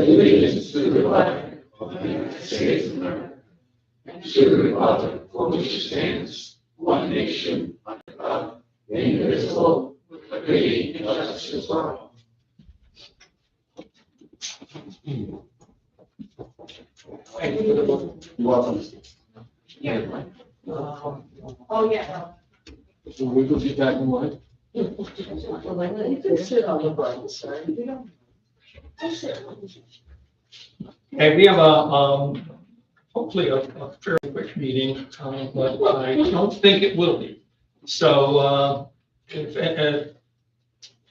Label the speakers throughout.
Speaker 1: allegiance to the flag of the United States of America and to the republic for which it stands, one nation, under God, indivisible, with liberty and justice for all.
Speaker 2: You're welcome.
Speaker 3: Oh, yeah.
Speaker 2: So we will be back in line.
Speaker 3: You can sit on the right side.
Speaker 2: Okay, we have hopefully a fairly quick meeting, but I don't think it will be. So,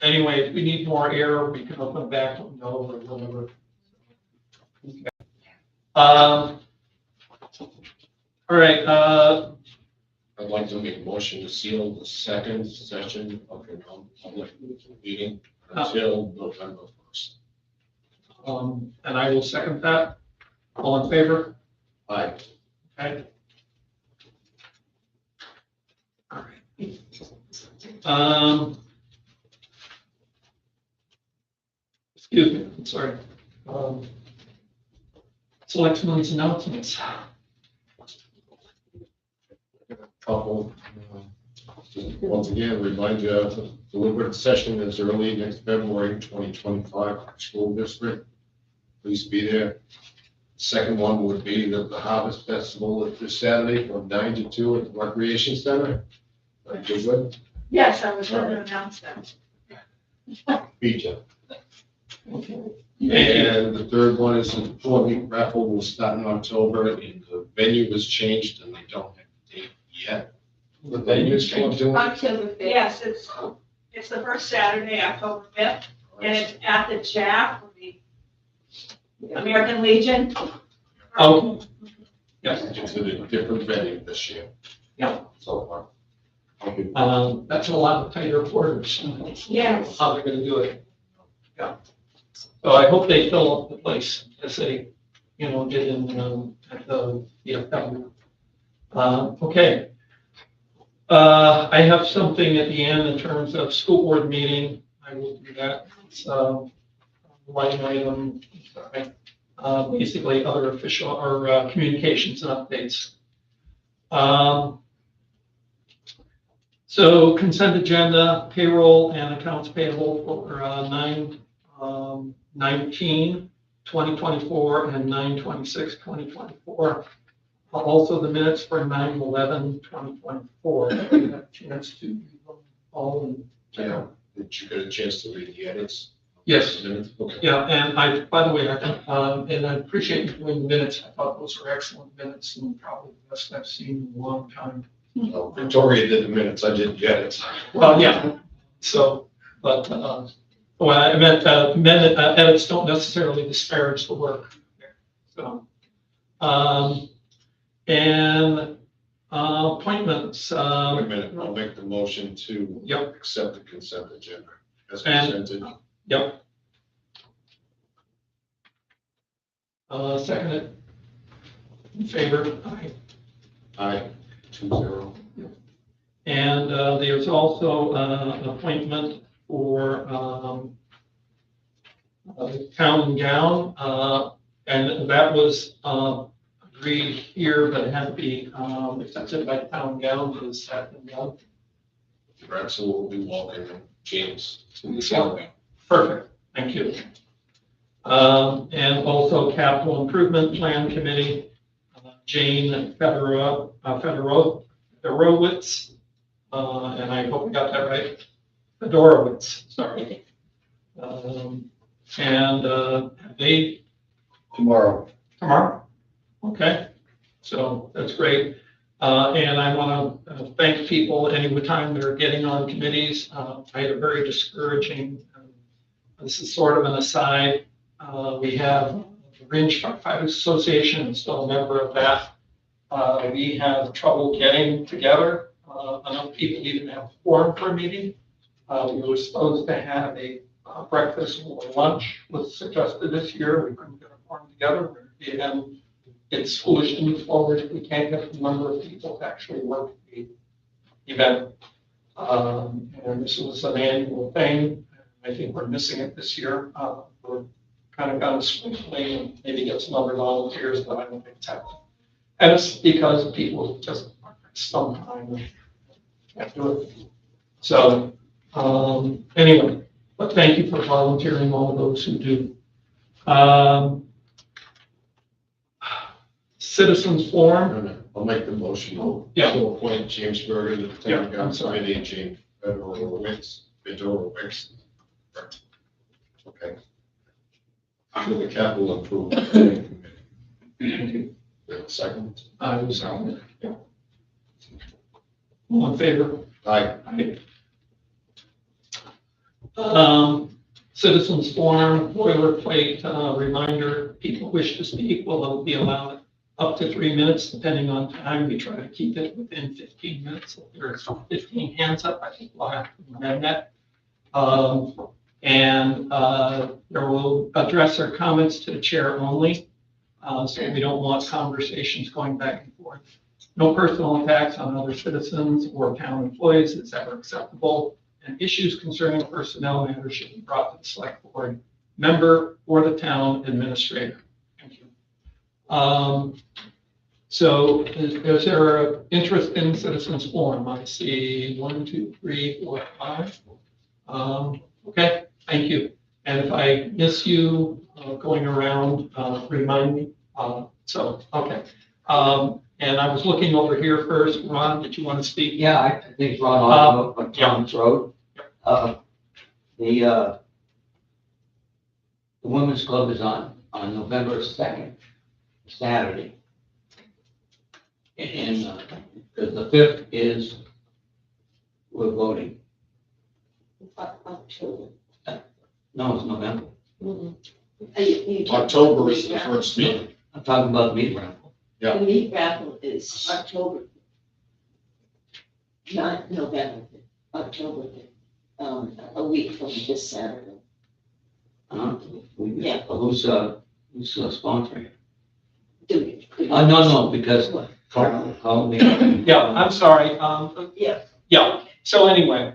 Speaker 2: anyway, if we need more air, we can open back or no or whatever. Okay. All right,
Speaker 4: I'd like to make a motion to seal the second session of the non-public meeting until November 1st.
Speaker 2: and I will second that. All in favor?
Speaker 4: Aye.
Speaker 2: Okay. All right. Excuse me, I'm sorry. Selectmen's announcements.
Speaker 4: Couple. Once again, remind you of the deliberative session is early next February 2025 school district. Please be there. Second one would be the Harvest Festival this Saturday from 9 to 2 at the Recreation Center. Good with
Speaker 3: Yes, I was going to announce that.
Speaker 4: beach.
Speaker 2: Okay.
Speaker 4: And the third one is the 4-week raffle will start in October, and the venue was changed, and they don't have the date yet. The venue is changed.
Speaker 3: October 5th.
Speaker 5: Yes, it's the first Saturday, October 5th, and it's at the JAF, the American Legion.
Speaker 2: Oh, yes.
Speaker 4: It's at a different venue this year.
Speaker 2: Yeah.
Speaker 4: So far. Okay.
Speaker 2: That's a lot of tighter quarters.
Speaker 5: Yes.
Speaker 2: How they're gonna do it. Yeah. So I hope they fill up the place as they, did in, at the VFW. Okay. I have something at the end in terms of school board meeting. I will do that. It's, line item, sorry. Basically other official or communications and updates. So consent agenda, payroll and accounts payable for 9/19, 2024 and 9/26, 2024. Also the minutes for 9/11, 2024. I had a chance to read them all. And,
Speaker 4: Yeah. Did you get a chance to read the edits?
Speaker 2: Yes.
Speaker 4: Okay.
Speaker 2: Yeah, and by the way, I think, and I appreciate you doing the minutes. I thought those were excellent minutes and probably the best I've seen in a long time.
Speaker 4: Well, Victoria did the minutes, I did the edits.
Speaker 2: Well, yeah, so, but, well, I meant, edits don't necessarily disparage the work. So, and, appointments,
Speaker 4: Wait a minute, I'll make the motion to
Speaker 2: Yep.
Speaker 4: accept the consent agenda as
Speaker 2: And-
Speaker 4: presented.
Speaker 2: Yep. Second it. In favor? Aye.
Speaker 4: Aye, 2-0.
Speaker 2: And there's also an appointment for town and gown, and that was agreed here, but it had to be accepted by town and gown. Is that been done?
Speaker 4: You're absolutely welcome, James. to the assembly.
Speaker 2: Perfect, thank you. And also capital improvement plan committee, Jane Fedorowicz, and I hope we got that right. Fedorowicz, sorry. And they
Speaker 4: Tomorrow.
Speaker 2: tomorrow. Okay, so that's great. And I want to thank people any time they're getting on committees. I had a very discouraging, this is sort of an aside. We have the Ringe Firefighter Association, I'm still a member of that. We have trouble getting together. Enough people even have a forum for a meeting. We were supposed to have a breakfast or lunch was suggested this year. We couldn't get a forum together. And it's foolish to move forward if we can't get the number of people to actually work the event. And this was an annual thing. I think we're missing it this year for kind of got a sprinkling, and maybe get some other volunteers, but I don't think it's happening. And it's because people just sometimes can't do it. So, anyway, but thank you for volunteering, all of those who do. Citizens Forum,
Speaker 4: I'll make the motion.
Speaker 2: Yeah.
Speaker 4: To appoint James Berger to the
Speaker 2: Yeah,
Speaker 4: Town
Speaker 2: I'm
Speaker 4: Council
Speaker 2: sorry.
Speaker 4: Committee, James Fedorowicz. Okay. To the Capital Improvement Committee. Second.
Speaker 2: I was on it. All in favor?
Speaker 4: Aye.
Speaker 2: Citizens Forum, boilerplate, reminder, people wish to speak will be allowed up to 3 minutes, depending on time. We try to keep it within 15 minutes. If there's 15 hands up, I think we'll have to amend that. There will address our comments to the chair only. So we don't want conversations going back and forth. No personal attacks on other citizens or town employees is ever acceptable, and issues concerning personnel matters should be brought to the select board member or the town administrator. Thank you. So is there an interest in citizens forum? I see 1, 2, 3, 4, 5. Okay, thank you. And if I miss you going around, remind me. Okay. And I was looking over here first. Ron, did you want to speak?
Speaker 1: Yeah, I think Ron on Thomas Road. The Women's Club is on November 2nd, Saturday. And the 5th is, we're voting.
Speaker 3: October.
Speaker 1: No, it's November.
Speaker 4: October is the first meeting.
Speaker 1: I'm talking about the meat raffle.
Speaker 4: Yeah.
Speaker 3: The meat raffle is October. Not November, October, a week from this Saturday. Yeah.
Speaker 1: Who's sponsoring?
Speaker 3: Do-
Speaker 1: No, because call me.
Speaker 2: Yeah, I'm sorry.
Speaker 3: Yeah.
Speaker 2: Yeah, so anyway,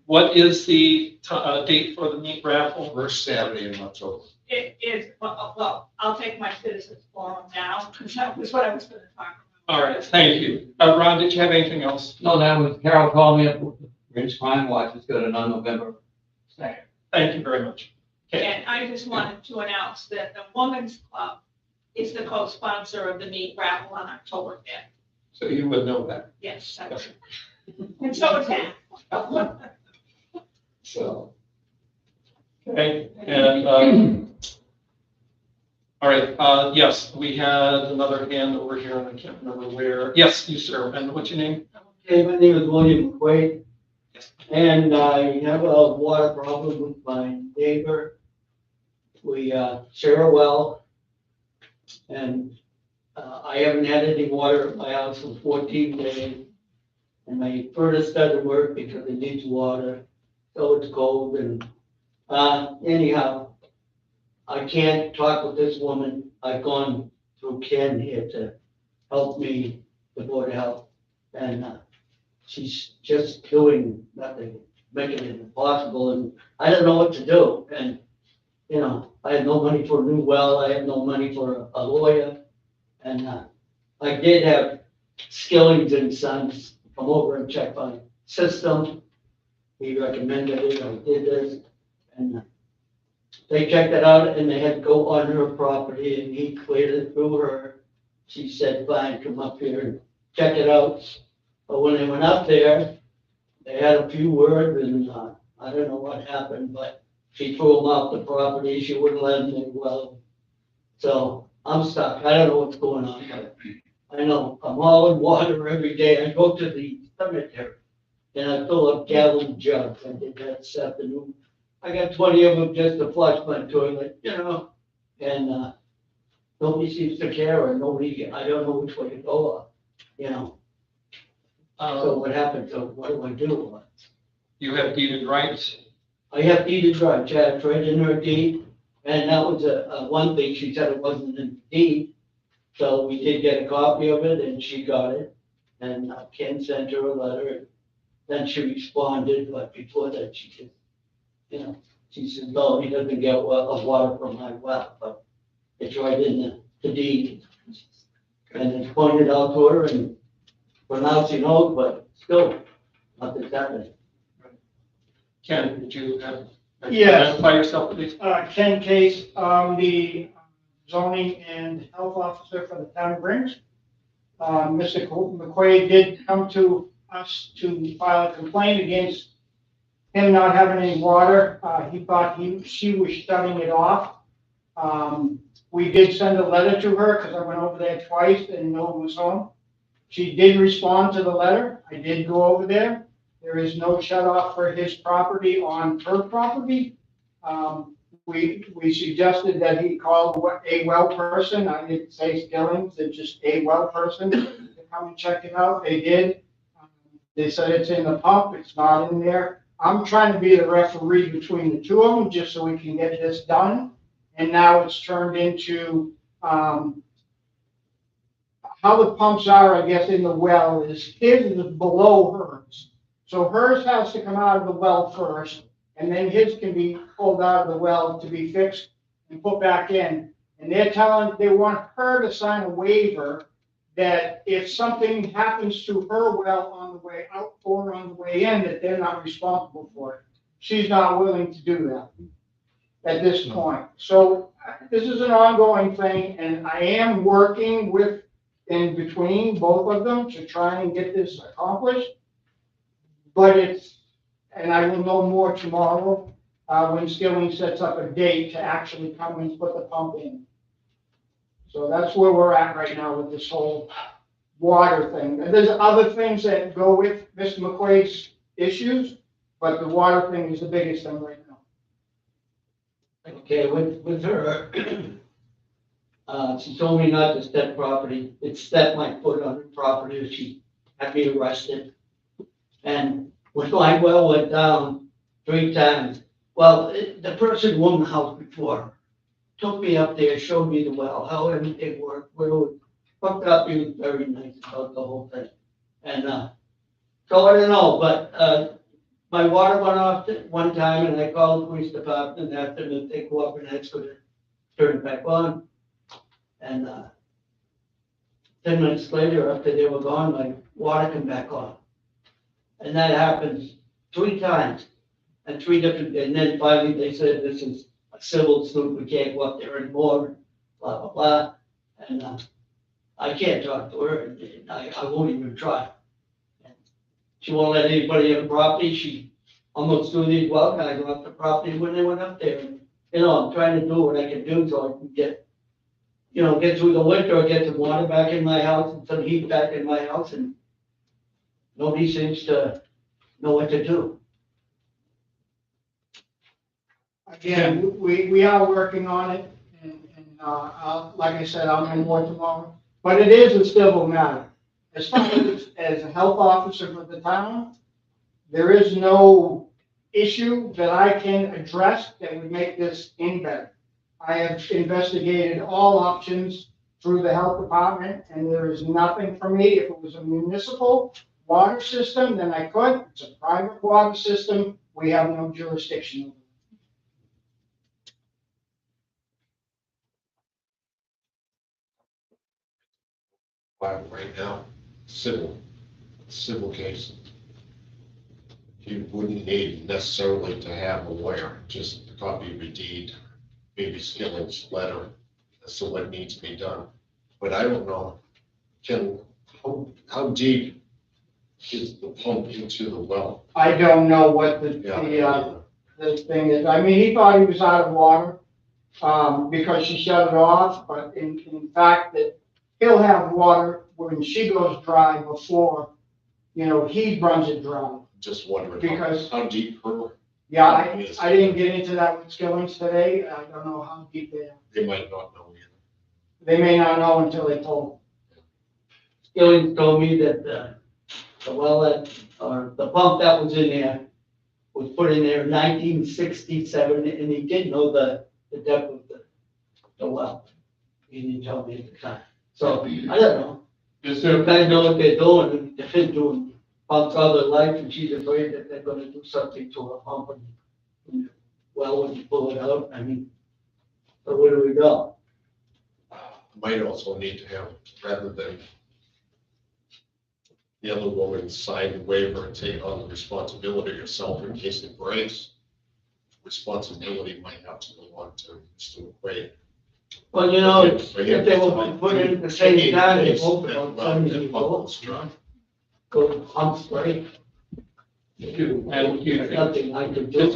Speaker 2: what is the date for the meat raffle?
Speaker 4: First Saturday in October.
Speaker 5: It is, well, I'll take my citizens forum now, because that was what I was gonna talk about.
Speaker 2: All right, thank you. Ron, did you have anything else?
Speaker 1: No, that was, Carol called me up, Rich Crime Watch is good on November 2nd.
Speaker 2: Thank you very much. Okay.
Speaker 5: And I just wanted to announce that the Women's Club is the co-sponsor of the meat raffle on October 5th.
Speaker 2: So you would know that.
Speaker 5: Yes, that's and so is that.
Speaker 2: So. Okay, and, all right, yes, we had another hand over here, and I can't remember where. Yes, you, sir, and what's your name?
Speaker 6: Okay, my name is William McQuaid, and I have a water problem with my neighbor. We share a well, and I haven't had any water at my house for 14 days. And my furnace doesn't work because it needs water, so it's cold, and anyhow, I can't talk with this woman. I've gone through Ken here to help me, the Board of Health, and she's just doing nothing, making it impossible, and I don't know what to do. And, you know, I have no money for a new well, I have no money for a lawyer, and I did have Skillings and Sons come over and check my system. He recommended it, I did this, and they checked it out, and they had to go on her property, and he cleared it through her. She said, fine, come up here and check it out. But when they went up there, they had a few words, and I don't know what happened, but she threw them off the property, she wouldn't let them in well. So I'm stuck, I don't know what's going on, but I know I'm hauling water every day. I go to the cemetery and I fill up gallon jugs. I did that this afternoon. I got 20 of them just to flush my toilet, you know, and nobody seems to care, or nobody, I don't know which way to go, you know. So what happens? So what do I do?
Speaker 2: You have deeded rights.
Speaker 6: I have deeded rights, yeah, it's right in her deed, and that was a one thing, she said it wasn't in the deed. So we did get a copy of it, and she got it, and Ken sent her a letter, and then she responded, but before that, she just, you know, She said, no, he doesn't get water from my well, but it's right in the deed. And it's pointed out to her and pronounced, but still, nothing's happening.
Speaker 2: Ken, did you have?
Speaker 7: Yes.
Speaker 2: Identify yourself, please.
Speaker 7: Ken Case, the zoning and health officer for the town of Brings. Mr. McQuaid did come to us to file a complaint against him not having any water. He thought she was shutting it off. We did send a letter to her because I went over there twice and no one was home. She did respond to the letter. I did go over there. There is no shut off for his property on her property. We suggested that he call a well person. I didn't say Skillings, it's just a well person to come and check it out. They did. They said it's in the pump, it's not in there. I'm trying to be the referee between the two of them, just so we can get this done. And now it's turned into, how the pumps are, I guess, in the well is his is below hers. So hers has to come out of the well first, and then his can be pulled out of the well to be fixed and put back in. And they want her to sign a waiver that if something happens to her well on the way out or on the way in, that they're not responsible for it. She's not willing to do that at this point. So this is an ongoing thing, and I am working with, in between both of them to try and get this accomplished. But and I will know more tomorrow, when Skilling sets up a date to actually come and put the pump in. So that's where we're at right now with this whole water thing. And there's other things that go with Mr. McQuaid's issues, but the water thing is the biggest thing right now.
Speaker 6: Okay, with her, she told me not to step property, step my foot on her property, or she had me arrested. And when my well went down 3 times, well, the person who owned the house before took me up there, showed me the well, how everything worked, where it was hooked up. He was very nice about the whole thing. And so I don't know, but my water went off one time, and I called the police department and asked them if they go up and ask to turn it back on. And 10 minutes later, after they were gone, my water came back on. And that happens 3 times, and 3 different, and then finally they said, this is a civil suit, we can't go up there anymore, blah, blah, blah. And I can't talk to her, and I won't even try. And she won't let anybody on the property. She almost threw these well guys off the property when they went up there. And, I'm trying to do what I can do so I can get through the winter, or get some water back in my house and some heat back in my house, and nobody seems to know what to do.
Speaker 7: Again, we are working on it, and like I said, I'll know more tomorrow. But it is a civil matter. As far as a health officer for the town, there is no issue that I can address that would make this any better. I have investigated all options through the health department, and there is nothing for me. If it was a municipal water system, then I could. It's a private water system. We have no jurisdiction over it.
Speaker 4: Right now, civil case. You wouldn't need necessarily to have a lawyer, just a copy of a deed, maybe Skilling's letter, as to what needs to be done. But I don't know, how deep is the pump into the well?
Speaker 7: I don't know what the thing is. I mean, he thought he was out of water, because she shut it off, but in fact, that he'll have water when she goes dry before, he runs it dry.
Speaker 4: Just wondering
Speaker 7: Because-
Speaker 4: how deep her.
Speaker 7: Yeah, I didn't get into that with Skillings today. I don't know how deep they are.
Speaker 4: They might not know either.
Speaker 7: They may not know until they told.
Speaker 6: Skillings told me that the well or the pump that was in there was put in there in 1967, and he didn't know the depth of the well. He didn't tell me at the time. So I don't know.
Speaker 2: Is
Speaker 6: You
Speaker 2: there,
Speaker 6: guys know what they're doing. They've been doing pumps all their life, and she's afraid that they're going to do something to her pump. well when you pull it out? I mean, so where do we go?
Speaker 4: Might also need to have, rather than the other woman sign the waiver and take on the responsibility yourself in case it breaks, responsibility might have to go on to Mr. McQuaid.
Speaker 6: Well, you know, if they will put it at the same time, they both about 70 volts, go pump spray,
Speaker 2: And
Speaker 6: there's nothing I can do.
Speaker 2: is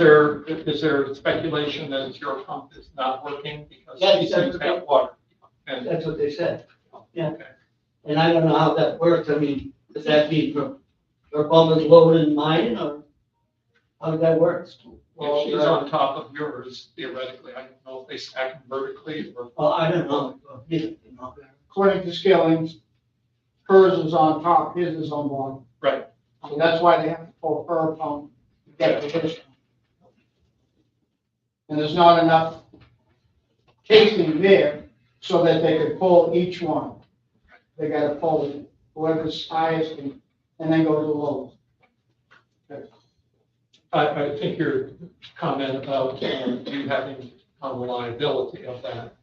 Speaker 2: there speculation that your pump is not working because
Speaker 6: Yeah,
Speaker 2: these
Speaker 6: that's
Speaker 2: things have water? And,
Speaker 6: That's what they said. Yeah.
Speaker 2: okay.
Speaker 6: And I don't know how that works. I mean, does that mean her pump is lower than mine, or how does that work?
Speaker 2: If she's on top of yours, theoretically, I don't know if they stack them vertically or.
Speaker 6: Well, I don't know. You know.
Speaker 7: According to Skilling's, hers is on top, his is on bottom.
Speaker 2: Right.
Speaker 7: So that's why they have to pull her pump to get to his. And there's not enough casing there so that they could pull each one. They gotta pull whoever's highest and then go to the lowest.
Speaker 2: I think your comment about you having on the liability of that,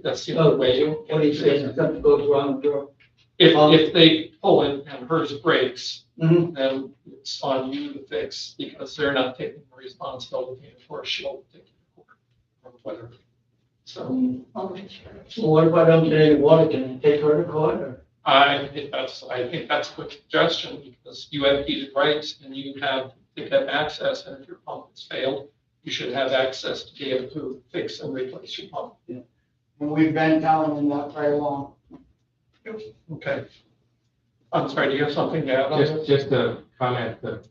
Speaker 2: that's the only way.
Speaker 6: What do you say? If something goes wrong, girl?
Speaker 2: If they pull it and hers breaks,
Speaker 6: Mm-hmm.
Speaker 2: then it's on you to fix because they're not taking the responsibility for she'll take it to court or whatever. So
Speaker 6: So what about them getting water? Can they take her to court, or?
Speaker 2: I think that's a good suggestion because you have deeded rights and you have to get access, and if your pump has failed, you should have access to be able to fix and replace your pump.
Speaker 7: And we've been telling them that right along.
Speaker 2: Okay. I'm sorry, do you have something to add on this?
Speaker 1: Just a comment that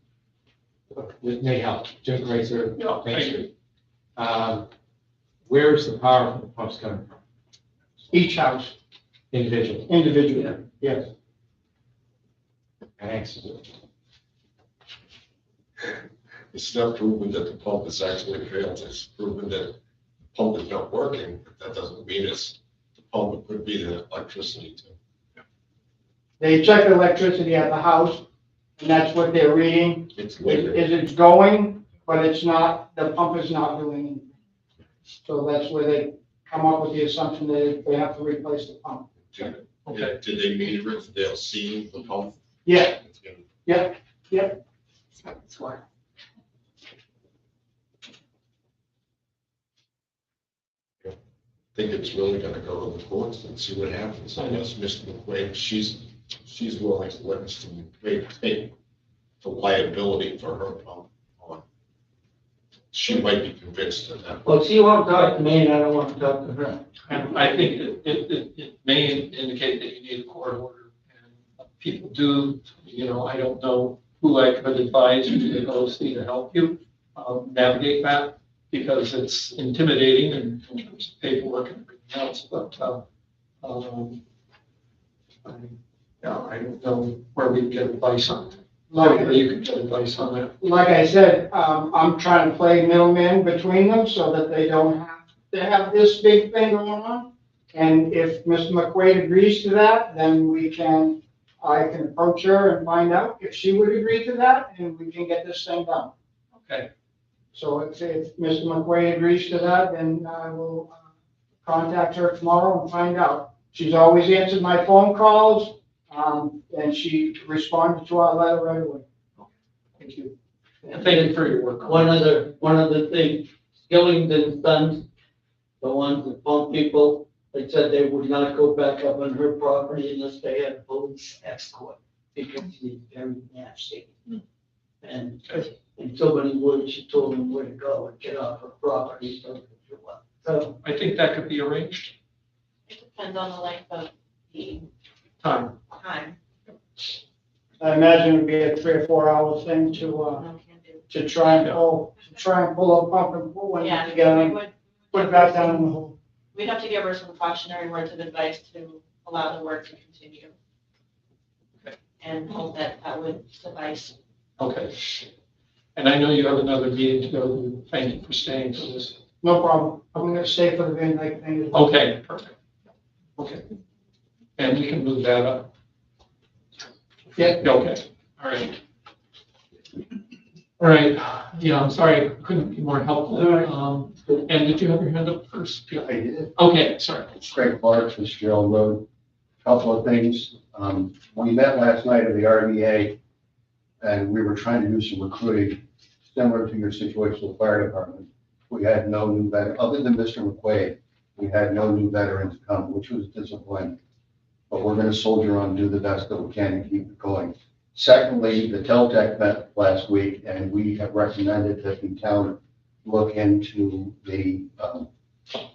Speaker 1: this may help. Jim Grazer,
Speaker 2: No,
Speaker 1: Main
Speaker 2: thank you.
Speaker 1: Street. Where's the power from the pumps coming from?
Speaker 7: Each house,
Speaker 1: Individual.
Speaker 7: individually, yes.
Speaker 1: Thanks.
Speaker 4: It's not proven that the pump has actually failed, it's proven that the pump is not working, but that doesn't mean it's, the pump it could be the electricity too.
Speaker 7: They check the electricity at the house, and that's what they're reading,
Speaker 4: It's
Speaker 7: is
Speaker 4: later.
Speaker 7: it's going, but it's not, the pump is not doing anything. So that's where they come up with the assumption that they have to replace the pump.
Speaker 2: Okay.
Speaker 4: Did they meter it? They'll see the pump?
Speaker 7: Yeah,
Speaker 4: It's gonna-
Speaker 7: yep,
Speaker 4: I think it's really gonna go to the courts and see what happens, unless Mr. McQuaid, she's willing to let Mr. McQuaid take the liability for her pump on. She might be convinced of that.
Speaker 6: Well, she won't talk to me, and I don't want to talk to her.
Speaker 2: And I think it may indicate that you need a court order. And people do, I don't know who I could advise you to go see to help you navigate that because it's intimidating in terms of paperwork and everything else. But I don't know where we can get advice on it. Where you can get advice on that.
Speaker 7: like I said, I'm trying to play middleman between them so that they don't have to have this big thing going on. And if Mr. McQuaid agrees to that, then I can approach her and find out if she would agree to that, and we can get this thing done.
Speaker 2: Okay.
Speaker 7: So if Mr. McQuaid agrees to that, then I will contact her tomorrow and find out. She's always answered my phone calls, and she responded to our letter right away.
Speaker 2: Thank you. And thank you for your work.
Speaker 6: One other thing, Skilling's and Sons, the ones that pump people, they said they would not go back up on her property unless they had police escort, because she's very nasty. And in so many words, she told them where to go and get off her property, so
Speaker 2: I think that could be arranged.
Speaker 3: It depends on the length of the
Speaker 2: Time.
Speaker 3: time.
Speaker 7: I imagine it'd be a 3 or 4 hour thing to try and pull a pump and pull one
Speaker 3: Yeah,
Speaker 7: together,
Speaker 3: we would,
Speaker 7: put it back down in the hole.
Speaker 3: we'd have to give her some cautionary words of advice to allow the work to continue.
Speaker 2: Okay.
Speaker 3: And hope that would suffice.
Speaker 2: Okay. And I know you have another meeting to go to. Thank you for staying for this.
Speaker 7: No problem. I'm gonna stay for the Van Dyke thing as well.
Speaker 2: Okay, perfect. Okay. And we can move that up.
Speaker 7: Yeah.
Speaker 2: Okay, all right. All right, yeah, I'm sorry, I couldn't be more helpful.
Speaker 8: All right.
Speaker 2: And did you have your hand up first? Yeah.
Speaker 8: I did.
Speaker 2: Okay, sorry.
Speaker 8: Craig Clark, Fitzgerald Road. Couple of things. We met last night at the RDA and we were trying to do some recruiting similar to your situation with the fire department. We had no new veteran, other than Mr. McQuaid, we had no new veterans come, which was disappointing. But we're gonna soldier on, do the best that we can to keep it going. Secondly, the Teltech met last week and we have recommended that the town look into the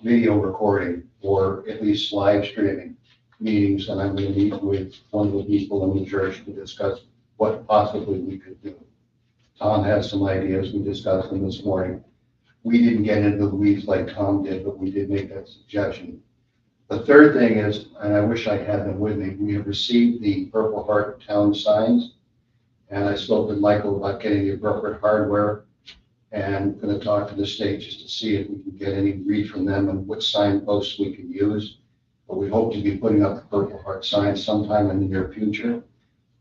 Speaker 8: video recording or at least live streaming meetings, and I'm going to meet with one of the people in the church to discuss what possibly we could do. Tom has some ideas, we discussed them this morning. We didn't get into the weeds like Tom did, but we did make that suggestion. The third thing is, and I wish I had them with me, we have received the Purple Heart Town signs, and I spoke with Michael about getting the appropriate hardware, and going to talk to the state just to see if we can get any read from them and what signposts we can use. But we hope to be putting up the Purple Heart signs sometime in the near future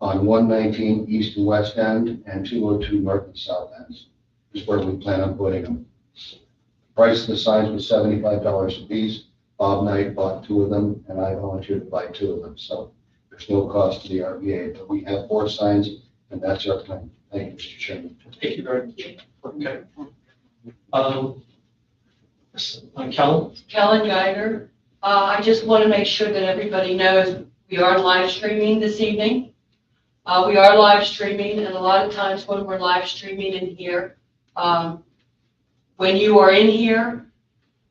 Speaker 8: on 119 East and West End and 202 North and South Ends is where we plan on putting them. Price of the signs was $75 a piece. Bob Knight bought 2 of them, and I volunteered to buy 2 of them. So there's no cost to the RVA, but we have 4 signs, and that's our plan. Thank you, Mr. Chairman.
Speaker 2: Thank you very much. Okay.
Speaker 9: Kellen Geiger. I just want to make sure that everybody knows we are live streaming this evening. We are live streaming, and a lot of times when we're live streaming in here, when you are in here,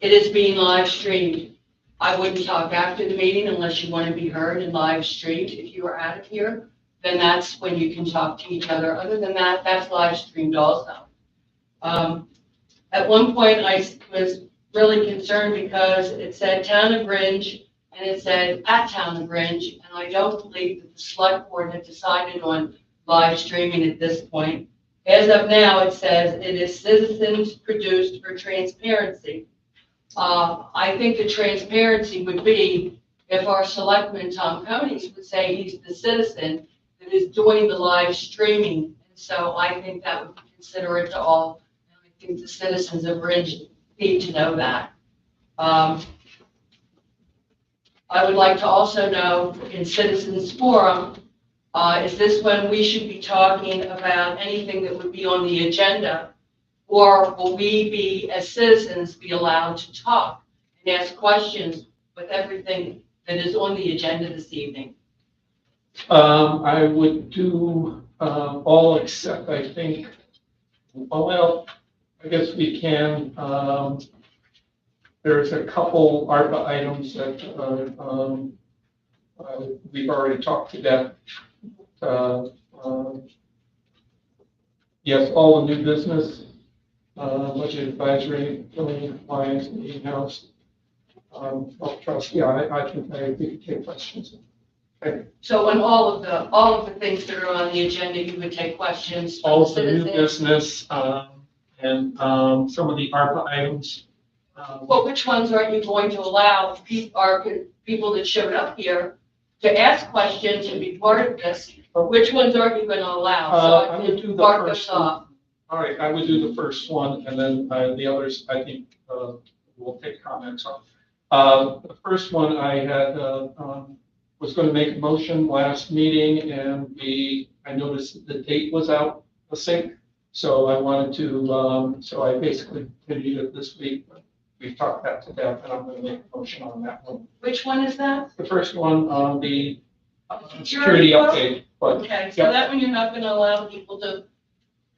Speaker 9: it is being live streamed. I wouldn't talk after the meeting unless you want to be heard and live streamed. If you are out of here, then that's when you can talk to each other. Other than that, that's live streamed also. At one point, I was really concerned because it said Town of Ringe and it said at Town of Ringe, and I don't believe that the select board had decided on live streaming at this point. As of now, it says it is citizens produced for transparency. I think the transparency would be if our selectman, Tom Coney, would say he's the citizen that is doing the live streaming. And so I think that would be considerate to all. And I think the citizens of Ridge need to know that. I would like to also know in Citizens Forum, is this when we should be talking about anything that would be on the agenda? Or will we be, as citizens, be allowed to talk and ask questions with everything that is on the agenda this evening?
Speaker 2: I would do all except, I think, well, I guess we can. There's a couple ARPA items that we've already talked to that. Yes, all the new business, budget advisory, building compliance, meeting house, trust. Yeah, I think we could take questions. Okay.
Speaker 9: So on all of the things that are on the agenda, you would take questions from
Speaker 2: All the new
Speaker 9: citizens?
Speaker 2: business, and some of the ARPA items.
Speaker 9: Well, which ones aren't you going to allow people that showed up here to ask questions and be part of this? Or which ones aren't you going to allow? So
Speaker 2: I
Speaker 9: I
Speaker 2: would do
Speaker 9: can
Speaker 2: the
Speaker 9: mark
Speaker 2: first
Speaker 9: those off.
Speaker 2: All right, I would do the first one, and then the others, I think, we'll take comments on. The first one I had, was going to make a motion last meeting, and I noticed that the date was out of sync. So I wanted to, so I basically continued it this week. We've talked that to death, and I'm going to make a motion on that one.
Speaker 9: Which one is that?
Speaker 2: The first one on the security update, but
Speaker 9: Okay, so
Speaker 2: Yep.
Speaker 9: that one you're not going to allow people to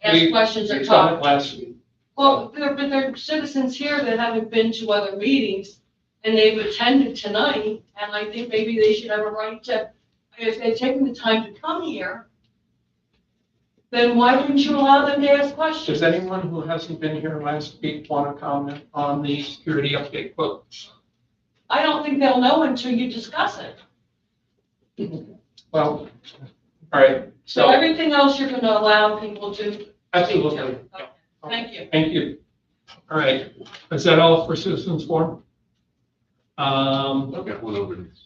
Speaker 9: ask
Speaker 2: We-
Speaker 9: questions or
Speaker 2: we've done it
Speaker 9: talk?
Speaker 2: last week.
Speaker 9: Well, but there are citizens here that haven't been to other meetings and they've attended tonight, and I think maybe they should have a right to, if they've taken the time to come here, then why wouldn't you allow them to ask questions?
Speaker 2: Does anyone who hasn't been here last week want to comment on the security update quote?
Speaker 9: I don't think they'll know until you discuss it.
Speaker 2: Well, all right,
Speaker 9: So
Speaker 2: so
Speaker 9: everything else you're gonna allow people to speak to.
Speaker 2: absolutely.
Speaker 9: Okay, Thank you.
Speaker 2: Thank you. All right, is that all for citizens forum?
Speaker 4: I've got one over this.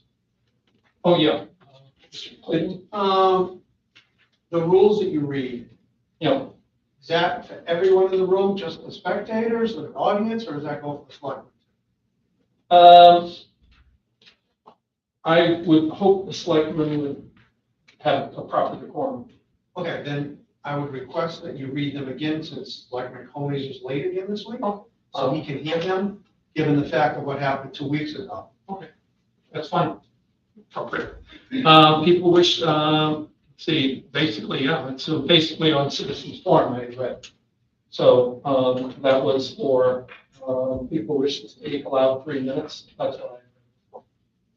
Speaker 2: Oh, yeah. Clayton?
Speaker 10: The rules that you read,
Speaker 2: Yeah,
Speaker 7: Is that for everyone in the room, just the spectators or the audience, or does that go for the selectmen?
Speaker 2: I would hope the selectmen would have a proper decorum.
Speaker 7: Okay, then I would request that you read them again, since Selectman Coney is late again this week, so he can hear them, given the fact of what happened 2 weeks ago.
Speaker 2: That's fine. Appropriate. People wish, see, basically, yeah, it's basically on citizens forum, I read. So, that was for, people wish to speak, allowed 3 minutes. That's what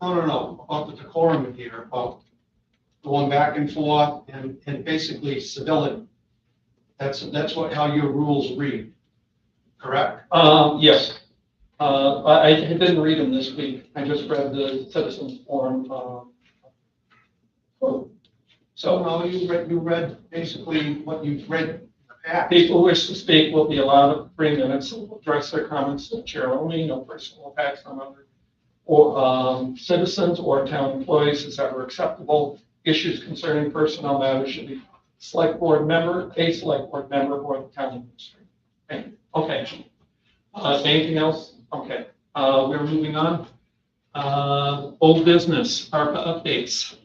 Speaker 7: No, about the decorum in here, about going back and forth and basically civility. That's what, how your rules read, correct?
Speaker 2: Yes. I didn't read them this week. I just read the citizens forum, quote.
Speaker 7: So, no, you read basically what you've read in the past.
Speaker 2: People who wish to speak will be allowed 3 minutes and will address their comments to the chair only, no personal attacks on other or citizens or town employees is ever acceptable. Issues concerning personnel matters should be select board member, a select board member, or the town administrator. Okay. Anything else? Okay. We're moving on. Old business, ARPA updates.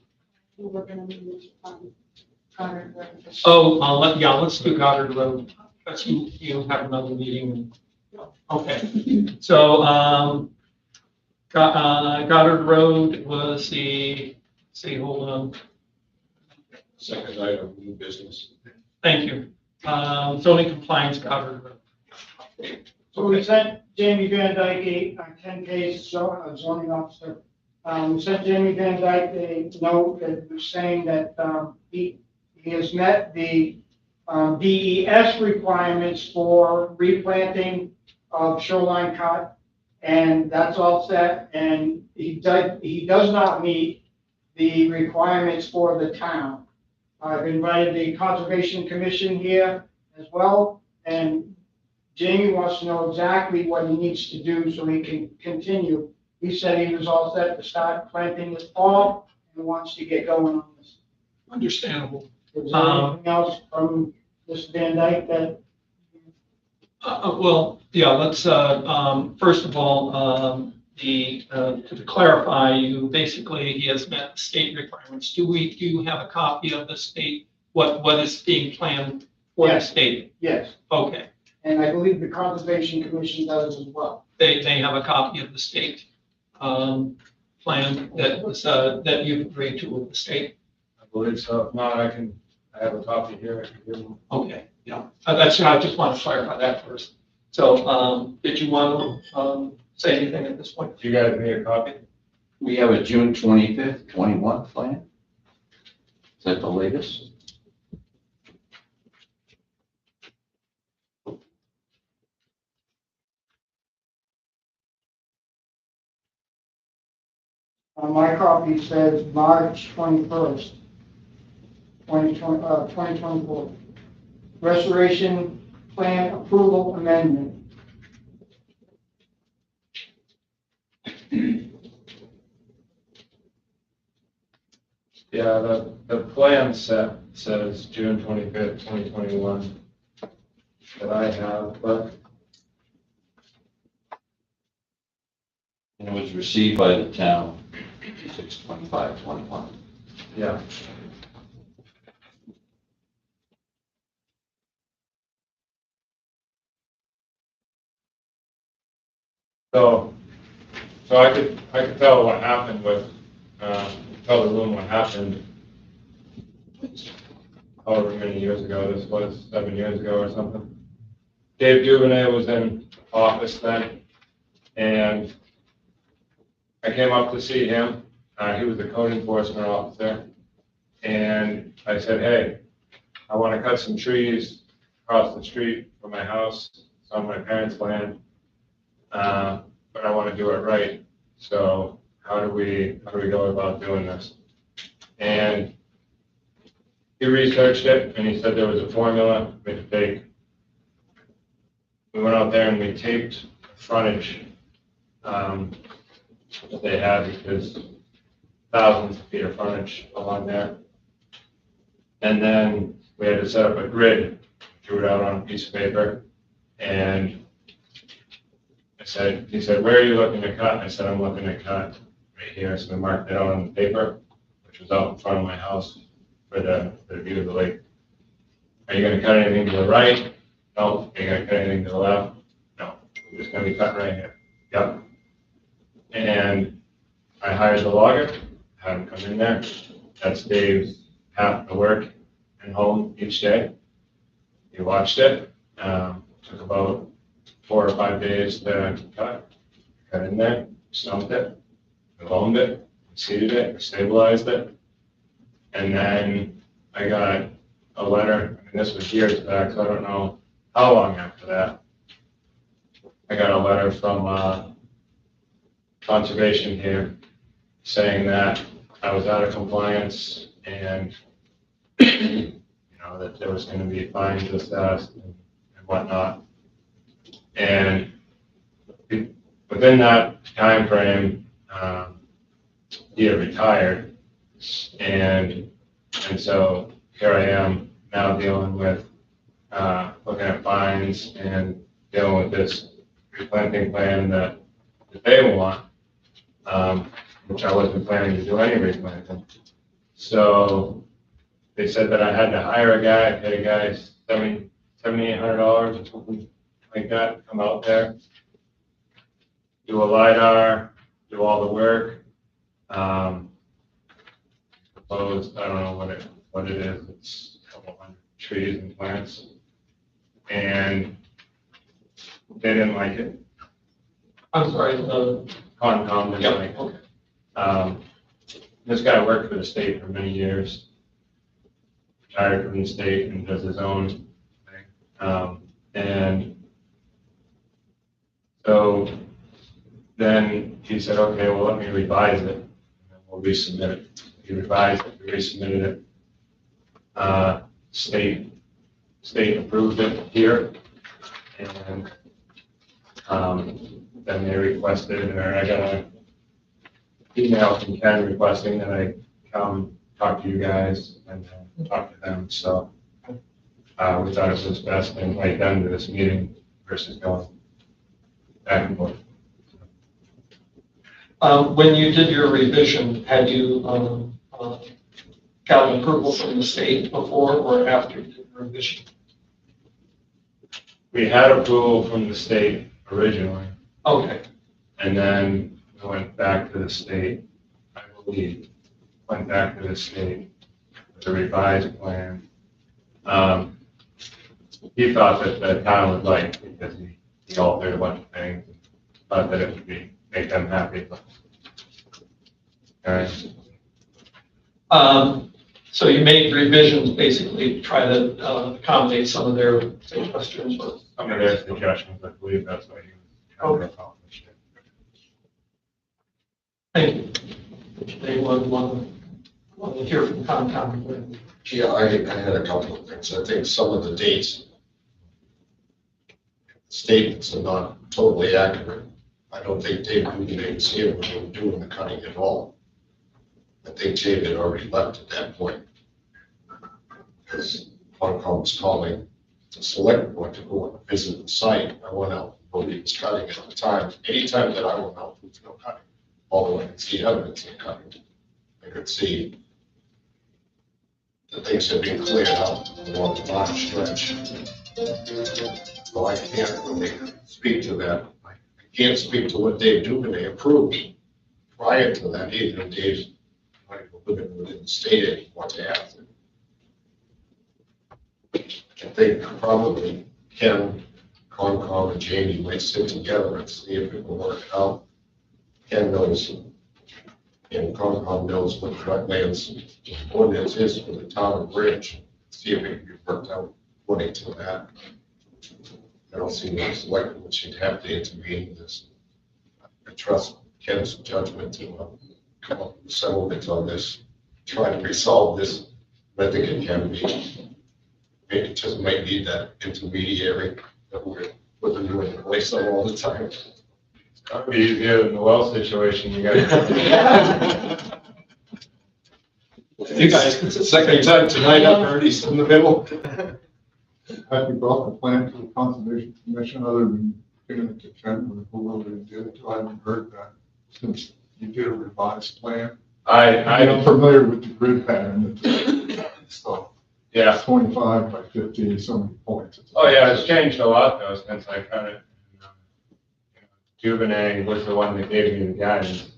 Speaker 9: We're gonna move, Connor,
Speaker 2: Oh, let's do Goddard Road. That's you have another meeting. Okay. So, Goddard Road was hold on.
Speaker 4: Second item, new business.
Speaker 2: Thank you. Zoning compliance Goddard Road.
Speaker 7: So we sent Jamie Van Dyke a 10-case zoning officer. We sent Jamie Van Dyke a note that was saying that he has met the DES requirements for replanting of shoreline cut, and that's all set. And he does not meet the requirements for the town. I've invited the Conservation Commission here as well, and Jamie wants to know exactly what he needs to do so he can continue. He said he was all set to start planting this fall and wants to get going on this.
Speaker 2: Understandable.
Speaker 7: Is there anything else from Mr. Van Dyke that?
Speaker 2: Well, yeah, let's, first of all, to clarify, he has met state requirements. Do you have a copy of the state, what is being planned for the
Speaker 7: Yes.
Speaker 2: state?
Speaker 7: Yes,
Speaker 2: Okay,
Speaker 7: and I believe the Conservation Commission does as well.
Speaker 2: they have a copy of the state, plan that you've agreed to with the state?
Speaker 4: I believe so. If not, I have a copy here. I can give them.
Speaker 2: Okay, yeah, I just want to clarify that first. So, did you want to, say anything at this point?
Speaker 4: You guys need a copy?
Speaker 1: We have a June 25th, 21 plan. Is that the latest?
Speaker 7: My copy says March 21st, 2024. Restoration Plan Approval Amendment.
Speaker 4: Yeah, the plan set says June 25th, 2021 that I have, but
Speaker 1: And it was received by the town, 6/25/21.
Speaker 4: yeah. So I could tell what happened with, tell the room what happened however many years ago, this was 7 years ago or something. Dave Duvernay was in office then, and I came up to see him. He was the code enforcement officer, and I said, hey, I want to cut some trees across the street from my house. It's on my parents' land, but I want to do it right. So how do we go about doing this? And he researched it, and he said there was a formula we could take. We went out there and we taped frontage that they had, because thousands of feet of frontage along there. And then we had to set up a grid
Speaker 10: drew it out on a piece of paper, and he said, where are you looking to cut? I said, I'm looking to cut right here. So we marked it out on the paper, which was out in front of my house for the view of the lake. Are you gonna cut anything to the right? No. Are you gonna cut anything to the left? No. We're just gonna be cutting right here. Yep. And I hired the logger, had him come in there. That's Dave's half the work and home each day. He watched it. Took about 4 or 5 days to cut. Cut in there, stumped it, loamed it, seeded it, stabilized it. And then I got a letter, and this was years back, so I don't know how long after that. I got a letter from conservation here saying that I was out of compliance and that there was going to be fines assessed and whatnot. And within that time frame, he had retired, and so here I am now dealing with looking at fines and dealing with this replanting plan that they want, which I wasn't planning to do any replanting. So they said that I had to hire a guy, I paid a guy $7,800 or something like that to come out there, do a LiDAR, do all the work. Proposed, I don't know what it is, it's a couple hundred trees and plants. And they didn't like it.
Speaker 2: I'm sorry,
Speaker 10: Concom didn't like it.
Speaker 2: okay.
Speaker 10: This guy worked for the state for many years, retired from the state and does his own thing. And so then he said, okay, well, let me revise it, and then we'll resubmit it. He revised it, we resubmitted it. State approved it here, and then they requested, or I got an email from Ken requesting that I come talk to you guys and talk to them. So we thought it was best to invite them to this meeting versus going back and forth.
Speaker 2: When you did your revision, had you got approval from the state before or after you did the revision?
Speaker 10: We had approval from the state originally,
Speaker 2: Okay.
Speaker 10: and then we went back to the state, I believe, went back to the state with a revised plan. He thought that the town would like, because he altered a bunch of things, thought that it would make them happy. All right.
Speaker 2: So you made revisions basically to try to accommodate some of their suggestions.
Speaker 10: Some of their suggestions, I believe that's what he was trying to accomplish.
Speaker 2: Thank you. They would want to hear from Concom.
Speaker 4: Yeah, I had a couple of things. I think some of the dates, statements are not totally accurate. I don't think Dave Dugan was here when they were doing the cutting at all. I think Dave had already left at that point, because Concom was calling the select board to go and visit the site. I went out, nobody was cutting at the time. Anytime that I went out, there was no cutting. Although I could see evidence of cutting, I could see that things had been cleared out along the large stretch. So I can't really speak to that. I can't speak to what Dave Duvernay approved prior to that either. Dave's not even living within the state anymore to have it. I think probably Ken, Concom, and Jamie might sit together and see if it will work out. Ken knows, and Concom knows what wetlands ordinance is for the town of Bridge. See if it can be worked out according to that. I don't see no selectmen which should have to intervene in this. I trust Ken's judgment to come up with settlements on this, try to resolve this. I think it can be. Maybe it just might need that intermediary that we're putting in place on all the time.
Speaker 10: It's gotta be easier than the well situation you guys.
Speaker 2: You guys,
Speaker 4: It's the second time tonight I've heard he's in the middle.
Speaker 11: Have you brought the plan to the Conservation Commission other than giving it to Ken or whoever did it? I haven't heard that since you did a revised plan. I'm familiar with the grid pattern. So
Speaker 10: Yeah.
Speaker 11: 25 by 50, so many points.
Speaker 10: Oh, yeah, it's changed a lot though, since I cut it. Duvernay was the one that gave me the guidance.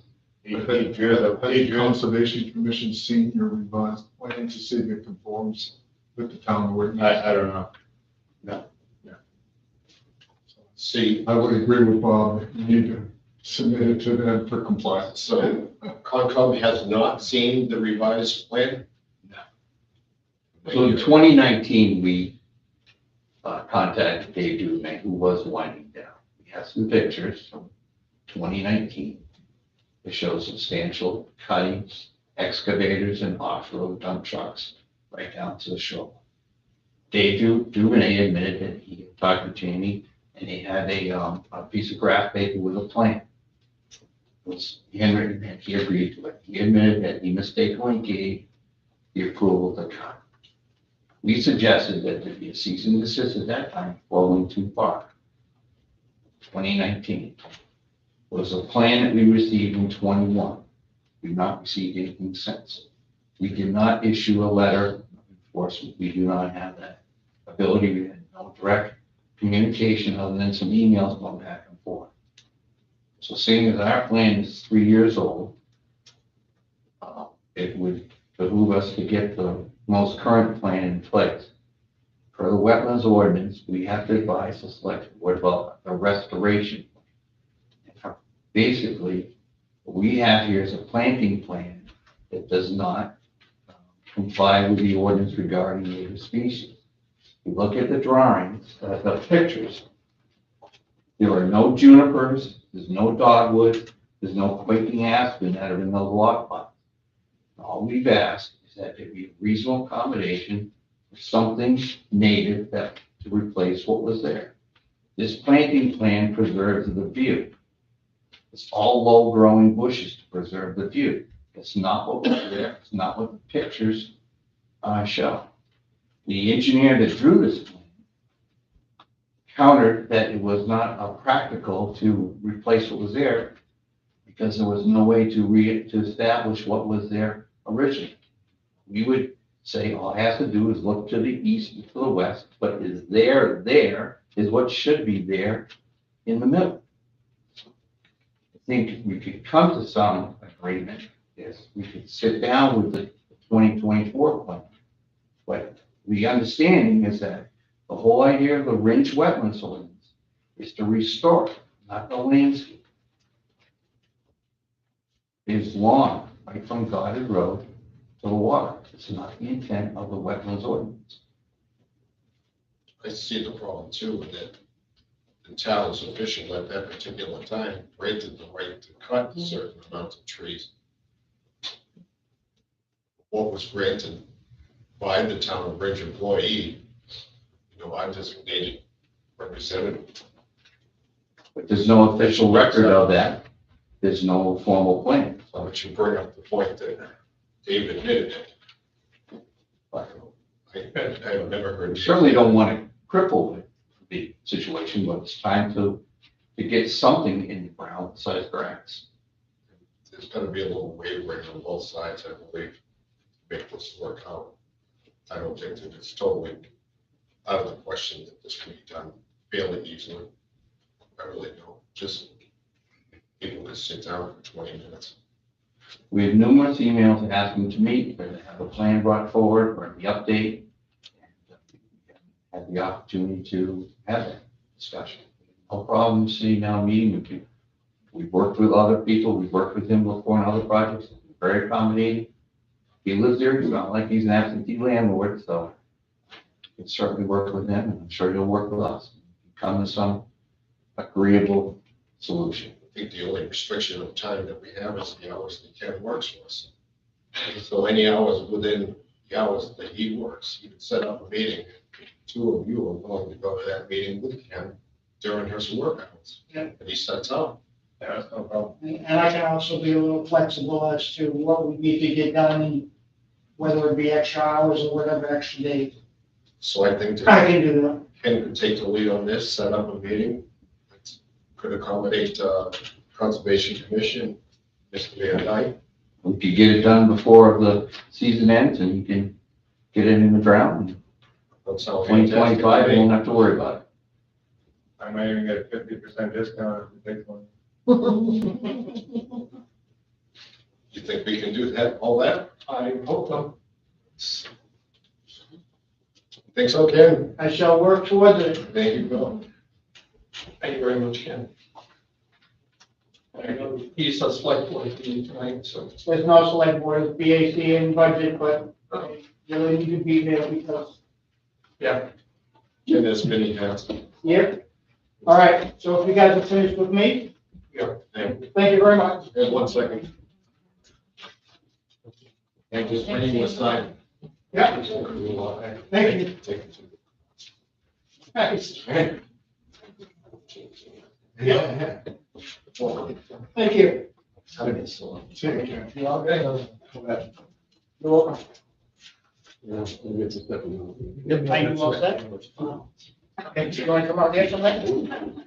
Speaker 10: He
Speaker 11: Has
Speaker 10: drew
Speaker 11: the
Speaker 10: the
Speaker 11: Conservation Commission seen your revised plan to see if it conforms with the town ordinance?
Speaker 10: I don't know.
Speaker 4: See,
Speaker 11: I would agree with Bob, you need to submit it to them for compliance.
Speaker 4: so Concom has not seen the revised plan?
Speaker 1: So in 2019, we contacted Dave Duvernay, who was winding down. We have some pictures from 2019. It shows substantial cuttings, excavators, and off-road dump trucks right down to the shore. Dave Duvernay admitted that he had talked to Jamie, and he had a piece of graph paper with a plan. It was handwritten, and he agreed to it. He admitted that he mistakenly gave the approval to cut. We suggested that there be a cease and desist at that time, falling too far. 2019 was a plan that we received in 21. We've not received anything since. We did not issue a letter of enforcement. We do not have that ability. We had no direct communication other than some emails going back and forth. So seeing as our plan is 3 years old, it would behoove us to get the most current plan in place. Per the wetlands ordinance, we have to advise the select board about a restoration. Basically, what we have here is a planting plan that does not comply with the ordinance regarding native species. You look at the drawings, the pictures, there are no junipers, there's no dogwood, there's no quaking aspen that are in those lot plots. All we've asked is that there be a reasonable accommodation for something native that to replace what was there. This planting plan preserves the view. It's all low-growing bushes to preserve the view. It's not what was there. It's not what the pictures show. The engineer that drew this plan countered that it was not practical to replace what was there because there was no way to establish what was there originally. We would say all it has to do is look to the east and to the west, but is there is what should be there in the middle. I think we could come to some agreement. Yes, we could sit down with the 2024 plan. But the understanding is that the whole idea of the Ridge Wetlands Ordinance is to restore, not the landscape. It's long, right from Goddard Road to the water. It's not the intent of the Wetlands Ordinance.
Speaker 4: I see the problem too, with that the town's official at that particular time granted the right to cut certain amounts of trees. What was granted by the town of Ridge employee, I'm designated representative.
Speaker 1: But there's no official record of that. There's no formal plan. So
Speaker 4: But you bring up the point that David admitted it. I have never heard.
Speaker 1: we certainly don't want to cripple the situation, but it's time to get something in the ground besides grass.
Speaker 4: There's got to be a little wavering on both sides, I believe, to make this work out. I don't think that it's totally out of the question that this can be done fairly easily. I really don't. Just people can sit down for 20 minutes.
Speaker 1: We have numerous emails asking to meet, or to have a plan brought forward, or the update. And have the opportunity to have that discussion. No problem sitting down meeting with you. We've worked with other people. We've worked with him before on other projects. Very accommodating. He lives there. It's not like he's an absentee landlord, so we can certainly work with him, and I'm sure he'll work with us. Come to some agreeable solution.
Speaker 4: I think the only restriction of time that we have is the hours that Ken works for us. So any hours within the hours that he works, he can set up a meeting. Two of you are willing to go to that meeting with Ken during his work hours.
Speaker 7: Yep.
Speaker 4: And he sets up. That's no problem.
Speaker 7: And I can also be a little flexible as to what we need to get done, and whether it be extra hours or whatever extra days.
Speaker 4: So I think
Speaker 7: I can do that.
Speaker 4: Ken could take the lead on this, set up a meeting. that Could accommodate, Conservation Commission, Mr. Van Dyke.
Speaker 1: We could get it done before the season ends and you can get it in the ground.
Speaker 4: That sounds
Speaker 1: 2025,
Speaker 4: fantastic to
Speaker 1: you
Speaker 4: me.
Speaker 1: won't have to worry about it.
Speaker 10: I might even get a 50% discount if you take one.
Speaker 4: You think we can do that, all that?
Speaker 2: I hope so.
Speaker 4: Think so, Ken?
Speaker 7: I shall work towards it.
Speaker 4: Thank you, Bill.
Speaker 2: Thank you very much, Ken. I know he's a select board meeting tonight, so.
Speaker 7: There's no select board, BAC in budget, but you really need to be there because,
Speaker 2: Yeah.
Speaker 4: Ken has many hats.
Speaker 7: yep. All right, so if you guys are finished with me,
Speaker 4: Yeah.
Speaker 7: thank you very much.
Speaker 4: And 1 second. And just bring you aside.
Speaker 7: Yeah, thank you. Thanks.
Speaker 4: Yeah.
Speaker 7: Thank you.
Speaker 2: You all right?
Speaker 7: You're welcome.
Speaker 4: Yeah, maybe it's a step.
Speaker 7: Are you all set? Okay, you want to come out here sometime?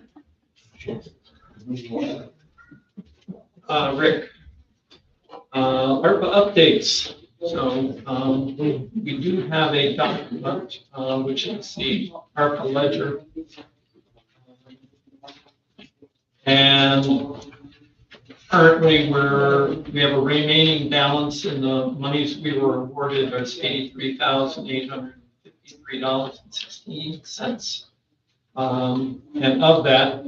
Speaker 2: Rick, ARPA updates. So, we do have a document, which is the ARPA ledger. And currently we have a remaining balance in the monies we were awarded as $83,853.16. And of that,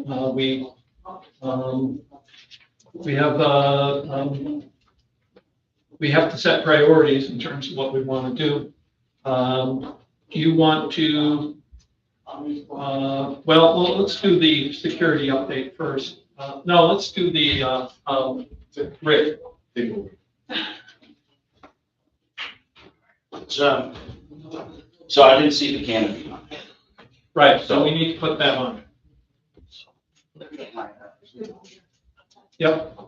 Speaker 2: we have to set priorities in terms of what we want to do. Do you want to, well, let's do the security update first. No, let's do the, Rick.
Speaker 12: So I didn't see the canopy on.
Speaker 2: Right, so we need to put that on. Yep.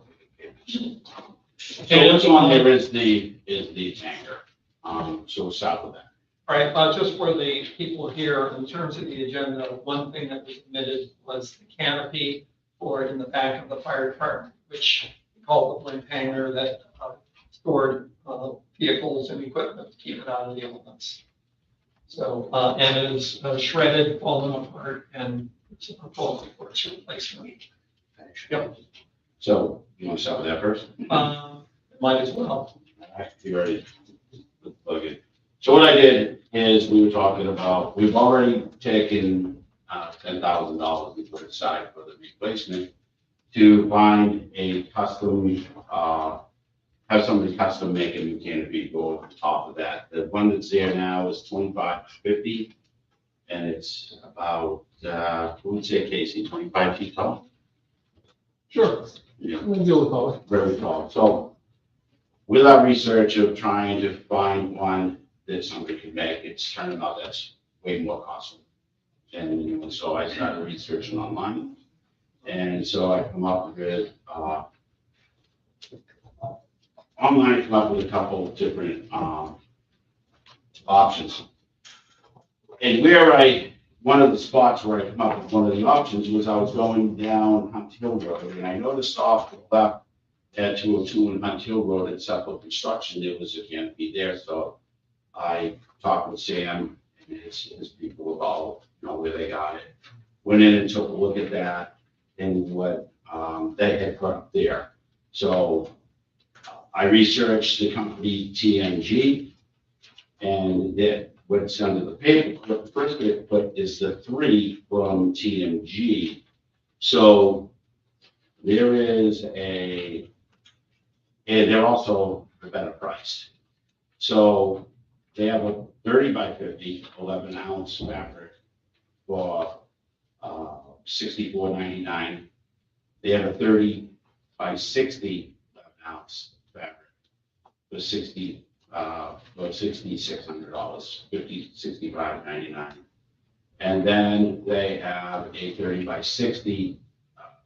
Speaker 12: So what's on there is the tanker. So we'll start with that.
Speaker 2: All right, just for the people here, in terms of the agenda, one thing that was omitted was the canopy for in the back of the fire department, which we call the blimp hanger that stored vehicles and equipment to keep it out of the elements. So, and it is shredded, fallen apart, and it's a proposal for its replacement. Yep.
Speaker 12: So you want to start with that first?
Speaker 2: Might as well.
Speaker 12: All right, you already plug it. So what I did is we were talking about, we've already taken $10,000 we put aside for the replacement to find a custom, have somebody custom make a new canopy go over the top of that. The one that's there now is 2550, and it's about, what would you say, Casey, 25 feet tall?
Speaker 2: Sure.
Speaker 12: Yeah.
Speaker 2: We'll deal with all.
Speaker 12: Very tall. So with our research of trying to find one that somebody could make, it's turning out that's way more costly. And so I started researching online. And so I come up with, online I come up with a couple of different options. And one of the spots where I come up with one of the options was I was going down Hunt Hill Road, and I noticed off the left at 202 and Hunt Hill Road at Sepulveda Construction, there was a canopy there, so I talked with Sam and his people about, where they got it. Went in and took a look at that and what they had put up there. So I researched the company TNG, and that what's under the paper, what the first paper put is the 3 from TMG. So there is and they're also a better price. So they have a 30 by 50, 11 ounce fabric for $64.99. They have a 30 by 60, 11 ounce fabric for $6,600, $65.99. And then they have a 30 by 60,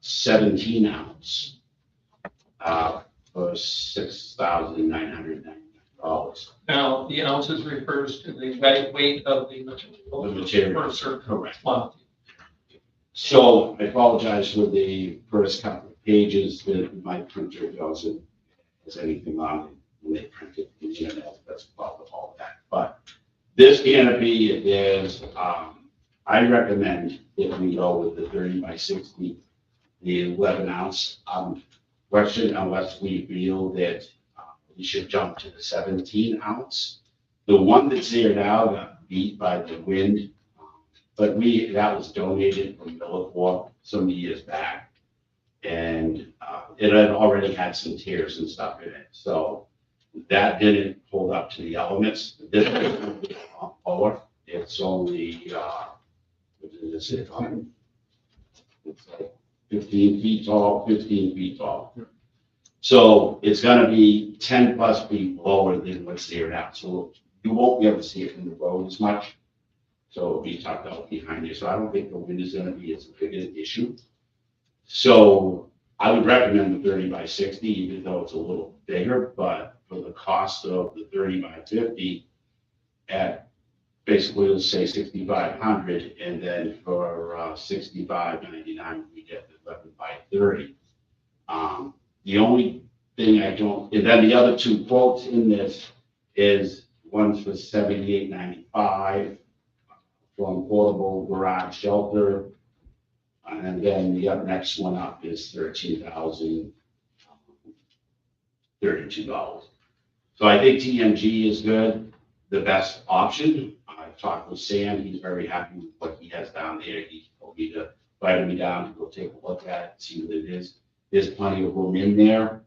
Speaker 12: 17 ounce for $6,999. dollars.
Speaker 2: Now, the ounces refers to the weight of the material.
Speaker 12: The material,
Speaker 2: Per certain
Speaker 12: correct.
Speaker 2: quantity.
Speaker 12: So I apologize for the first couple of pages that my printer doesn't has anything on it when they print it. You know, that's about all that. But this canopy is, I recommend if we go with the 30 by 60, the 11 ounce question, unless we feel that we should jump to the 17 ounce. The one that's there now got beat by the wind, but that was donated from Millipore some years back. And it had already had some tears and stuff in it. So that didn't hold up to the elements. This is a bit lower. It's only, what did it say? It's like 15 feet tall, 15 feet tall. So it's gonna be 10 plus feet lower than what's there now. So you won't be able to see it from the road as much. So it'll be tucked out behind you. So I don't think the wind is gonna be as big an issue. So I would recommend the 30 by 60, even though it's a little bigger, but for the cost of the 30 by 50 at basically, let's say 6,500, and then for 65.99, we get the 11 by 30. The only thing I don't, and then the other two quotes in this is one's for $78.95 from portable garage shelter. And then the other next one up is $13,032. So I think TMG is good, the best option. I talked with Sam, he's very happy with what he has down there. He told me to invite me down to go take a look at it, see what it is. There's plenty of room in there.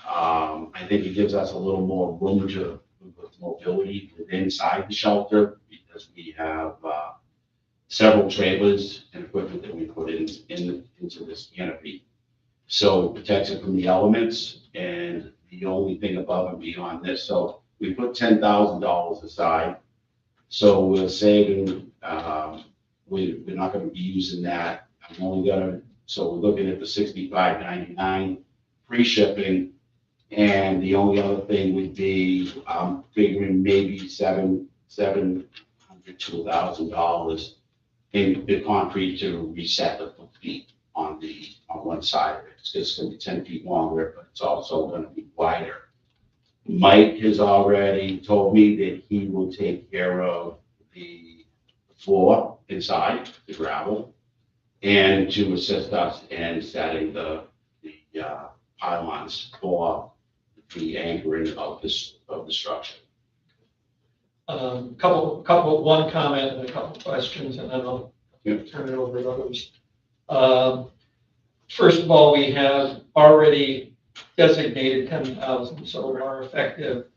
Speaker 12: I think it gives us a little more room to mobility inside the shelter because we have several trailers and equipment that we put into this canopy. So it protects it from the elements, and the only thing above and beyond this. So we put $10,000 aside. So we're saving, we're not gonna be using that. So we're looking at the $65.99 free shipping. And the only other thing would be, figuring maybe $700 to $1,000 in the concrete to reset the feet on one side of it. It's just gonna be 10 feet longer, but it's also gonna be wider. Mike has already told me that he will take care of the floor inside, the gravel, and to assist us in setting the pylons for the anchoring of the structure.
Speaker 2: One comment and a couple questions, and then I'll turn it over to others. First of all, we have already designated 10,000, so we are effective.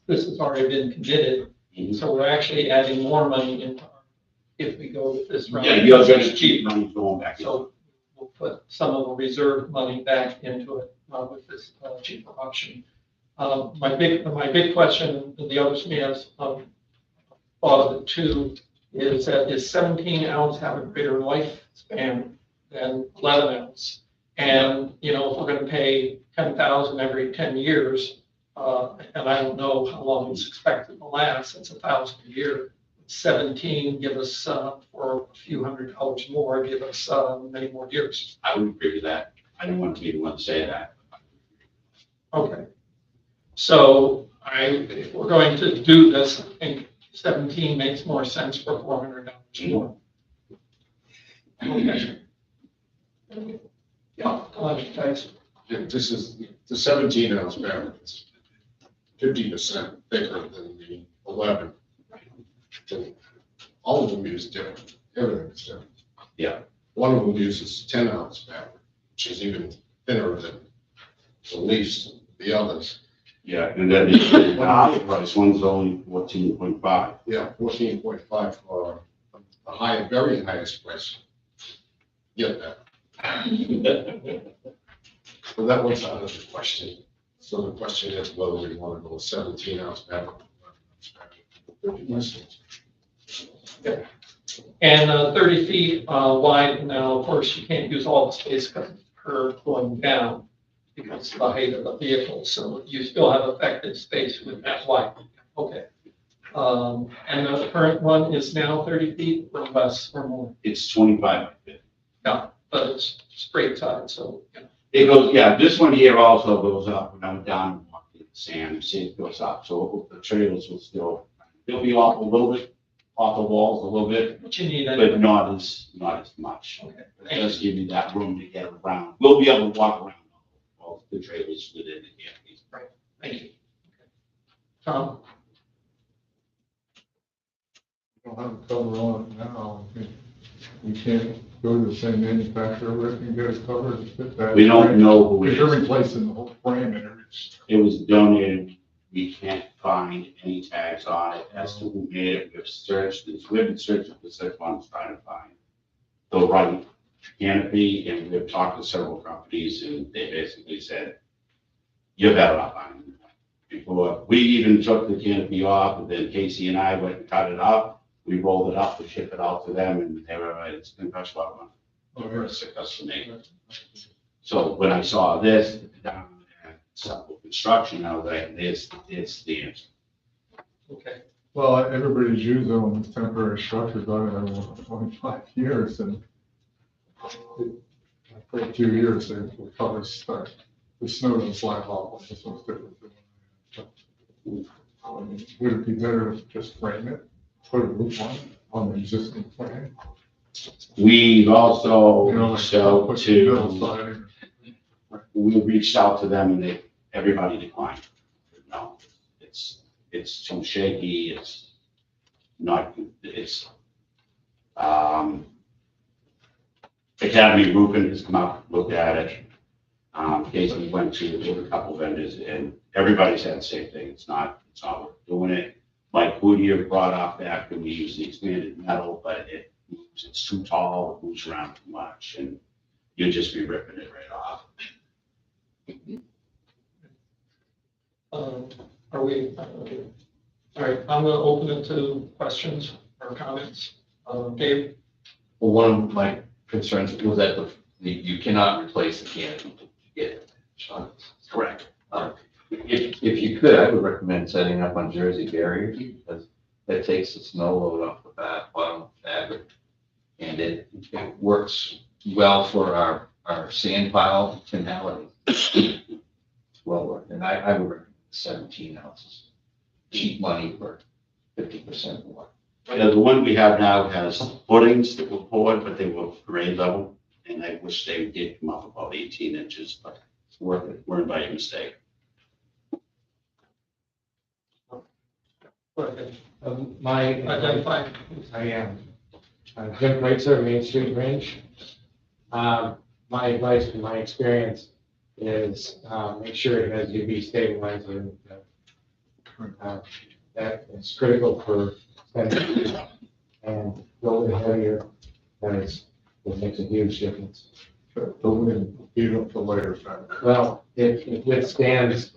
Speaker 2: This has already been committed, so we're actually adding more money into if we go with this round.
Speaker 12: Yeah, you're going to keep money going back.
Speaker 2: So we'll put some of the reserve money back into it with this cheaper option. My big question, and the others may have thought of it too, is that is 17 ounce have a greater lifespan than 11 ounce? And, you know, if we're going to pay 10,000 every 10 years, and I don't know how long it's expected to last, it's $1,000 a year. 17 give us for a few $100 more, give us many more years.
Speaker 12: I would agree with that. I don't want to be the one to say that.
Speaker 2: Okay. So if we're going to do this, I think 17 makes more sense for $400 more. Okay. Yeah, thanks.
Speaker 4: Yeah, this is the 17 ounce barrel. It's 50% thicker than the 11. And all of them use different. Everything is different.
Speaker 12: Yeah.
Speaker 4: One of them uses 10 ounce barrel, which is even thinner than the least the others.
Speaker 12: Yeah, and then the high price one's only 14.5.
Speaker 4: Yeah, 14.5 for the high, very highest price. Get that. Well, that was out of the question. So the question is whether we want to go 17 ounce barrel.
Speaker 2: Yeah. And 30 feet wide. Now, of course, you can't use all the space because it's curved going down. because of the height of the vehicle, so you still have effective space with that wide. Okay. And the current one is now 30 feet or less or more.
Speaker 12: It's 25 by 50.
Speaker 2: Yeah, but it's straight side, so. Yeah.
Speaker 12: It goes, yeah, this one here also goes up, when I went down and walked in the sand, see it goes up, so the trailers will still, they'll be off a little bit, off the walls a little bit,
Speaker 2: What you need,
Speaker 12: but not as much.
Speaker 2: Okay.
Speaker 12: It does give you that room to get around. We'll be able to walk around all the trailers within the campus.
Speaker 2: Thank you. Tom?
Speaker 11: We don't have a cover on it now. We can't go to the same manufacturer, Rick, and get a cover to fit that.
Speaker 12: We don't know who it
Speaker 11: Because you're
Speaker 12: is.
Speaker 11: replacing the whole frame and everything.
Speaker 12: It was donated. We can't find any tags on it as to who made it. We've searched, we've been searching for 6 months trying to find the right canopy, and we've talked to several companies, and they basically said, you're better off buying it. Before, we even took the canopy off, and then Casey and I went and cut it up. We rolled it up to ship it out to them, and they were right, it's gonna cost a lot of money. For a custom made. So when I saw this down at Supple Construction, I was like, this is the answer.
Speaker 2: Okay.
Speaker 11: Well, everybody's used on the temporary structures on it over 25 years, and for a few years, they will cover stuff. The snow doesn't slide off, this one's different. Would it be better to just frame it, put a roof on the existing frame?
Speaker 12: We've also
Speaker 11: You know, like,
Speaker 12: reached out
Speaker 11: put the middle
Speaker 12: to,
Speaker 11: siding.
Speaker 12: we reached out to them, and everybody declined. No, it's too shaky, it's not, it's, Academy Roofing has come out, looked at it. Casey went to a couple vendors, and everybody's had the same thing. It's not worth doing it. Like Goodyear brought up that, can we use the expanded metal, but it's too tall, it moves around too much, and you'd just be ripping it right off.
Speaker 2: Are we, all right, I'm gonna open it to questions or comments. Dave?
Speaker 1: Well, one of my concerns was that you cannot replace the canopy to get it.
Speaker 12: Correct.
Speaker 1: If you could, I would recommend setting up on Jersey barriers, because that takes the snow load off the bottom fabric. And it works well for our sand pile finality. Well worth, and I would recommend 17 ounces. Cheap money for 50% more.
Speaker 12: Yeah, the one we have now has footings that were poured, but they were grade level, and I wish they did come up about 18 inches, but
Speaker 1: It's worth it.
Speaker 12: weren't by mistake.
Speaker 2: Identify.
Speaker 13: I am. Jim Kreitzer, Main Street Range. My advice from my experience is make sure it has UV stabilizer. That is critical for extended and build it heavier. It makes a huge difference.
Speaker 11: The wind, beat up the layers back.
Speaker 13: Well, it withstands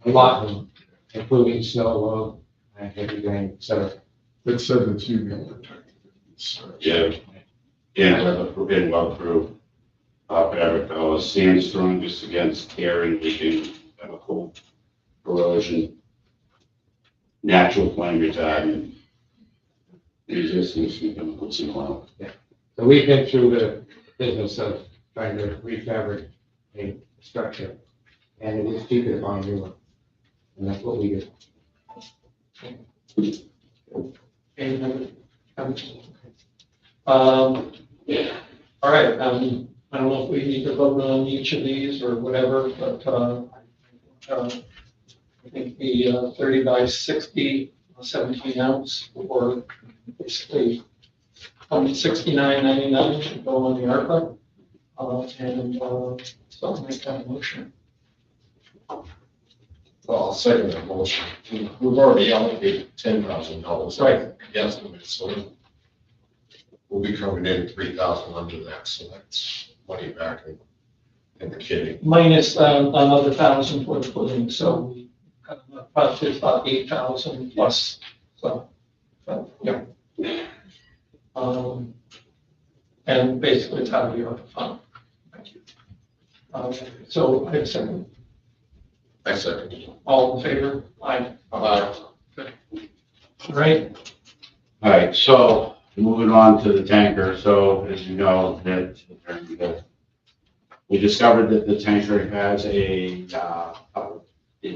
Speaker 13: a lot, including snow load and heavy rain, et cetera.
Speaker 11: It says it's UV protected.
Speaker 12: Yeah, and well through. Fabric, sand's strong just against tearing, leaking, chemical corrosion, natural flame retardant, resistance to chemicals and oil.
Speaker 13: So we've been through the business of trying to refabricate a structure, and it is cheaper to buy a new one. And that's what we do.
Speaker 2: All right, I don't know if we need to vote on each of these or whatever, but, I think the 30 by 60, 17 ounce, or basically, $69.99 should go on the ARPA. So I'll make that motion.
Speaker 4: Well, I'll second that motion. We've already allocated $10,000.
Speaker 2: Right.
Speaker 4: The estimate, so we'll be coming in 3,000 under that, so that's money back in the kitty.
Speaker 2: Minus another 1,000 for the footing, so it's about 8,000 plus, so, yeah. And basically it's out of your fund. Thank you. So I have a second.
Speaker 4: I second.
Speaker 2: All in favor? Aye.
Speaker 4: Aye.
Speaker 2: All right.
Speaker 12: All right, so moving on to the tanker. So as you know, we discovered that the tanker has it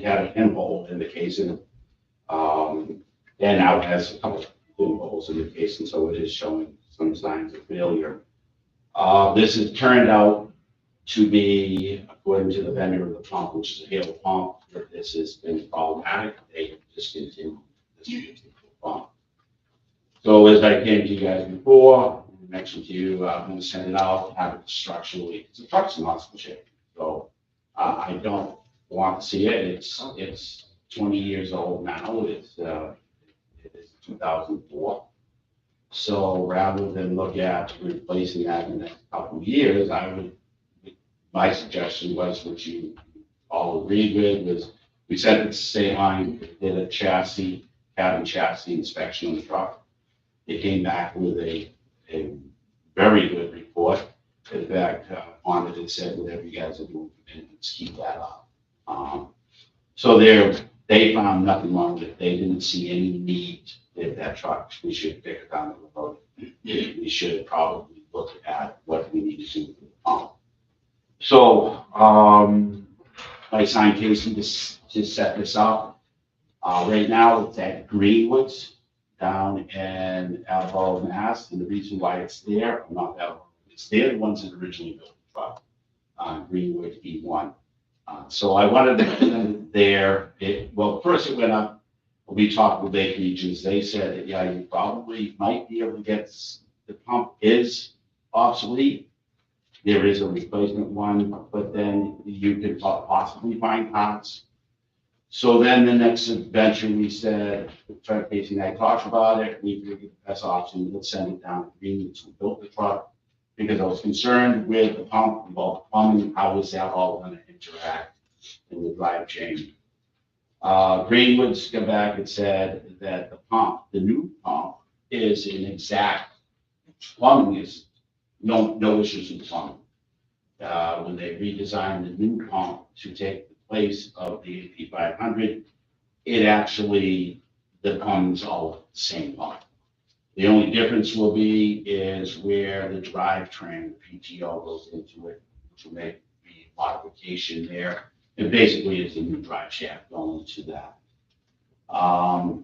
Speaker 12: had a pinhole in the casing. And now it has a couple of pinholes in the casing, so it is showing some signs of failure. This has turned out to be, according to the vendor of the pump, which is a Hale pump, that this has been problematic. They have discontinued this particular pump. So as I came to you guys before, I mentioned to you, I'm gonna send it out, have it structurally, it's a truck's in awesome shape. So I don't want to see it. It's 20 years old now. It is 2004. So rather than look at replacing that in the next couple of years, my suggestion was, which you all agreed with, was we sent it to State Line, did a cabin chassis inspection on the truck. They came back with a very good report. In fact, on it, it said, whatever you guys are doing, let's keep that up. So they found nothing wrong with it. They didn't see any need that that truck, we should pick it down the road. We should probably look at what we need to do with the pump. So, I signed Casey to set this up. Right now, it's at Greenwoods down in Attleboro, Mass. And the reason why it's there, not Attleboro, it's there, the ones that originally built the truck, Greenwood E1. So I wanted to send it there. Well, first it went up. We talked with Lake Regions. They said that, yeah, you probably might be able to get, the pump is obsolete. There is a replacement one, but then you could possibly find parts. So then the next adventure, we said, Casey and I talked about it. We figured the best option, let's send it down to Greenwoods who built the truck, because I was concerned with the pump, about plumbing, how is that all going to interact in the drive chain. Greenwoods come back and said that the pump, the new pump, is an exact plumbing is no issues with plumbing. When they redesigned the new pump to take the place of the AP 500, it actually, the pump's all the same pump. The only difference will be is where the drivetrain, the PTO goes into it, which will make the modification there. It basically is a new drive shaft going to that.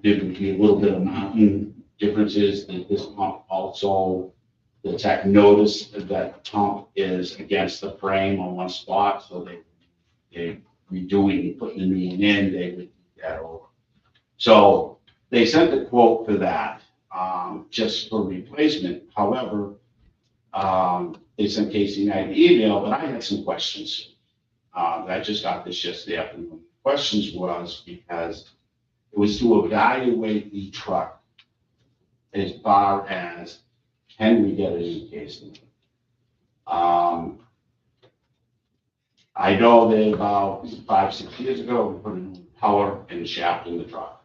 Speaker 12: There would be a little bit of mounting differences that this pump also, the tech noticed that the pump is against the frame on one spot, so they redoing, putting the new one in, they would do that over. So they sent a quote for that, just for replacement. However, they sent Casey and I the email, but I had some questions. I just got this yesterday afternoon. The questions was because it was to evaluate the truck as far as, can we get a new casing? I know that about 5-6 years ago, we put a new power and shaft in the truck.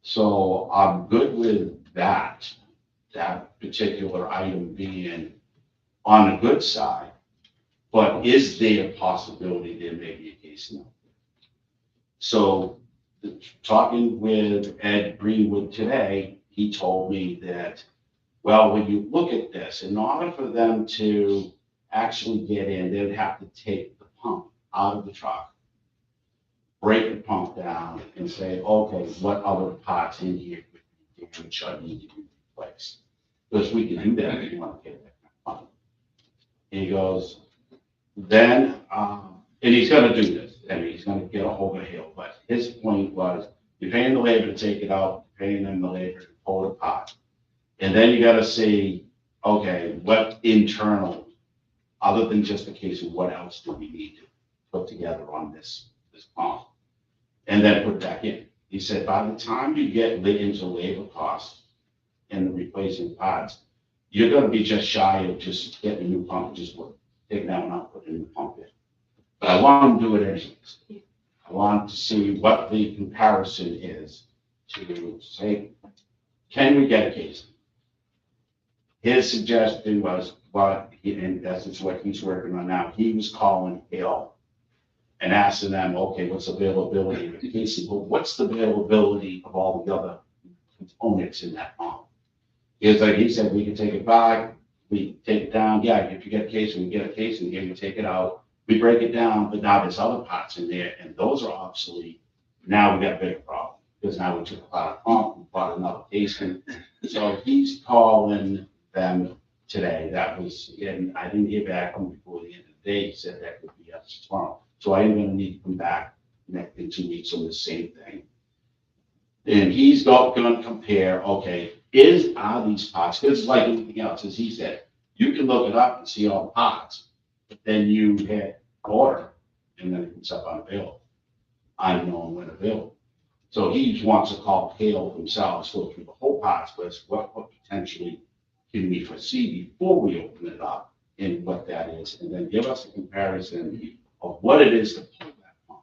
Speaker 12: So I'm good with that particular item being on the good side. But is there a possibility there may be a casing out there? So talking with Ed Greenwood today, he told me that, well, when you look at this, in order for them to actually get in, they would have to take the pump out of the truck, break the pump down and say, okay, what other parts in here could be damaged or need to be replaced? Because we can do that if you want to get that kind of money. And he goes, then, and he's gonna do this, and he's gonna get a hold of Hale, but his point was, you're paying the labor to take it out, you're paying them the labor to pull it apart. And then you gotta see, okay, what internal, other than just the case of what else do we need to put together on this pump? And then put it back in. He said, by the time you get into labor costs and the replacing parts, you're gonna be just shy of just getting a new pump, just take that one out, put a new pump in. But I want to do it anyways. I want to see what the comparison is to say, can we get a casing? His suggestion was, but, and that's what he's working on now, he was calling Hill and asking them, okay, what's availability of the casing? Well, what's the availability of all the other components in that pump? Because like he said, we can take it back, we take it down, yeah, if you get a casing, we get a casing, again, we take it out, we break it down, but now there's other parts in there, and those are obsolete. Now we got a bigger problem, because now we took apart a pump, we bought another casing. So he's calling them today, that was, and I didn't hear back from him before the end of the day, he said that could be up to tomorrow. So I am gonna need to come back in 2 weeks on the same thing. And he's gonna compare, okay, are these parts, because like anything else, as he said, you can look it up and see all the parts, but then you hit order, and then it comes up unavailable, unknown when available. So he wants to call Hale himself, go through the whole parts list, what potentially can we foresee before we open it up, and what that is, and then give us a comparison of what it is to pull that pump,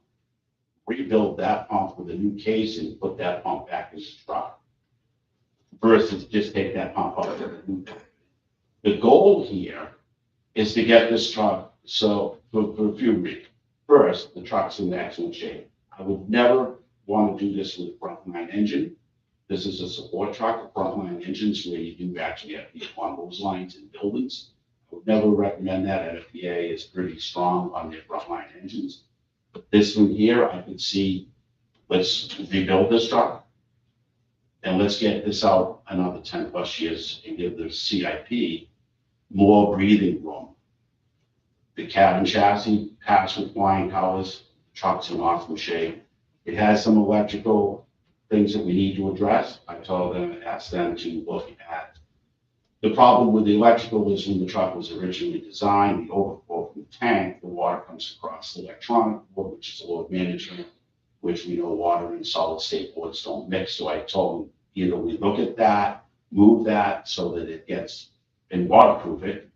Speaker 12: rebuild that pump with a new case and put that pump back in the truck, versus just take that pump out of the new pump. The goal here is to get this truck, so for a few reasons. First, the truck's in excellent shape. I would never want to do this with a frontline engine. This is a support truck, a frontline engines where you do actually have people on those lines in buildings. I would never recommend that. NFPA is pretty strong on their frontline engines. But this one here, I could see, let's rebuild this truck. And let's get this out another 10 plus years and give the CIP more breathing room. The cabin chassis passed with flying colors, truck's in awesome shape. It has some electrical things that we need to address. I told them, asked them to look at. The problem with the electrical is when the truck was originally designed, the overflow from the tank, the water comes across the electronic board, which is load management, which we know water and solid state boards don't mix. So I told them, either we look at that, move that so that it gets, and waterproof it,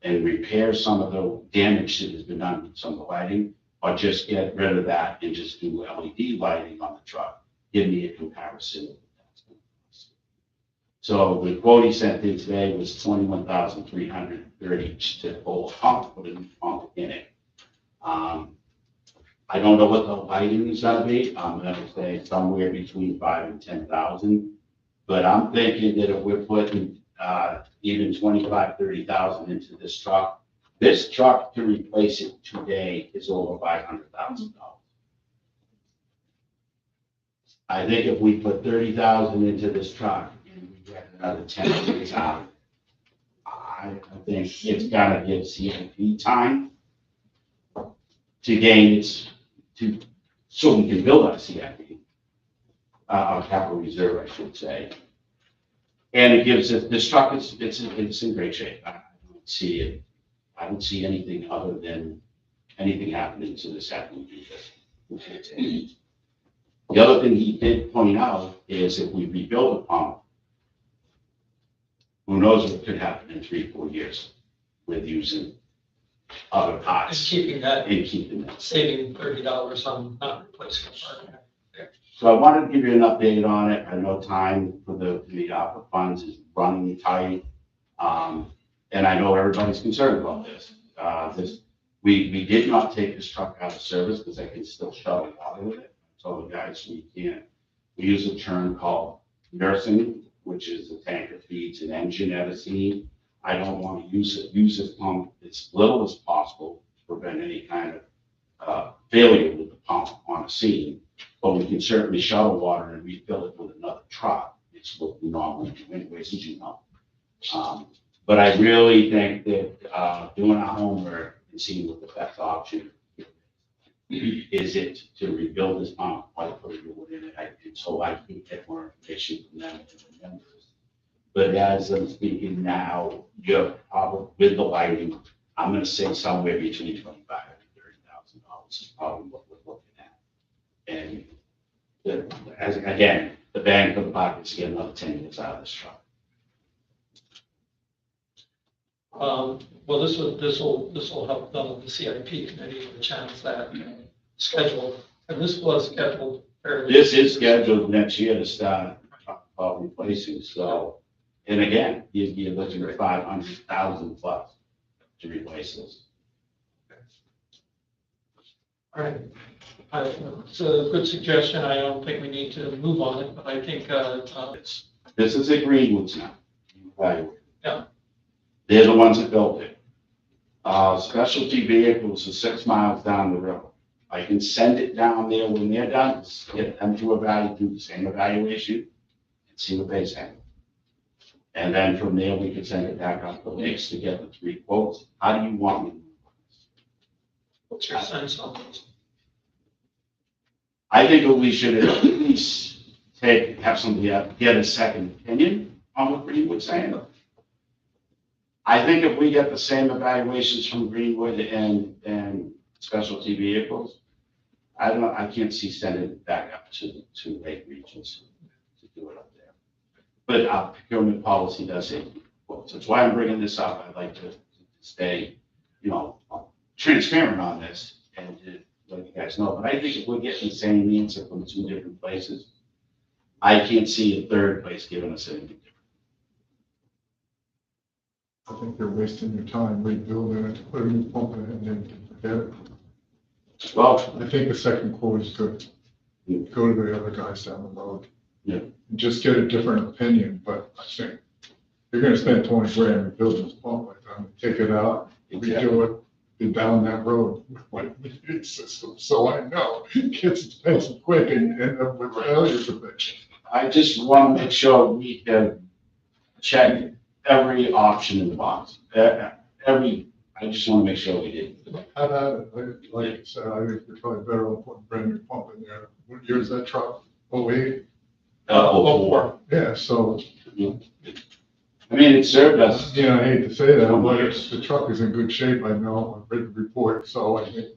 Speaker 12: and repair some of the damage that has been done with some of the lighting, or just get rid of that and just do LED lighting on the truck. Give me a comparison of what that's going to cost. So the quote he sent in today was $21,330 to pull a pump, put a new pump in it. I don't know what the lighting is gonna be. I'm gonna say somewhere between 5,000 and 10,000. But I'm thinking that if we're putting even 25,000, 30,000 into this truck to replace it today is over $500,000. I think if we put 30,000 into this truck and we get another 10 years out, I think it's gonna give CIP time to gain so we can build our CIP, our capital reserve, I should say. And it gives us, this truck it's in great shape. I don't see anything other than anything happening to this after we do this. The other thing he did point out is if we rebuild a pump, who knows what could happen in 3-4 years with using other
Speaker 2: And
Speaker 12: parts
Speaker 2: keeping that,
Speaker 12: and keeping that.
Speaker 2: saving $30 on not replacing a part.
Speaker 12: So I wanted to give you an update on it. I know time for the ARPA funds is running tight. And I know everybody's concerned about this. We did not take this truck out of service because I can still shuttle water with it. I told the guys we use a term called nursing, which is a tank that feeds an engine at a scene. I don't want to use this pump as little as possible to prevent any kind of failure with the pump on a scene. But we can certainly shuttle water and refill it with another truck. It's what we normally do anyways, as you know. But I really think that doing our homework and seeing what the best option is it to rebuild this pump, or to put a new one in it. So I can get more information from them and the members. But as I'm speaking now, you're probably with the lighting, I'm going to say somewhere between $25,000 and $30,000 is probably what we're looking at. And again, the bang for the buck is to get another 10 years out of this truck.
Speaker 2: Well, this will help the CIP committee with a chance that schedule, and this was scheduled fairly.
Speaker 12: This is scheduled next year to start replacing, so. And again, you're looking at 500,000 plus to replace this.
Speaker 2: All right. It's a good suggestion. I don't think we need to move on it, but I think, it's,
Speaker 12: This is at Greenwoods now. Evaluate.
Speaker 2: Yeah.
Speaker 12: They're the ones that built it. Specialty vehicles are 6 miles down the road. I can send it down there when they're done, get them to evaluate, do the same evaluation, and see what they say. And then from there, we can send it back up the links to get the 3 quotes. How do you want me?
Speaker 2: what's your sense on this?
Speaker 12: I think that we should at least have somebody get a second opinion on what Greenwood's saying. I think if we get the same evaluations from Greenwood and specialty vehicles, I can't see sending it back up to Lake Regions to do it up there. But our procurement policy does say, well, so that's why I'm bringing this up. I'd like to stay, transparent on this and to let you guys know. But I think if we're getting the same answer from 2 different places, I can't see a third place giving us anything different.
Speaker 11: I think you're wasting your time rebuilding it, putting a new pump in it, and then forget it.
Speaker 12: Well,
Speaker 11: I think the second quote is good. Go to the other guys down the road.
Speaker 12: Yeah.
Speaker 11: And just get a different opinion, but I think you're gonna spend 20 grand rebuilding this pump, by the time you take it out, redo it, and down that road with my immune system, so I know it gets expensive quick and end up with failures of it.
Speaker 12: I just want to make sure we can check every option in the box. I just want to make sure we did.
Speaker 11: How about it? Like I said, I think you're probably better off putting a brand new pump in there. What year is that truck? 08?
Speaker 12: 04.
Speaker 11: Yeah, so,
Speaker 12: I mean, it served us.
Speaker 11: I hate to say that, but the truck is in good shape, I know, I've read the report, so I think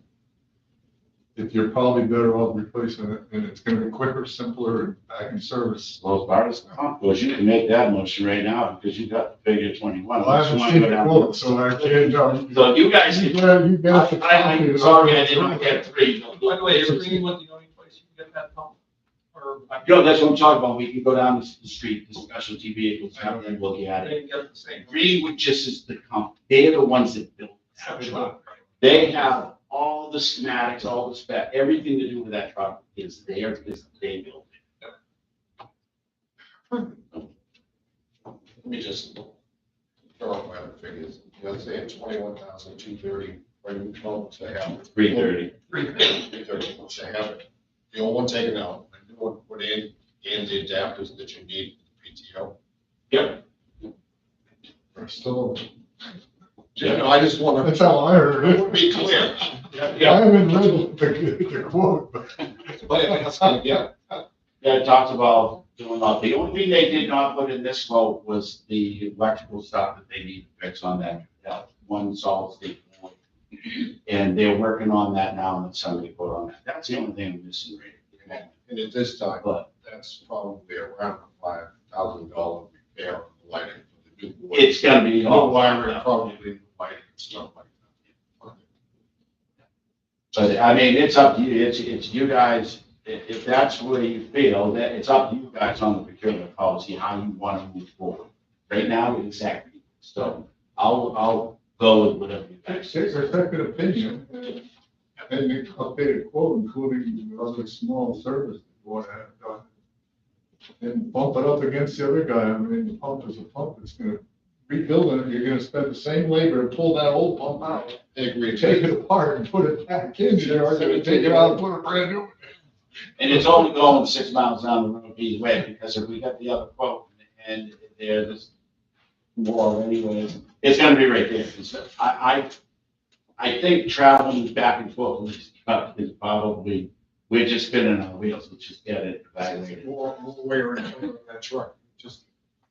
Speaker 11: if you're probably better off replacing it, and it's gonna be quicker, simpler, and back in service.
Speaker 12: Well, as far as the pump goes, you can make that motion right now because you got the figure 21.
Speaker 11: Well, I haven't seen the quote, so I can't tell.
Speaker 12: So you guys can.
Speaker 11: You got the copy.
Speaker 12: I'm sorry, I didn't get 3.
Speaker 2: By the way, is Greenwood the only place you can get that pump? Or?
Speaker 12: That's what I'm talking about. We can go down the street, the specialty vehicles, and look at it.
Speaker 2: They can get the same.
Speaker 12: Greenwood just is the company. They're the ones that built that truck. They have all the schematics, all the spec, everything to do with that truck is theirs, because they built it.
Speaker 4: Let me just throw out my other figures. They have 21,230 brand new pumps. They have
Speaker 12: 330.
Speaker 4: 330, which they have it. The old one taken out, the new one put in, and the adapters that you need for PTO.
Speaker 12: Yep.
Speaker 11: We're still,
Speaker 4: I just want to.
Speaker 11: that's how I heard it.
Speaker 4: Be clear.
Speaker 11: I haven't read the quote, but.
Speaker 12: Yeah, it talks about doing all, the only thing they did not put in this quote was the electrical stuff that they need to fix on that one solid state board. And they're working on that now, and somebody quote on that. That's the only thing I'm missing right now.
Speaker 4: And at this time, that's probably around $5,000 repair on the lighting for the new board.
Speaker 12: It's gonna be
Speaker 4: New
Speaker 12: all
Speaker 4: wiring, probably new lighting and stuff like that.
Speaker 12: But I mean, it's up to you. It's you guys. If that's where you feel, that it's up to you guys on the procurement policy, how you want to move forward. Right now, exactly. So I'll go with whatever you guys
Speaker 11: Take
Speaker 12: say.
Speaker 11: a second opinion, and an updated quote, including the other small service you want to have done. And bump it up against the other guy. I mean, the pump is a pump. It's gonna rebuild it. You're gonna spend the same labor to pull that old pump out.
Speaker 4: Agree.
Speaker 11: Take it apart and put it back in there, or gonna take it out and put a brand new one
Speaker 12: And it's only going 6 miles down the road either way, because if we got the other quote and there's more anyways, it's gonna be right there. So I think traveling back and forth with this truck is probably, we're just spinning our wheels. Let's just get it evaluated.
Speaker 4: More wear and tear on that truck. Just.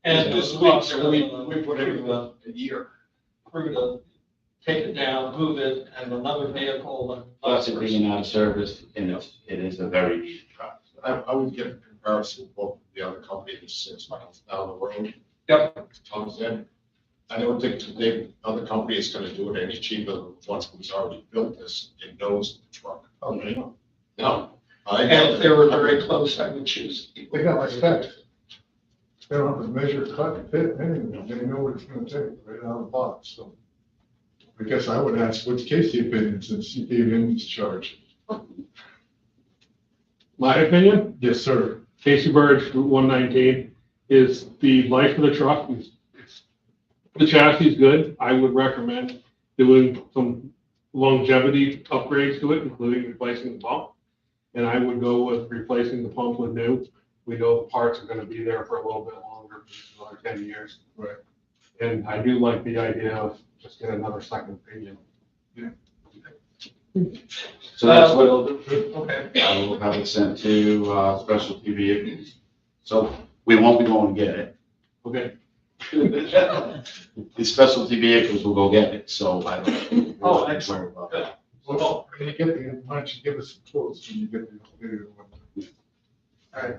Speaker 2: And
Speaker 4: This
Speaker 2: this
Speaker 4: week,
Speaker 2: week,
Speaker 4: so we put it in a year.
Speaker 2: crew to take it down, move it, and another vehicle.
Speaker 12: Plus it being out of service, and it is a very needed truck.
Speaker 4: I would get a comparison of both the other company that's 6 miles down the road.
Speaker 2: Yep.
Speaker 4: Tom said, I don't think the other company is gonna do it any cheaper than the one who's already built this and knows the truck.
Speaker 11: Okay.
Speaker 4: No.
Speaker 2: And if they were very close, I would choose.
Speaker 11: They got my specs. They don't have to measure, cut, fit, anything. They know what it's gonna take right out of the box, so. I guess I would ask, what's Casey's opinion since he gave him this charge?
Speaker 14: My opinion,
Speaker 11: Yes, sir.
Speaker 14: Casey Burge, Route 119, is the life of the truck. The chassis is good. I would recommend doing some longevity upgrades to it, including replacing the pump. And I would go with replacing the pump with new. We know the parts are gonna be there for a little bit longer, another 10 years.
Speaker 11: Right.
Speaker 14: And I do like the idea of just get another second opinion.
Speaker 12: So that's what I'll do.
Speaker 2: Okay.
Speaker 12: I will have it sent to, specialty vehicles. So we won't be going to get it.
Speaker 14: Okay.
Speaker 12: The specialty vehicles will go get it, so I don't.
Speaker 2: Oh, excellent.
Speaker 12: Worry about that.
Speaker 11: Well, when you get the, why don't you give us some quotes when you get the one?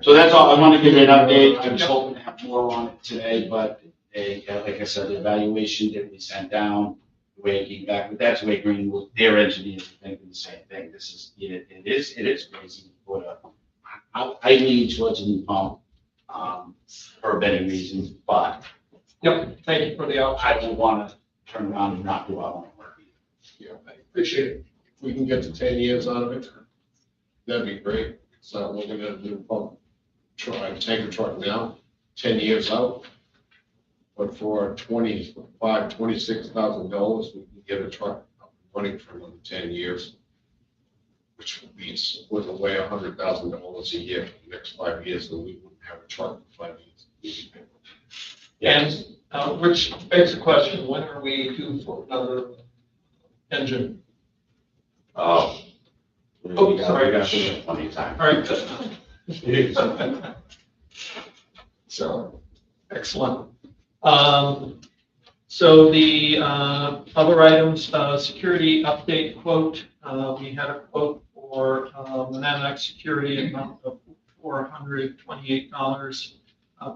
Speaker 12: So that's all, I want to give you an update, I was hoping to have more on it today, but like I said, the evaluation didn't be sent down, the way it came back, but that's the way Greenwood, their engineers are thinking the same thing, this is, it is crazy, but, I lean towards a new pump, for many reasons, but
Speaker 2: Yep, thank you for the option.
Speaker 12: I don't want to turn around and not do our own work.
Speaker 4: Yeah, I appreciate it. If we can get to 10 years out of it, that'd be great. So we're gonna do pump, tanker truck now, 10 years out. But for $26,000, we can get a truck up and running for another 10 years. Which would be split away $100,000 a year for the next 5 years, and we wouldn't have a truck for 5 years.
Speaker 2: And, which begs the question, when are we due for another engine?
Speaker 12: Oh.
Speaker 2: Oh, sorry.
Speaker 12: We got plenty of time.
Speaker 2: All right, good. So, excellent. So the other items, security update quote, we had a quote for Monadnock security amount of $428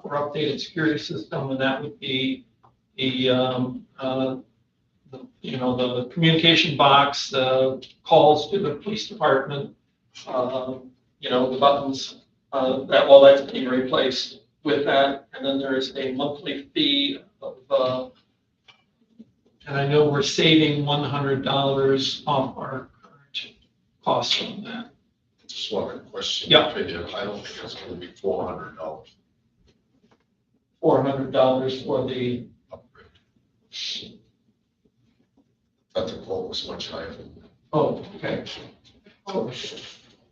Speaker 2: for updated security system, and that would be the the communication box, the calls to the police department, the buttons, that's being replaced with that. And then there is a monthly fee of, and I know we're saving $100 off our current cost on that.
Speaker 4: Just want to question
Speaker 2: Yeah.
Speaker 4: your opinion. I don't think it's gonna be $400
Speaker 2: $400 for the,
Speaker 4: upgrade. But the quote was much higher than that.
Speaker 2: oh, okay.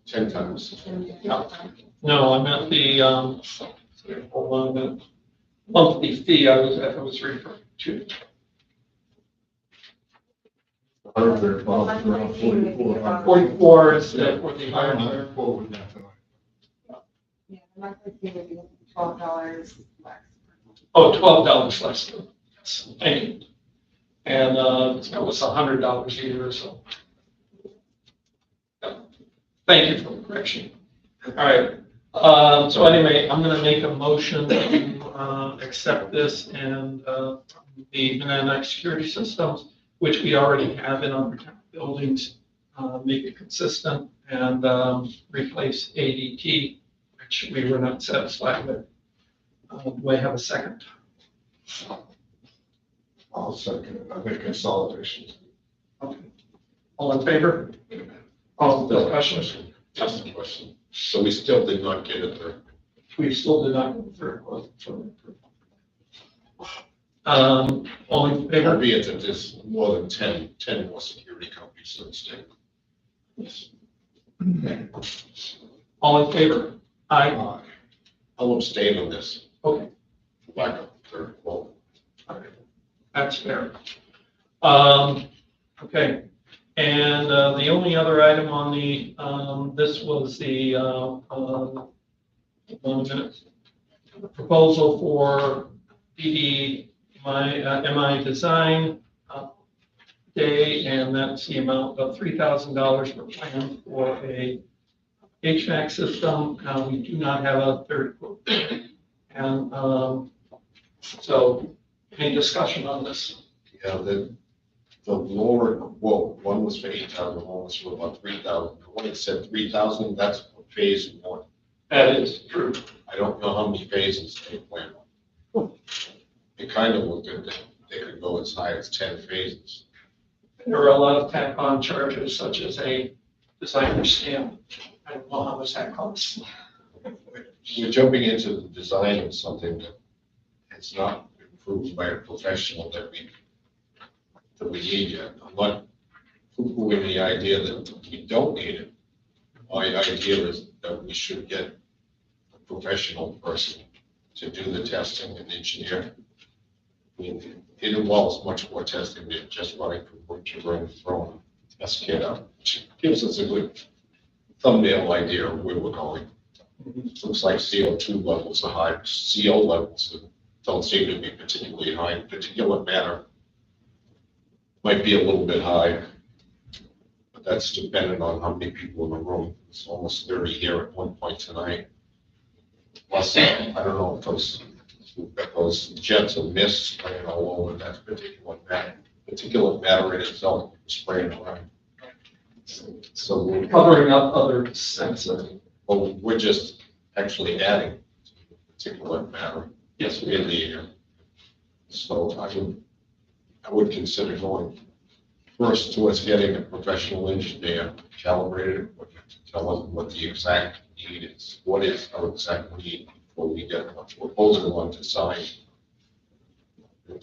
Speaker 4: 10 times.
Speaker 2: No, I meant the, hold on a minute. Monthly fee I was referring to.
Speaker 11: I heard they're about around 44.
Speaker 2: 44 is for the
Speaker 11: I
Speaker 2: higher.
Speaker 11: don't have a quote with that tonight.
Speaker 15: Yeah, the monthly fee would be $12 less.
Speaker 2: Oh, $12 less. Yes, thank you. And that was $100 a year or so. Yeah. Thank you for the correction. All right. So anyway, I'm going to make a motion to accept this and the Monadnock security systems, which we already have in our town buildings, make it consistent and replace ADT, which we were not satisfied with. Do I have a second?
Speaker 11: I'll second it. I think consolidation.
Speaker 2: Okay. All in favor? All discussions?
Speaker 4: Just a question. So we still did not get it there.
Speaker 2: We still did not go through. All in favor?
Speaker 4: Albeit that there's more than 10 more security companies in the state.
Speaker 2: All in favor? Aye.
Speaker 4: I'll abstain on this.
Speaker 2: Okay,
Speaker 4: Lack of third quote.
Speaker 2: that's fair. Okay, and the only other item on the, this was the, 1 minute, proposal for PD MI design day, and that's the amount of $3,000 per plan for a HVAC system. We do not have a third quote. And so, any discussion on this?
Speaker 4: Yeah, the lower quote, one was for 8,000, one was for about 3,000. The one that said 3,000, that's for phase 1.
Speaker 2: That is true.
Speaker 4: I don't know how many phases they plan on. designer looked at it, they could go as high as 10 phases.
Speaker 2: There are a lot of tack-on charges such as a designer stamp. I don't know how much that costs.
Speaker 4: We're jumping into the design of something that is not approved by a professional that we need yet. I'm not poo-pooing the idea that we don't need it. My idea is that we should get a professional person to do the testing and engineer. I mean, it involves much more testing than just running from room to room, throwing a test kit out, which gives us a good thumbnail idea of where we're going. Looks like CO2 levels are high, CO levels don't seem to be particularly high. Particulate matter might be a little bit high, but that's dependent on how many people in the room. It's almost 30 here at one point tonight. Plus, I don't know if we've got those jets of mist spraying all over that particulate matter. Particulate matter in itself is spraying around. So we're
Speaker 2: Covering up other sensitive.
Speaker 4: well, we're just actually adding particulate matter.
Speaker 2: Yes,
Speaker 4: In the air. So I would consider going first towards getting a professional engineer calibrated equipment to tell us what the exact need is. What is our exact need before we get a proposal on design?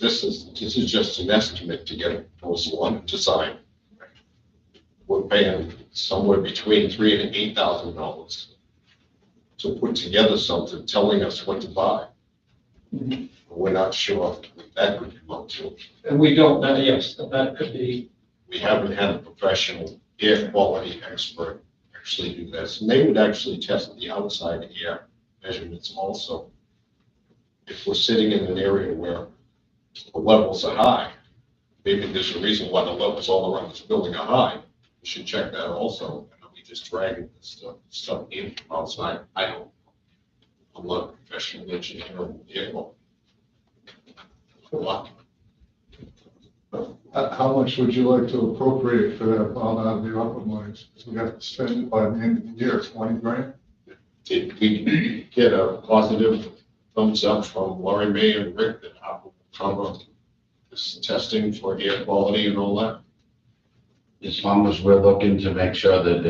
Speaker 4: This is just an estimate to get a proposal on design. We're paying somewhere between $3,000 and $8,000 to put together something telling us what to buy.
Speaker 2: Mhm.
Speaker 4: We're not sure what that could come up to.
Speaker 2: And we don't know, yes, that could be,
Speaker 4: We haven't had a professional air quality expert actually do this. And they would actually test the outside air measurements also. If we're sitting in an area where the levels are high, maybe there's a reason why the levels all around this building are high. We should check that also. And we just dragging this stuff in from outside. I don't. I'm not a professional engineer of air quality.
Speaker 11: How much would you like to appropriate for that bond out of the ARPA monies? Because we have to spend it by the end of the year, 20 grand.
Speaker 4: Did we get a positive thumbs up from Laurie May and Rick that I will cover this testing for air quality and all that?
Speaker 12: As long as we're looking to make sure that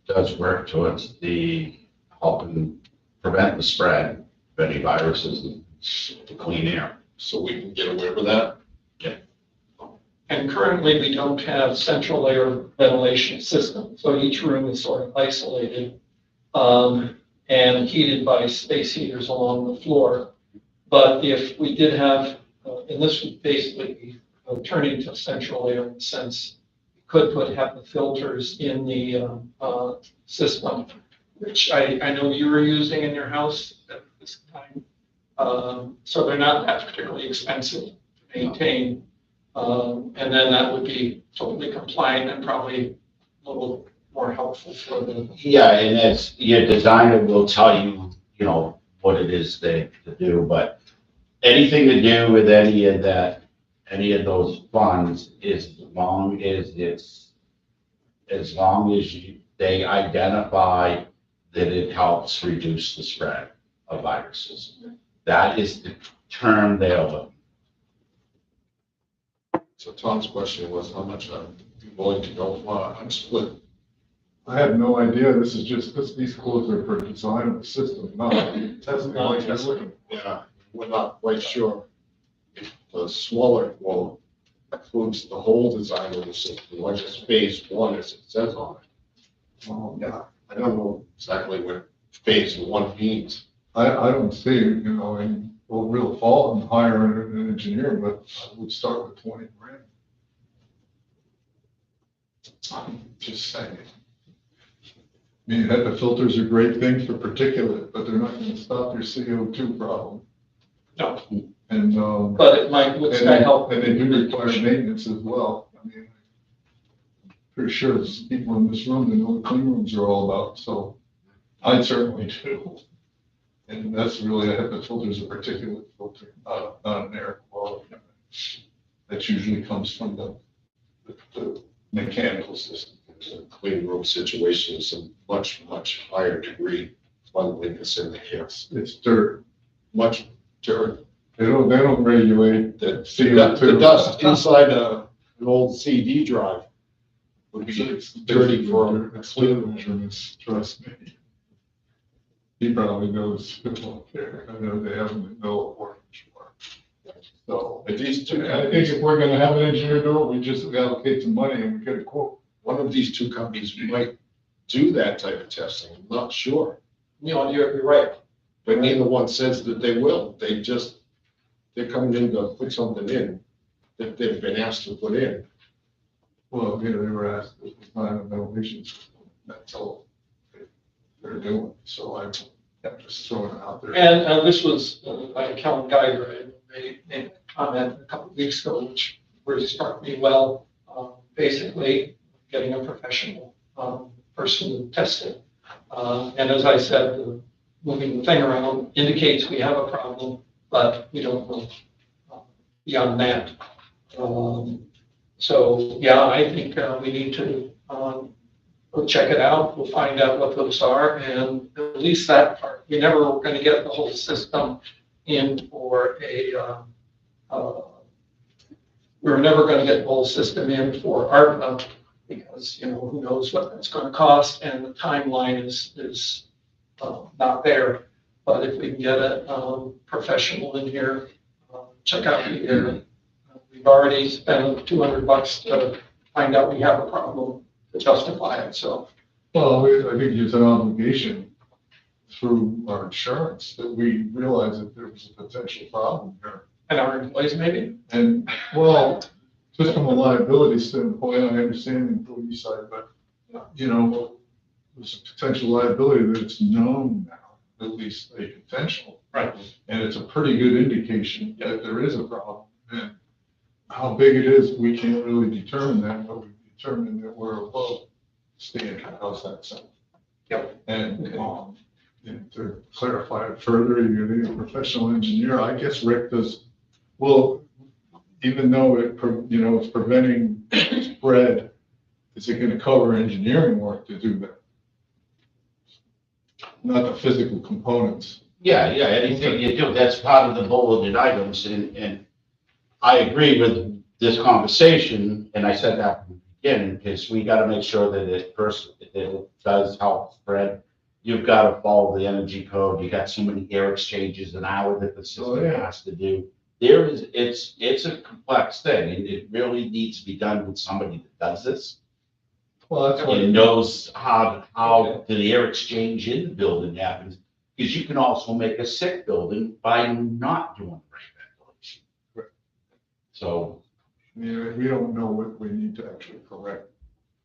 Speaker 12: does work towards the helping prevent the spread of any viruses and the clean air.
Speaker 4: So we can get away with that?
Speaker 2: and currently we don't have central air ventilation system. So each room is sort of isolated and heated by space heaters along the floor. But if we did have, and this would basically be turning to central air in the sense, we could put HEPA filters in the system, which I know you were using in your house at this time. So they're not that particularly expensive to maintain. And then that would be totally compliant and probably a little more helpful for the.
Speaker 12: Yeah, and as your designer will tell you, you know, what it is they to do, but anything to do with any of that, any of those funds is as long as they identify that it helps reduce the spread of viruses. That is the term they're looking.
Speaker 4: So Tom's question was, how much are you willing to go for? I'm split.
Speaker 11: I have no idea. This is just, these quotes are for design of the system, not testing like you're looking.
Speaker 4: Yeah, we're not quite sure if the smaller quote includes the whole design of the system, like just phase one as it says on it. Yeah, I don't know exactly what phase one means.
Speaker 11: I don't see, you know, and we'll fall and hire an engineer, but I would start with 20 grand. I'm just saying. I mean, HEPA filters are great things for particulate, but they're not gonna stop your CO2 problem.
Speaker 2: No.
Speaker 11: And,
Speaker 2: But it might, it's gonna help.
Speaker 11: and they do require maintenance as well. I mean, I'm pretty sure there's people in this room that know what clean rooms are all about, so I certainly do. And that's really, a HEPA filter is a particulate filter, not an air quality. That usually comes from the mechanical system.
Speaker 4: The clean room situation is a much, much higher degree of cleanliness in the air.
Speaker 11: It's dirt.
Speaker 4: Much dirt.
Speaker 11: They don't regulate
Speaker 4: The
Speaker 11: CO2.
Speaker 4: dust inside an old CD drive would be dirty for
Speaker 11: It's fluid measurements, trust me. He probably knows it won't care. I know they haven't know it works for. So,
Speaker 4: If these two
Speaker 11: I think if we're gonna have an engineer do it, we just allocate some money and we get a quote.
Speaker 4: one of these two companies might do that type of testing, I'm not sure.
Speaker 2: You're right.
Speaker 4: But neither one says that they will, they're coming in to put something in that they've been asked to put in.
Speaker 11: Well, they were asked to design a ventilation system. That's all they're doing. So I'm just throwing it out there.
Speaker 2: And this was by Kellen Geiger, and they made a comment a couple of weeks ago, which really struck me well. Basically, getting a professional person to test it. And as I said, moving the thing around indicates we have a problem, but we don't know beyond that. So, yeah, I think we need to we'll check it out. We'll find out what those are and at least that part. We never were going to get the whole system in for we were never going to get the whole system in for ARPA because, who knows what that's going to cost and the timeline is not there. But if we can get a professional in here, check out the area. We've already spent $200 to find out we have a problem to justify it, so.
Speaker 11: Well, I think it's an obligation through our insurance that we realize that there was a potential problem here.
Speaker 2: And our employees maybe?
Speaker 11: And, well, just from a liability standpoint, I understand the employee side, but, there's a potential liability that it's known now, at least a potential.
Speaker 2: Right.
Speaker 11: And it's a pretty good indication that there is a problem. And how big it is, we can't really determine that, but we determine that we're above standard. How's that sound?
Speaker 2: Yep.
Speaker 11: And, and to clarify it further, you need a professional engineer. I guess Rick does, well, even though it's preventing spread, is it gonna cover engineering work to do that? Not the physical components.
Speaker 12: Yeah, anything you do, that's part of the bulleted items, and I agree with this conversation, and I said that from the beginning, because we gotta make sure that it does help spread. You've gotta follow the energy code, you got so many air exchanges an hour that the system has to do. It's a complex thing, and it really needs to be done with somebody that does this.
Speaker 11: Well, that's what.
Speaker 12: And knows how the air exchange in the building happens, because you can also make a sick building by not doing the right ventilation.
Speaker 11: Right.
Speaker 12: So.
Speaker 11: We don't know what we need to actually correct.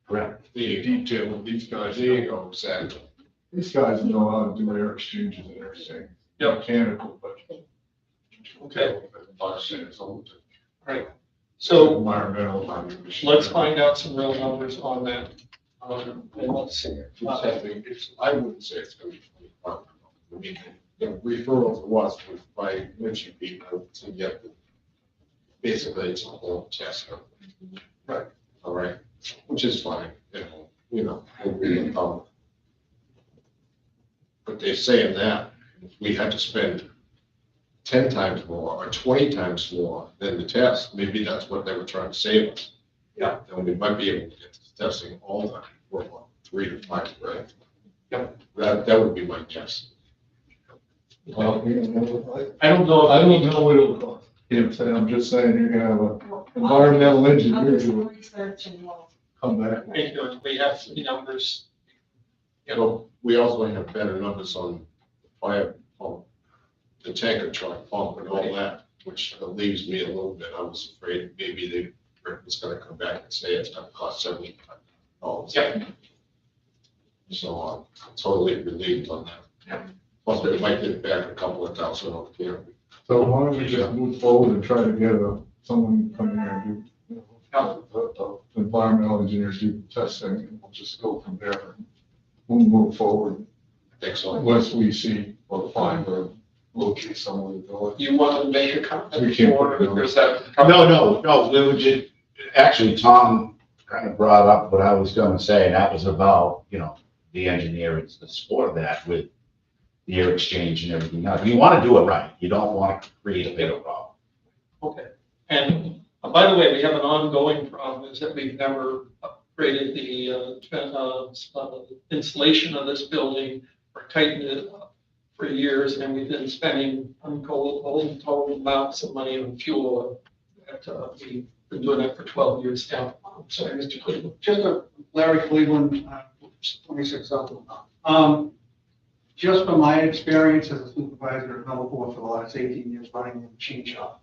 Speaker 12: Correct.
Speaker 11: The detail of these guys.
Speaker 4: There you go, exactly.
Speaker 11: These guys know how to do air exchanges and everything.
Speaker 2: Yep.
Speaker 11: Mechanical, but.
Speaker 2: Okay.
Speaker 11: Right.
Speaker 2: So
Speaker 11: Environmental.
Speaker 2: let's find out some real numbers on that. And let's see.
Speaker 4: I wouldn't say it's gonna be 25. I mean, the referral to us was by Lynch people to get basically it's a whole test.
Speaker 11: Right.
Speaker 4: All right, which is fine, but they're saying that if we had to spend 10 times more or 20 times more than the test, maybe that's what they were trying to save us.
Speaker 2: Yeah.
Speaker 4: Then we might be able to get this testing all done for about 3 to 5 grand.
Speaker 2: Yep.
Speaker 4: That would be my guess.
Speaker 11: Well,
Speaker 2: I don't know.
Speaker 11: I don't know what it'll cost. I'm just saying you're gonna have an environmental engineer who
Speaker 15: Research and we'll.
Speaker 11: come back.
Speaker 2: We have some numbers.
Speaker 4: We also have better numbers on the fire pump, the tanker truck pump and all that, which leaves me a little bit. I was afraid maybe Rick was gonna come back and say it's gonna cost $75.
Speaker 2: Yep.
Speaker 4: So I'm totally relieved on that.
Speaker 2: Yep.
Speaker 4: Plus, we might get back a couple of thousand over here.
Speaker 11: So why don't we just move forward and try to get someone to come here and do, environmental engineers do testing, and we'll just go from there. We'll move forward.
Speaker 4: Excellent.
Speaker 11: Once we see or find or locate someone to do it.
Speaker 2: You want to make a comment
Speaker 11: We can't
Speaker 2: or
Speaker 11: put it on.
Speaker 2: is that?
Speaker 12: No, we were just, actually, Tom kind of brought up what I was gonna say, and that was about, the engineering, the support of that with, the air exchange and everything else. You want to do it right. You don't want to create a bigger problem.
Speaker 2: Okay. And by the way, we have an ongoing problem is that we've never upgraded the insulation of this building or tightened it up for years, and we've been spending untold amounts of money on fuel oil. That we've been doing that for 12 years now. Sorry, Mr. Cleveland.
Speaker 16: Just a Larry Cleveland, 26 Upland. Just from my experience as a supervisor at number 4 for the last 18 years running the machine shop,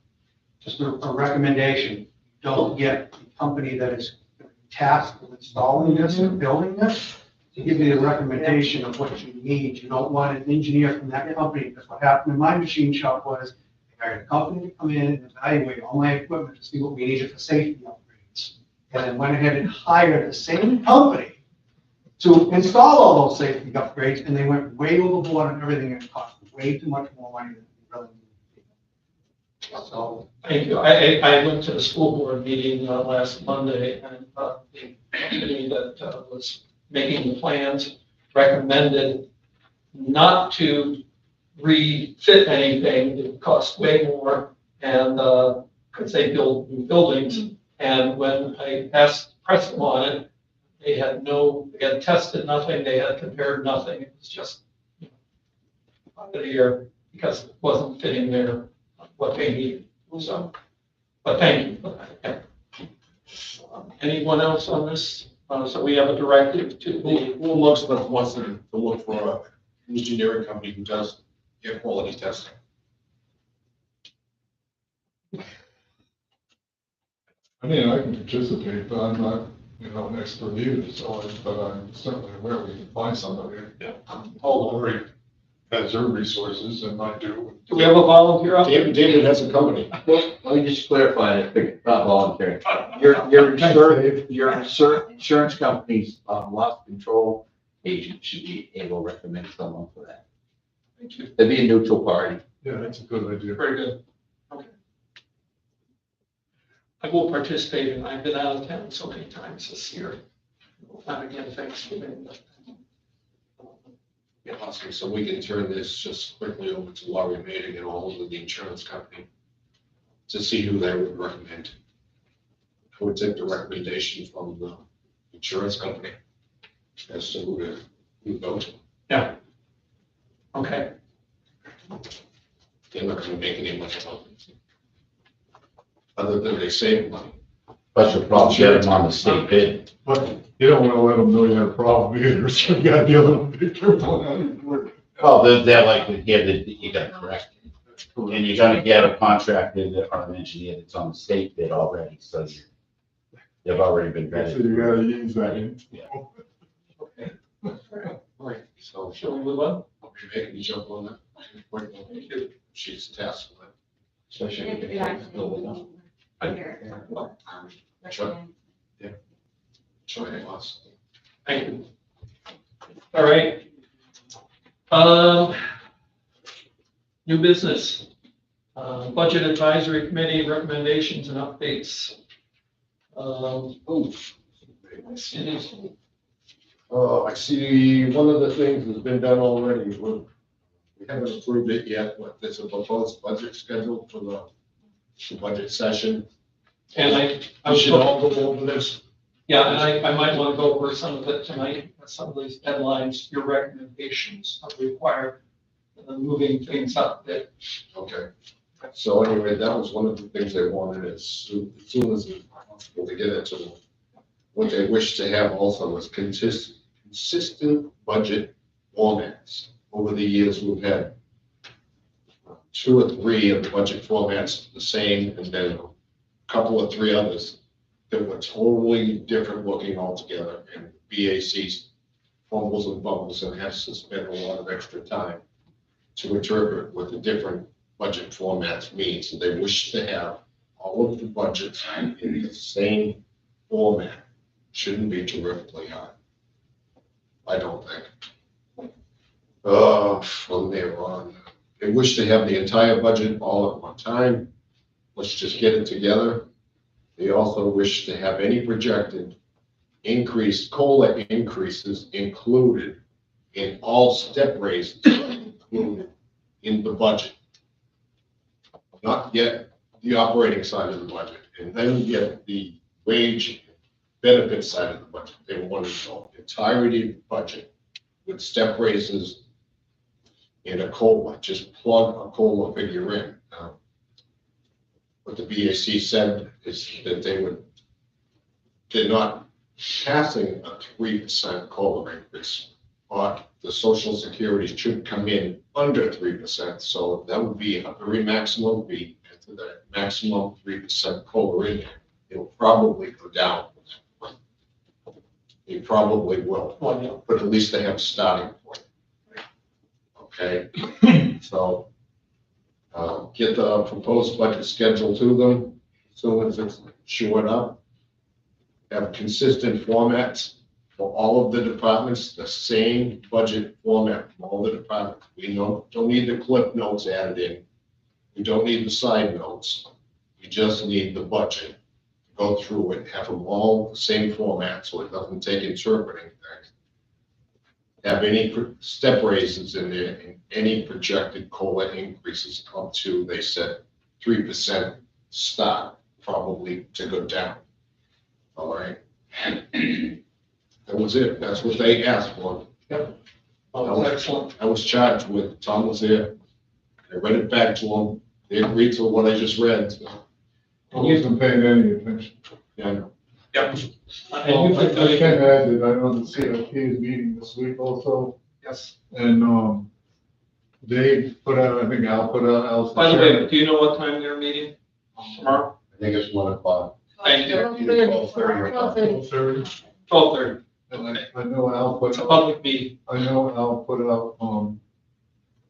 Speaker 16: just a recommendation, don't get the company that is tasked with installing this and building this to give you a recommendation of what you need. You don't want an engineer from that company, because what happened in my machine shop was I hired a company to come in and evaluate all my equipment to see what we needed for safety upgrades. And then went ahead and hired the same company to install all those safety upgrades, and they went way overboard on everything and it cost way too much more money than we really needed. So,
Speaker 2: Thank you. I went to the school board meeting last Monday, and the company that was making the plans recommended not to refit anything. It would cost way more, and because they build new buildings. And when I pressed them on it, they had tested nothing, they had compared nothing. It was just out of the air because it wasn't fitting their what they needed. So, but thank you for that. Anyone else on this? So we have a directive to the.
Speaker 4: Who looks like wants to look for an engineering company who does air quality testing?
Speaker 11: I mean, I can participate, but I'm not, an expert either, but I'm certainly aware we can find somebody.
Speaker 4: Yeah.
Speaker 11: Lori has her resources and I do.
Speaker 2: Do we have a volunteer out there?
Speaker 4: David has a company.
Speaker 1: Well, let me just clarify it, not volunteering. Your insurance company's loss control agent should be able to recommend someone for that.
Speaker 2: Thank you.
Speaker 1: That'd be a neutral party.
Speaker 11: Yeah, that's a good idea.
Speaker 2: Very good. Okay. I will participate, and I've been out of town so many times this year. Not again Thanksgiving, but.
Speaker 4: Yeah, awesome. So we can turn this just quickly over to Laurie Meeting and all of the insurance company to see who they would recommend. I would take the recommendation from the insurance company as to who to go to.
Speaker 2: Yeah. Okay.
Speaker 4: They're not gonna make any money on it. Other than they save money.
Speaker 12: But your problem, get them on the state bid.
Speaker 11: But you don't want to let them know you had a problem either, so you gotta be a little bit careful how you word it.
Speaker 12: Well, they're like, yeah, you gotta correct it. And you're gonna get a contractor or an engineer that's on the state bid already, so they've already been
Speaker 11: So
Speaker 12: vetted.
Speaker 11: you gotta use that.
Speaker 2: Okay.
Speaker 4: All right, so
Speaker 2: Shall we move on?
Speaker 4: I'll be making you jump on that.
Speaker 2: Thank you.
Speaker 4: She's tasked with it.
Speaker 1: Especially if
Speaker 15: It actually.
Speaker 4: Sure. Try it once.
Speaker 2: Thank you. All right. New business, budget advisory committee recommendations and updates.
Speaker 4: I see one of the things that's been done already. We haven't approved it yet, but there's a proposed budget schedule for the budget session.
Speaker 2: And I
Speaker 4: We should all go over this.
Speaker 2: Yeah, and I might want to go over some of it tonight, some of these deadlines, your recommendations are required, moving things up a bit.
Speaker 4: Okay. So anyway, that was one of the things they wanted as soon as possible to get into them. What they wish to have also was consistent budget formats. Over the years, we've had 2 or 3 of the budget formats the same, and then a couple of 3 others that were totally different looking altogether. And BAC fumbles and bumbles and has to spend a lot of extra time to interpret what the different budget formats mean. So they wish to have all of the budgets in the same format. Shouldn't be terrifically hard. I don't think. From there on, they wish to have the entire budget all at one time. Let's just get it together. They also wish to have any projected COLA increases included in all step raises, including in the budget. Not yet the operating side of the budget, and then get the wage benefit side of the budget. They want to know the entirety of the budget with step raises and a COLA, just plug a COLA figure in. What the BAC said is that they're not passing a 3% COLA increase, but the Social Security should come in under 3%, so that would be a very maximum be to the maximum 3% COLA in there. It'll probably go down. It probably will, but at least they have a starting point. Okay, so get the proposed budget schedule to them, so as it's shored up. Have consistent formats for all of the departments, the same budget format for all the departments. We don't need the clip notes added in. We don't need the side notes. We just need the budget. Go through it, have them all the same format so it doesn't take interpreting things. Have any step raises in there and any projected COLA increases up to, they said, 3% start, probably to go down. All right. That was it. That's what they asked for.
Speaker 2: Yep.
Speaker 4: Excellent. I was charged with, Tom was there. I read it back to them. They agreed to what I just read.
Speaker 11: I wasn't paying any attention.
Speaker 4: Yeah, I know.
Speaker 2: Yep.
Speaker 11: Well, I can add that I know the CIP is meeting this week also,
Speaker 2: Yes.
Speaker 11: and, they put out, I think Al put out, Al's.
Speaker 2: By the way, do you know what time they're meeting tomorrow?
Speaker 8: I think it's 1 o'clock.
Speaker 2: Thank you.
Speaker 8: Either 12:30 or
Speaker 11: 12:30.
Speaker 2: 12:30.
Speaker 11: And I know Al put
Speaker 2: It's a
Speaker 11: out,
Speaker 2: public meeting.
Speaker 11: I know Al put out,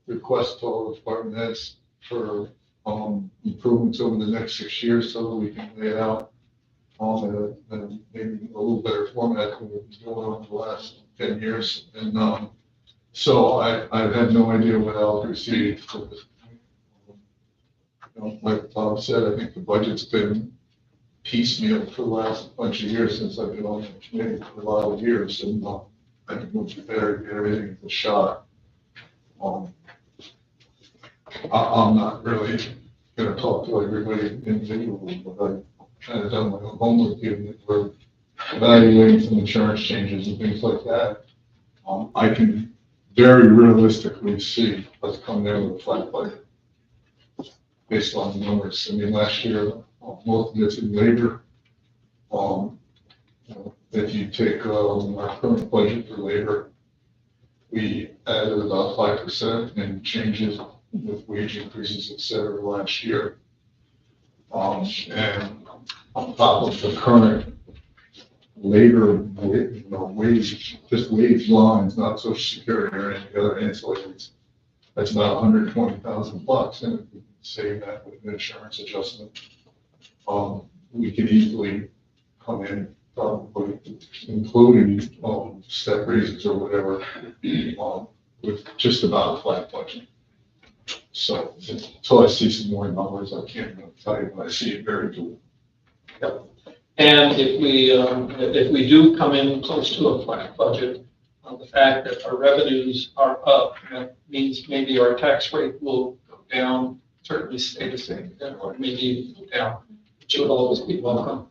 Speaker 11: requests to all the department heads for, improvements over the next 6 years so that we can lay it out on maybe a little better format than we've been doing over the last 10 years. And, so I've had no idea what Al received. Like Tom said, I think the budget's been piecemeal for the last bunch of years since I've been on the committee for a lot of years, and I think we'll be better get everything a shot. I'm not really gonna talk to everybody individually, but I kind of done my own homework here, that we're evaluating some insurance changes and things like that. I can very realistically see us come there with a flat budget based on the numbers. I mean, last year, most of it's in labor. If you take our current budget for labor, we added about 5% in changes with wage increases, et cetera, last year. And on top of the current labor, wage, just wage lines, not social security or any other ancillaries, that's about $120,000. And if we can save that with an insurance adjustment, we could easily come in, probably including step raises or whatever, with just about a flat budget. So until I see some more numbers, I can't really tell you, but I see it very good.
Speaker 2: Yep. And if we do come in close to a flat budget, the fact that our revenues are up, that means maybe our tax rate will go down, certainly stay the same, or maybe even go down, which would always be welcome.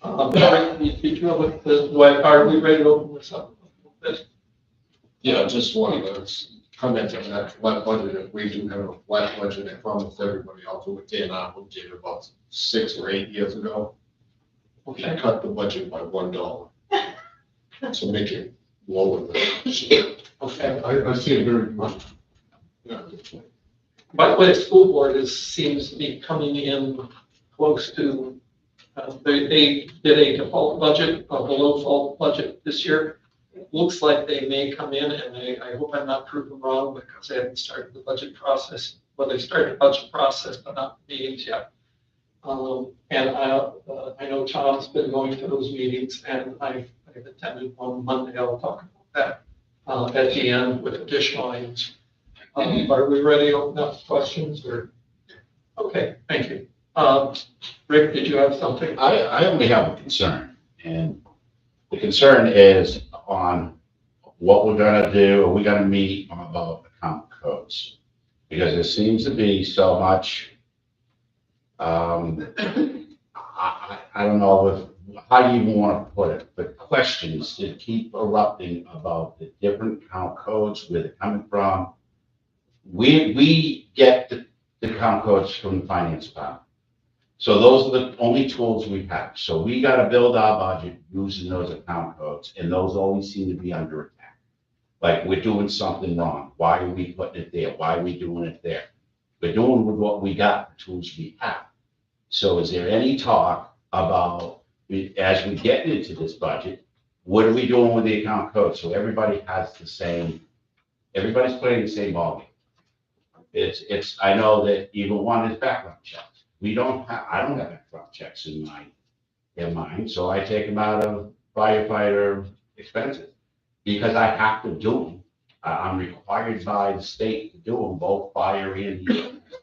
Speaker 2: Did you have are we ready to open this up a little bit?
Speaker 4: Yeah, I just wanted to comment on that flat budget. If we do have a flat budget, I promised everybody I'll do what Dan Arnold did about 6 or 8 years ago. He cut the budget by $1. So make it lower than that.
Speaker 2: Okay.
Speaker 11: I see it very much. Yeah.
Speaker 2: By the way, the school board seems to be coming in close to, they did a default budget, a below default budget this year. It looks like they may come in, and I hope I'm not proven wrong because they haven't started the budget process. Well, they started the budget process, but not meetings yet. And I know Tom's been going to those meetings, and I've attended on Monday. I'll talk about that at the end with additional items. Are we ready to open up questions or? Okay, thank you. Rick, did you have something?
Speaker 12: I only have a concern, and the concern is on what we're gonna do. Are we gonna meet about account codes? Because there seems to be so much, I don't know how you even want to put it, but questions that keep erupting about the different count codes, where they're coming from. We get the count codes from the finance department. So those are the only tools we have. So we got to build our budget using those account codes, and those always seem to be under attack. Like we're doing something wrong. Why are we putting it there? Why are we doing it there? We're doing with what we got, the tools we have. So is there any talk about, as we get into this budget, what are we doing with the account code? So everybody has the same, everybody's playing the same ballgame. I know that even one is background checks. I don't have background checks in mine, so I take them out of firefighter expenses because I have to do them. I'm required by the state to do them, both fire and EMS.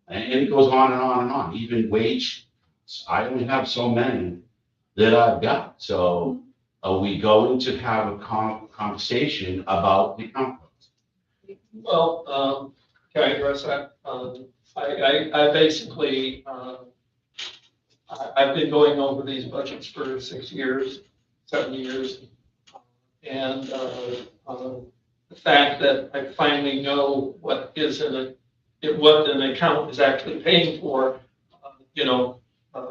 Speaker 12: And it goes on and on and on. Even wage, I only have so many that I've got. So are we going to have a conversation about the account codes?
Speaker 2: Well, can I address that? I basically, I've been going over these budgets for 6 years, 7 years. And the fact that I finally know what is what an account is actually paying for,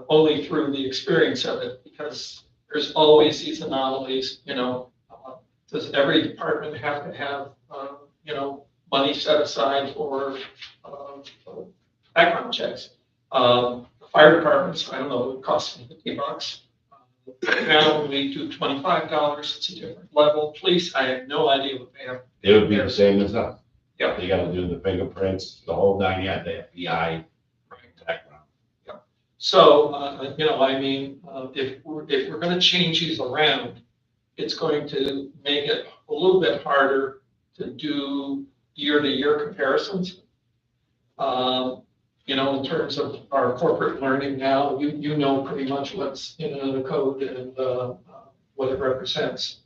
Speaker 2: only through the experience of it, because there's always these anomalies, does every department have to have, money set aside for background checks? The fire departments, I don't know, it costs me $50. Now we do $25, it's a different level. Police, I have no idea what they have.
Speaker 12: It would be the same as us.
Speaker 2: Yeah.
Speaker 12: You gotta do the fingerprints, the whole 9 yards, the FBI background.
Speaker 2: Yeah. So, if we're gonna change these around, it's going to make it a little bit harder to do year-to-year comparisons. In terms of our corporate learning now, you know pretty much what's in the code and what it represents.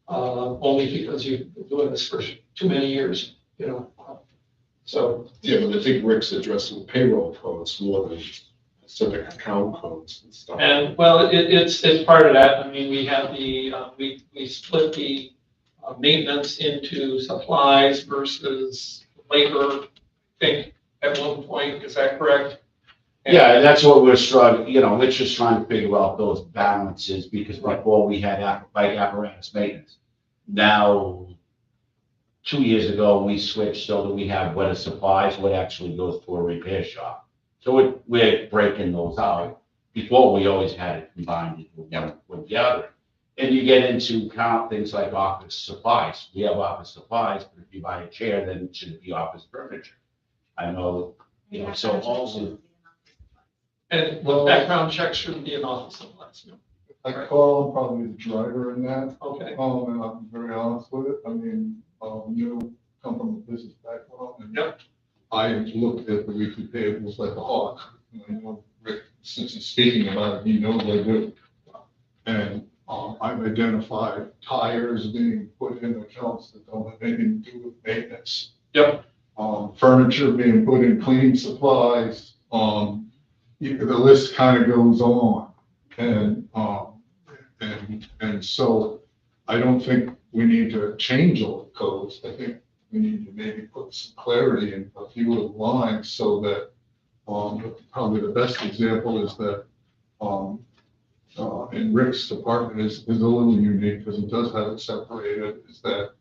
Speaker 2: Only because you've been doing this for too many years, So.
Speaker 11: Yeah, but I think Rick's addressing payroll codes more than specific account codes and stuff.
Speaker 2: And well, it's part of that. I mean, we have we split the maintenance into supplies versus labor, I think, at one point. Is that correct?
Speaker 12: Yeah, and that's what we're struggling, we're just trying to figure out those balances, because before we had bike apparatus maintenance. Now, 2 years ago, we switched so that we have what is supplies, what actually goes to a repair shop. So we're breaking those out. Before, we always had it combined with the other. And you get into things like office supplies. We have office supplies, but if you buy a chair, then it should be office furniture. I know, so also.
Speaker 2: And background checks shouldn't be an office supplies.
Speaker 11: I call probably the driver in that.
Speaker 2: Okay.
Speaker 11: And I'm very honest with it. I mean, come from a business background. And
Speaker 2: yep.
Speaker 11: I looked at the weekly payables like a hawk. And I know Rick, since he's speaking about it, he knows I do. And I've identified tires being put in accounts that don't have anything to do with maintenance.
Speaker 2: Yep.
Speaker 11: Furniture being put in cleaning supplies. The list kind of goes on. And so I don't think we need to change all the codes. I think we need to maybe put some clarity in a few of the lines so that, probably the best example is that, in Rick's department is a little unique because it does have it separated, is that,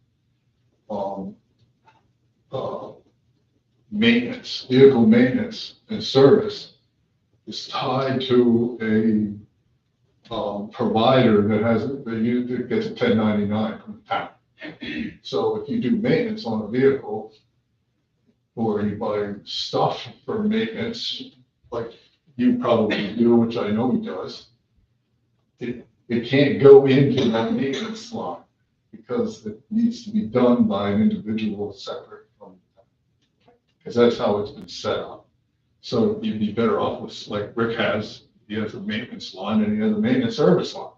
Speaker 11: maintenance, vehicle maintenance and service is tied to a provider that gets a 1099 from the town. So if you do maintenance on a vehicle, or you buy stuff for maintenance, like you probably do, which I know he does, it can't go into that maintenance line because it needs to be done by an individual separate from the town. Because that's how it's been set up. So you'd be better off with, like Rick has, he has a maintenance line and he has a maintenance service line.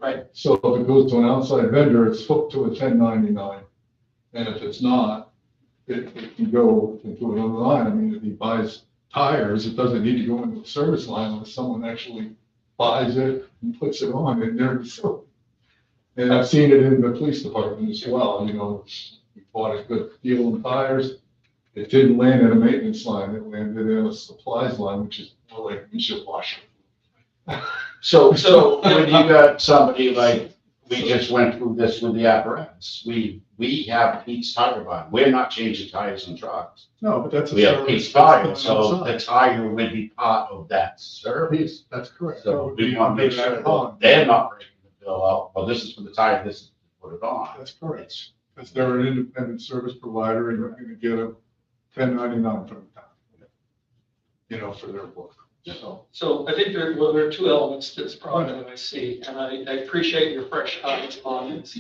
Speaker 2: Right.
Speaker 11: So if it goes to an outside vendor, it's hooked to a 1099. And if it's not, it can go into another line. I mean, if he buys tires, it doesn't need to go into the service line unless someone actually buys it and puts it on and there. So, and I've seen it in the police department as well, you know, we bought a good deal on tires. It didn't land in a maintenance line, it landed in a supplies line, which is more like windshield washer.
Speaker 12: So when you got somebody like, we just went through this with the apparatus, we have Pete's Tire Barn, we're not changing tires in trucks.
Speaker 11: No, but that's.
Speaker 12: We have Pete's Tire, so the tire would be part of that service.
Speaker 11: That's correct.
Speaker 12: So we want to make sure that they're not breaking the bill out, well, this is for the tire, this is to put it on.
Speaker 11: That's correct. Because they're an independent service provider and you're gonna get a 1099 from the town. You know, for their work.
Speaker 2: So I think there are two elements to this problem that I see, and I appreciate your fresh eyes on it.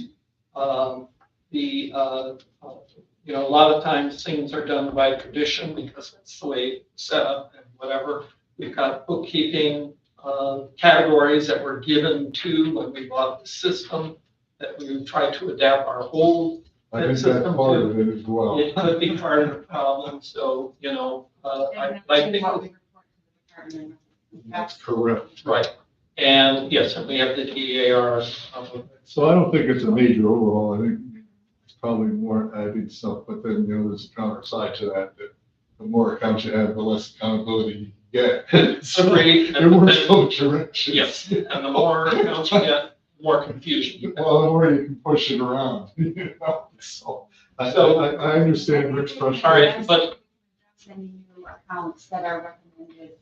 Speaker 2: You know, a lot of times things are done by tradition because that's the way it's set up and whatever. We've got bookkeeping categories that were given to when we bought the system that we tried to adapt our whole
Speaker 11: I think that's part of it as well.
Speaker 2: It could be part of the problem, so, you know, I think.
Speaker 11: That's correct.
Speaker 2: Right, and yes, and we have the DAR.
Speaker 11: So I don't think it's a major overhaul. I think it's probably more adding stuff, but then, you know, there's a counter side to that, that the more accounts you have, the less accountability you get.
Speaker 2: Agreed.
Speaker 11: It works both directions.
Speaker 2: Yes, and the more accounts you get, the more confusion you have.
Speaker 11: Well, the more you can push it around, you know, so I understand Rick's frustration.
Speaker 2: All right, but.
Speaker 15: Sending you accounts that are recommended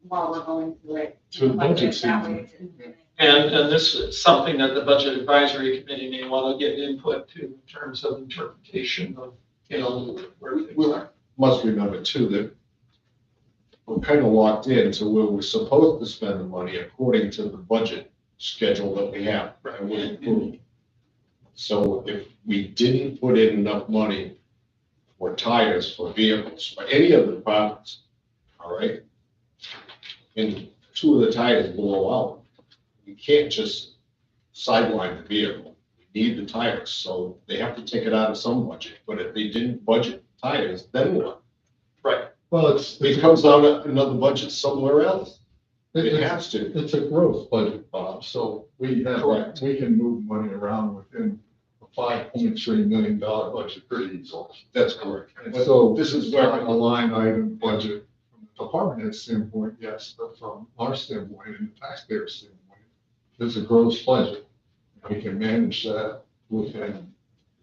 Speaker 15: while we're going through it.
Speaker 11: To the budget
Speaker 15: That
Speaker 11: season.
Speaker 15: way it's in-
Speaker 2: And this is something that the Budget Advisory Committee may want to get input to in terms of interpretation of, you know, where things are.
Speaker 4: Must remember too, that we're kind of locked in to where we're supposed to spend the money according to the budget schedule that we have. And we approved. So if we didn't put in enough money for tires, for vehicles, for any of the departments, all right? And two of the tires blow out, you can't just sideline the vehicle. We need the tires, so they have to take it out of some budget. But if they didn't budget tires, then what?
Speaker 2: Right.
Speaker 11: Well,
Speaker 4: It comes out of another budget somewhere else. It has to.
Speaker 11: It's a growth budget, Bob, so we have,
Speaker 2: Correct.
Speaker 11: we can move money around within a $5.3 million budget pretty easily.
Speaker 4: That's correct.
Speaker 11: And so
Speaker 4: This is
Speaker 11: where
Speaker 4: where
Speaker 11: a line item budget from the department head standpoint, yes, but from our standpoint and the taxpayer standpoint, there's a gross budget. We can manage that within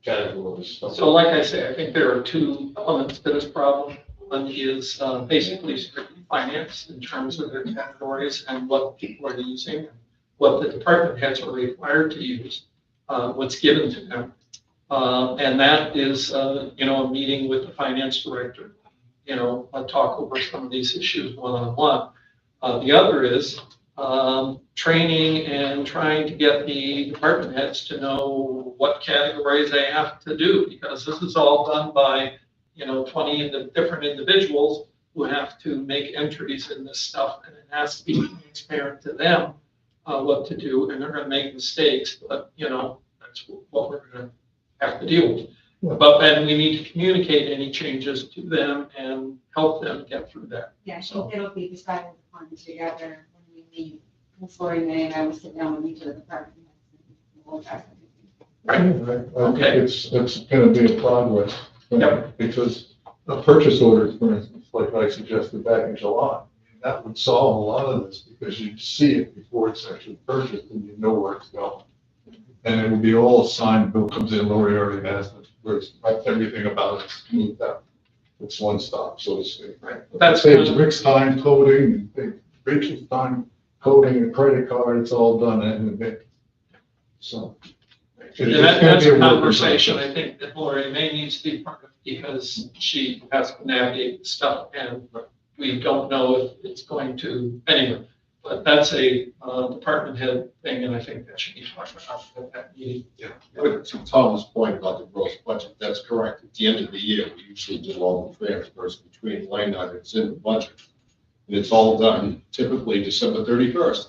Speaker 11: categories.
Speaker 2: So like I say, I think there are two elements to this problem. One is basically strictly finance in terms of their categories and what people are using, what the department heads are required to use, what's given to them. And that is, you know, a meeting with the finance director, you know, a talk over some of these issues one-on-one. The other is training and trying to get the department heads to know what categories they have to do, because this is all done by, you know, 20 different individuals who have to make entries in this stuff, and it has to be transparent to them what to do, and they're gonna make mistakes, but, you know, that's what we're gonna have to deal with. But then we need to communicate any changes to them and help them get through that.
Speaker 15: Yeah, I think it'll be decided upon together when we meet. Ms. Lori May and I will sit down with each of the department heads and we'll address everything.
Speaker 11: I think it's gonna be a progress.
Speaker 2: Yep.
Speaker 11: Because a purchase order, for instance, like I suggested back in July, that would solve a lot of this because you see it before it's actually purchased and you know where it's going. And it would be all signed, bill comes in, Lori already has it, where it's everything about it smoothed out. It's one stop, so to speak.
Speaker 2: Right. That's
Speaker 11: Saves Rick's time coding and Rachel's time coding a credit card, it's all done in a bit. So.
Speaker 2: And that's a conversation I think that Lori May needs to be part of, because she has to navigate stuff and we don't know if it's going to, anyway. But that's a department head thing, and I think that should be talked about at that meeting.
Speaker 4: Yeah. To Tom's point about the gross budget, that's correct. At the end of the year, we usually do all the transfers between line items in the budget. And it's all done typically December 31st.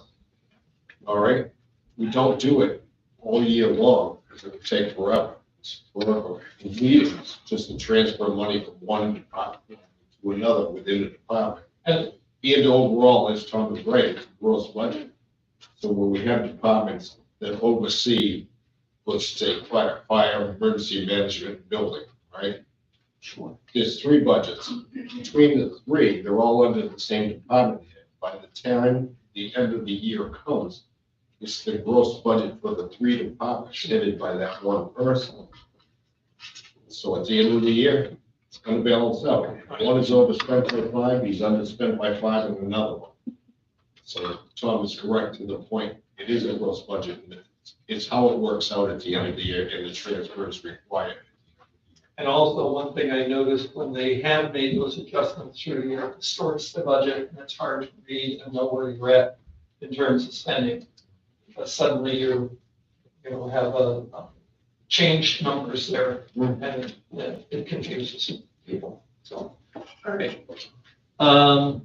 Speaker 4: All right? We don't do it all year long because it would take forever. for meetings, just to transfer money from one department to another within the department. And overall, as Tom was right, it's a gross budget. So when we have departments that oversee, let's say, fire, emergency management, building, right? Sure. There's three budgets. Between the three, they're all under the same department head. By the time the end of the year comes, it's the gross budget for the three departments headed by that one person. So at the end of the year, it's gonna balance out. One is overspent by 5, he's underspent by 5 in another one. So Tom is correct to the point, it is a gross budget, and it's how it works out at the end of the year, and the transfer is required.
Speaker 2: And also, one thing I noticed when they have made those adjustments through the year, it distorts the budget, and it's hard to read and know where you're at in terms of spending. But suddenly you have a changed numbers there, and it confuses people, so, all right. All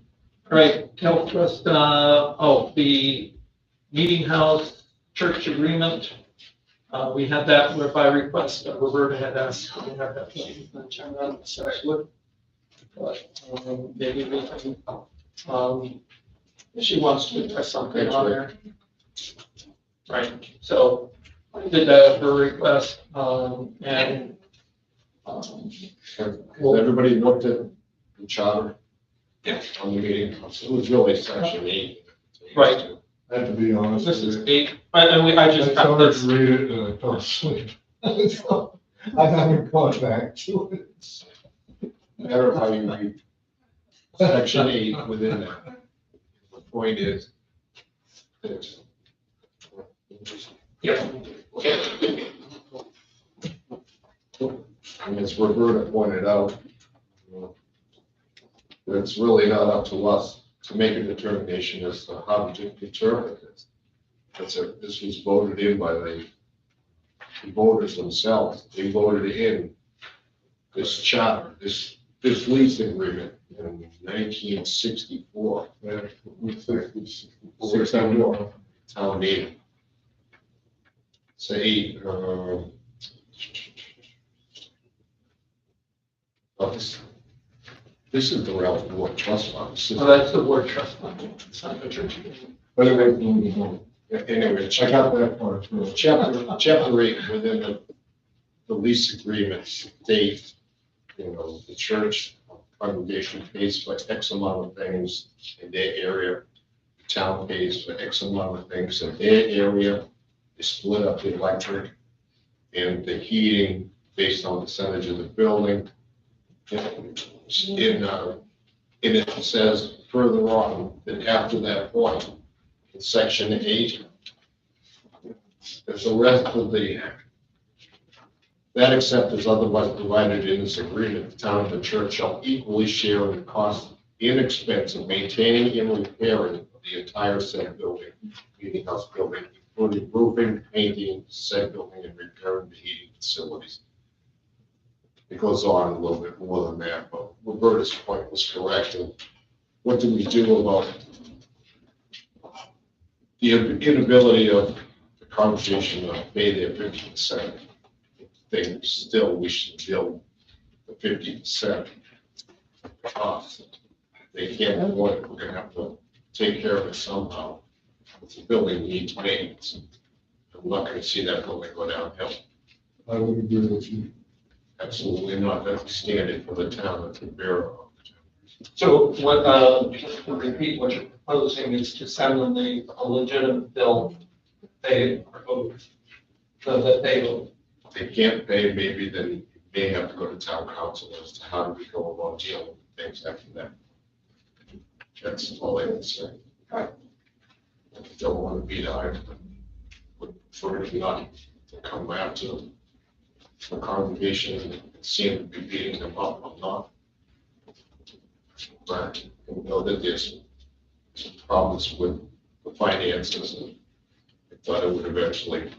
Speaker 2: right, Health Trust, the Meeting House Church Agreement. We had that by request, Roberta had asked, we have that turn on the second. But maybe we can, if she wants to press something on there. Right, so I did that for request, and.
Speaker 4: Has everybody looked at the charter?
Speaker 2: Yeah.
Speaker 4: On the meeting, it was really section 8.
Speaker 2: Right.
Speaker 11: I have to be honest
Speaker 2: This
Speaker 11: with
Speaker 2: is
Speaker 11: you.
Speaker 2: 8, I just
Speaker 11: I
Speaker 2: got
Speaker 11: started
Speaker 2: this.
Speaker 11: to read it and I fell asleep. So I haven't gone back to it.
Speaker 4: Matter how you read section 8 within that. The point is, that
Speaker 2: Yeah.
Speaker 4: and as Roberta pointed out, it's really not up to us to make a determination as to how to interpret this. This was voted in by the voters themselves. They voted in this charter, this lease agreement in 1964.
Speaker 11: Yeah,
Speaker 4: 64 town meeting. Say, this is the Ralph Ward Trust Fund.
Speaker 2: Well, that's the word trust fund, it's not the church.
Speaker 11: But anyway,
Speaker 4: Anyway,
Speaker 11: I got that part through.
Speaker 4: chapter 8 within the lease agreement state, the church congregation pays for X amount of things in their area. The town pays for X amount of things in their area. They split up the electric and the heating based on the percentage of the building. And it says further on that after that point, in section 8, there's the rest of that except as otherwise provided in this agreement, the town and the church shall equally share in the cost and expense of maintaining and repairing the entire said building, meeting house building, including roofing, painting, said building, and repairing the heating facilities. It goes on a little bit more than that, but Roberta's point was correct. And what do we do about the inability of the congregation to pay their 50%? Think still we should bill the 50% cost. They can't afford it, we're gonna have to take care of it somehow. If the building needs maintenance, I'm not gonna see that building go downhill.
Speaker 11: I would agree with you.
Speaker 4: Absolutely not, that's a standard for the town to bear of.
Speaker 2: So what, just to repeat, what you're proposing is to send them a legitimate bill they are owed, so that they will.
Speaker 4: If they can't pay, maybe then you may have to go to town council as to how do we go about dealing with things after that. That's all I can say.
Speaker 2: Right.
Speaker 4: I don't want to be there, but would prefer to not to come back to the congregation and seem to be beating them up. I'm not. But I know that there's some problems with the finances, and I thought it would eventually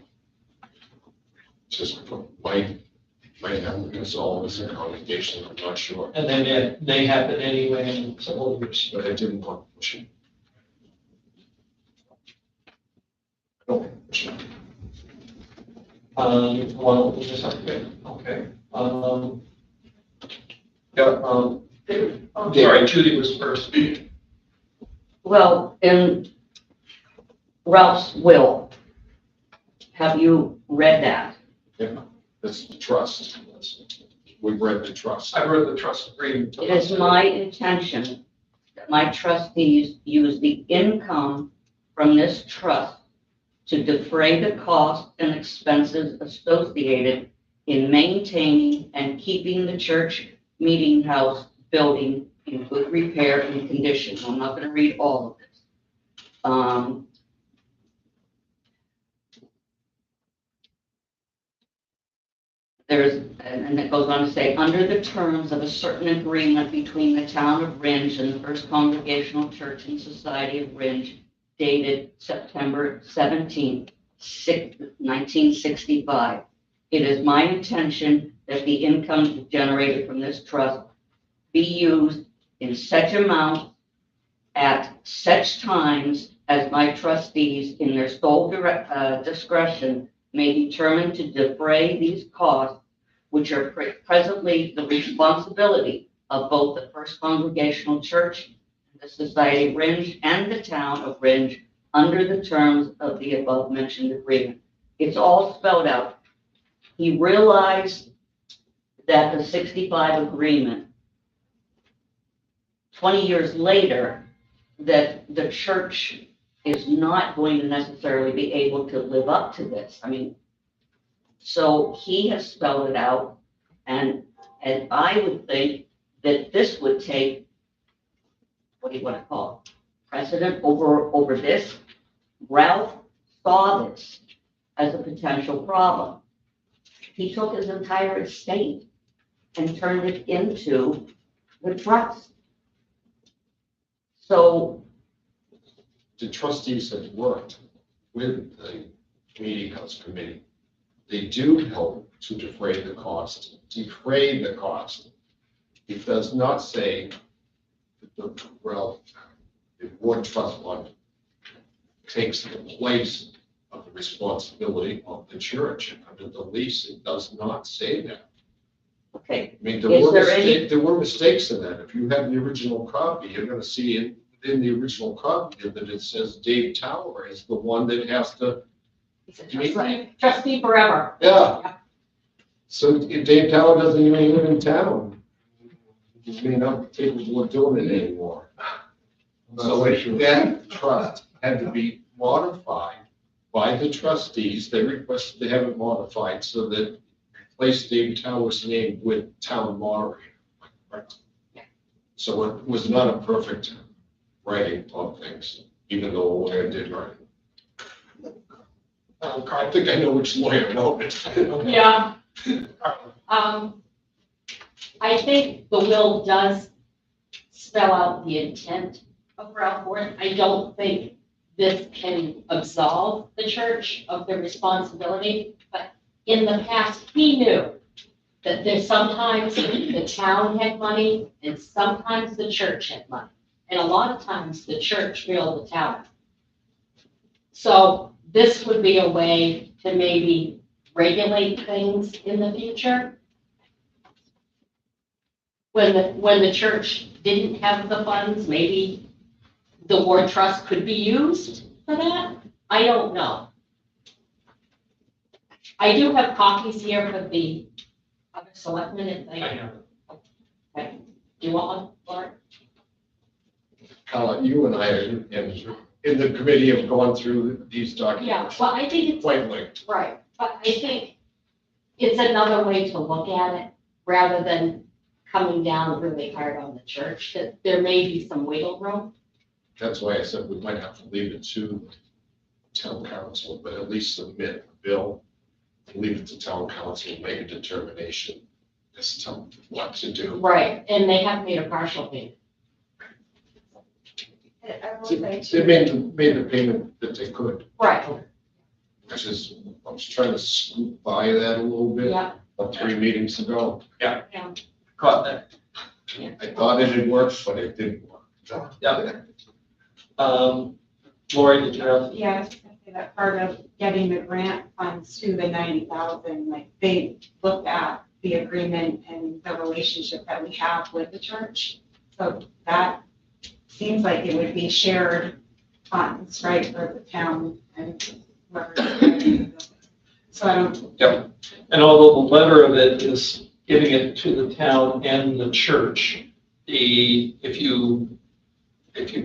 Speaker 4: just might happen because all of us in congregation, I'm not sure.
Speaker 2: And then it may happen anyway in several years.
Speaker 4: But I didn't want to push it. I don't want to push it.
Speaker 2: Well, just okay, okay. Yeah, sorry, Judy was first.
Speaker 17: Well, in Ralph's will, have you read that?
Speaker 4: Yeah, that's the trust. We've read the trust.
Speaker 2: I read the trust agreement.
Speaker 17: It is my intention that my trustees use the income from this trust to defray the costs and expenses associated in maintaining and keeping the church meeting house building in good repair and condition. I'm not going to read all of this. And it goes on to say, under the terms of a certain agreement between the town of Ringe and the First Congregational Church and Society of Ringe, dated September 17th, 1965. It is my intention that the income generated from this trust be used in such amount at such times as my trustees, in their sole discretion, may determine to defray these costs, which are presently the responsibility of both the First Congregational Church, the Society of Ringe, and the town of Ringe, under the terms of the above-mentioned agreement. It's all spelled out. He realized that the 65 agreement, 20 years later, that the church is not going to necessarily be able to live up to this. I mean, so he has spelled it out, and I would think that this would take, what do you want to call it, precedent over this. Ralph saw this as a potential problem. He took his entire estate and turned it into the trust. So
Speaker 4: The trustees have worked with the meeting house committee. They do help to defray the cost. Defray the cost. It does not say that the board trust fund takes the place of the responsibility of the church. Under the lease, it does not say that.
Speaker 17: okay,
Speaker 4: I mean,
Speaker 17: Is there any-
Speaker 4: there were mistakes in that. If you have the original copy, you're gonna see in the original copy that it says Dave Tower is the one that has to.
Speaker 9: Trustee forever.
Speaker 4: Yeah. So if Dave Tower doesn't even live in town, he may not be capable of doing it anymore. So that trust had to be modified by the trustees. They requested to have it modified so that place Dave Tower's name with town moderator. So it was not a perfect writing of things, even though a lawyer did write it. I think I know which lawyer wrote it.
Speaker 9: Yeah. I think the will does spell out the intent of Ralph Warren. I don't think this can absolve the church of the responsibility, but in the past, he knew that there's sometimes the town had money and sometimes the church had money. And a lot of times the church bailed the town. So this would be a way to maybe regulate things in the future. When the church didn't have the funds, maybe the ward trust could be used for that. I don't know. I do have copies here for the other selectmen if they.
Speaker 2: I know.
Speaker 9: Okay. Do you want one, Laura?
Speaker 4: You and I in the committee have gone through these
Speaker 9: Yeah,
Speaker 4: documents
Speaker 9: well, I think it's.
Speaker 4: quite late.
Speaker 9: Right, but I think it's another way to look at it, rather than coming down really hard on the church, that there may be some wiggle room.
Speaker 4: That's why I said we might have to leave it to town council, but at least submit a bill. Leave it to town council, make a determination as to what to do.
Speaker 9: Right, and they have made a partial payment.
Speaker 15: I will say
Speaker 4: They
Speaker 15: too.
Speaker 4: made the payment that they could,
Speaker 9: Right,
Speaker 4: which is, I was trying to scoop by that a little bit.
Speaker 9: yeah,
Speaker 4: About 3 meetings ago.
Speaker 2: Caught that.
Speaker 4: I thought it had worked, but it didn't work.
Speaker 2: Yeah. Lori, did you have?
Speaker 15: Yeah, I was just gonna say that part of getting the grant funds to the 90,000, like they looked at the agreement and the relationship that we have with the church. So that seems like it would be shared funds, right, for the town and whoever. So I don't.
Speaker 2: Yep. And although the letter of it is giving it to the town and the church, if you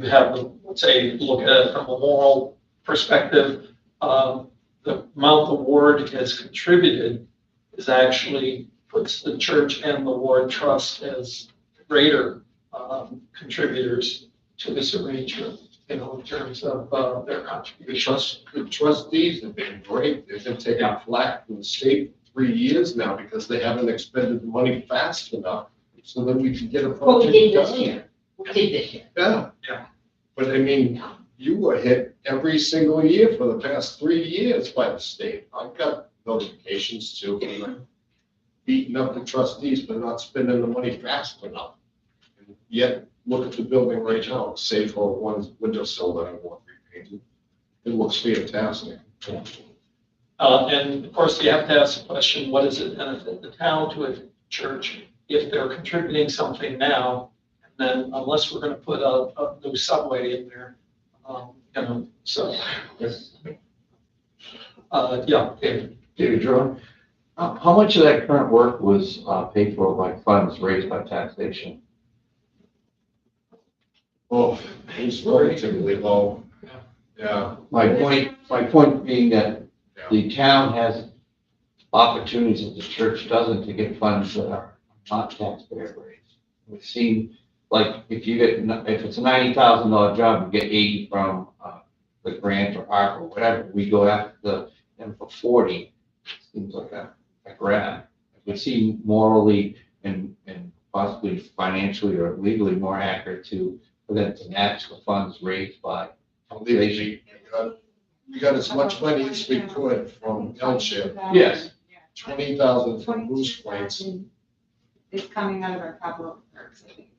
Speaker 2: have, let's say, look at it from a moral perspective, the amount the ward has contributed is actually puts the church and the ward trust as greater contributors to this arrangement, in terms of their contributions.
Speaker 4: The trustees have been great. They've been taking flack from the state for 3 years now because they haven't expended the money fast enough so that we can get a
Speaker 17: Well, we
Speaker 4: project
Speaker 17: did this
Speaker 4: done.
Speaker 17: year. We did this year.
Speaker 4: Yeah.
Speaker 2: Yeah.
Speaker 4: But I mean, you were hit every single year for the past 3 years by the state. I've got notifications too, and I'm beating up the trustees for not spending the money fast enough. And yet, look at the building right now, save for one windowsill that I want repainted. It looks fantastic.
Speaker 2: And of course, you have to ask the question, what does it benefit the town to a church if they're contributing something now? And then unless we're going to put a new subway in there, so. Yeah, David.
Speaker 18: David Drone, how much of that current work was paid for by funds raised by taxation?
Speaker 4: Oh, it's relatively low. Yeah.
Speaker 18: My point being that the town has opportunities that the church doesn't to get funds that are not taxpayer raised. It seems like if it's a $90,000 job, you get 80 from the grant or ARC or whatever. We go after them for 40. Seems like a grab. It would seem morally and possibly financially or legally more accurate for them to match the funds raised by taxation.
Speaker 4: We got as much money as we could from L-chip.
Speaker 18: Yes.
Speaker 4: 20,000 from Moose Points.
Speaker 15: It's coming out of our capital reserves, I think.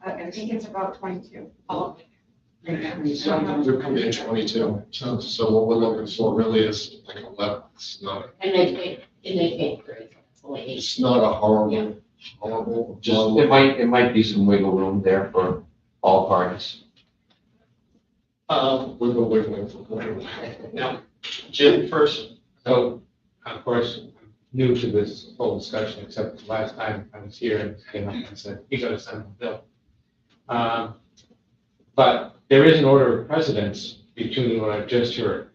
Speaker 15: I think it's about 22.
Speaker 4: They're coming in 22. So what we're looking for really is like 11. It's not.
Speaker 17: And they pay great.
Speaker 4: It's not a horrible.
Speaker 18: Just, it might be some wiggle room there for all parties.
Speaker 4: Wiggling for
Speaker 2: Yeah. Jim first.
Speaker 13: So, of course, I'm new to this whole discussion, except the last time I was here and came up and said, you gotta send the bill. But there is an order of precedence between what I've just heard.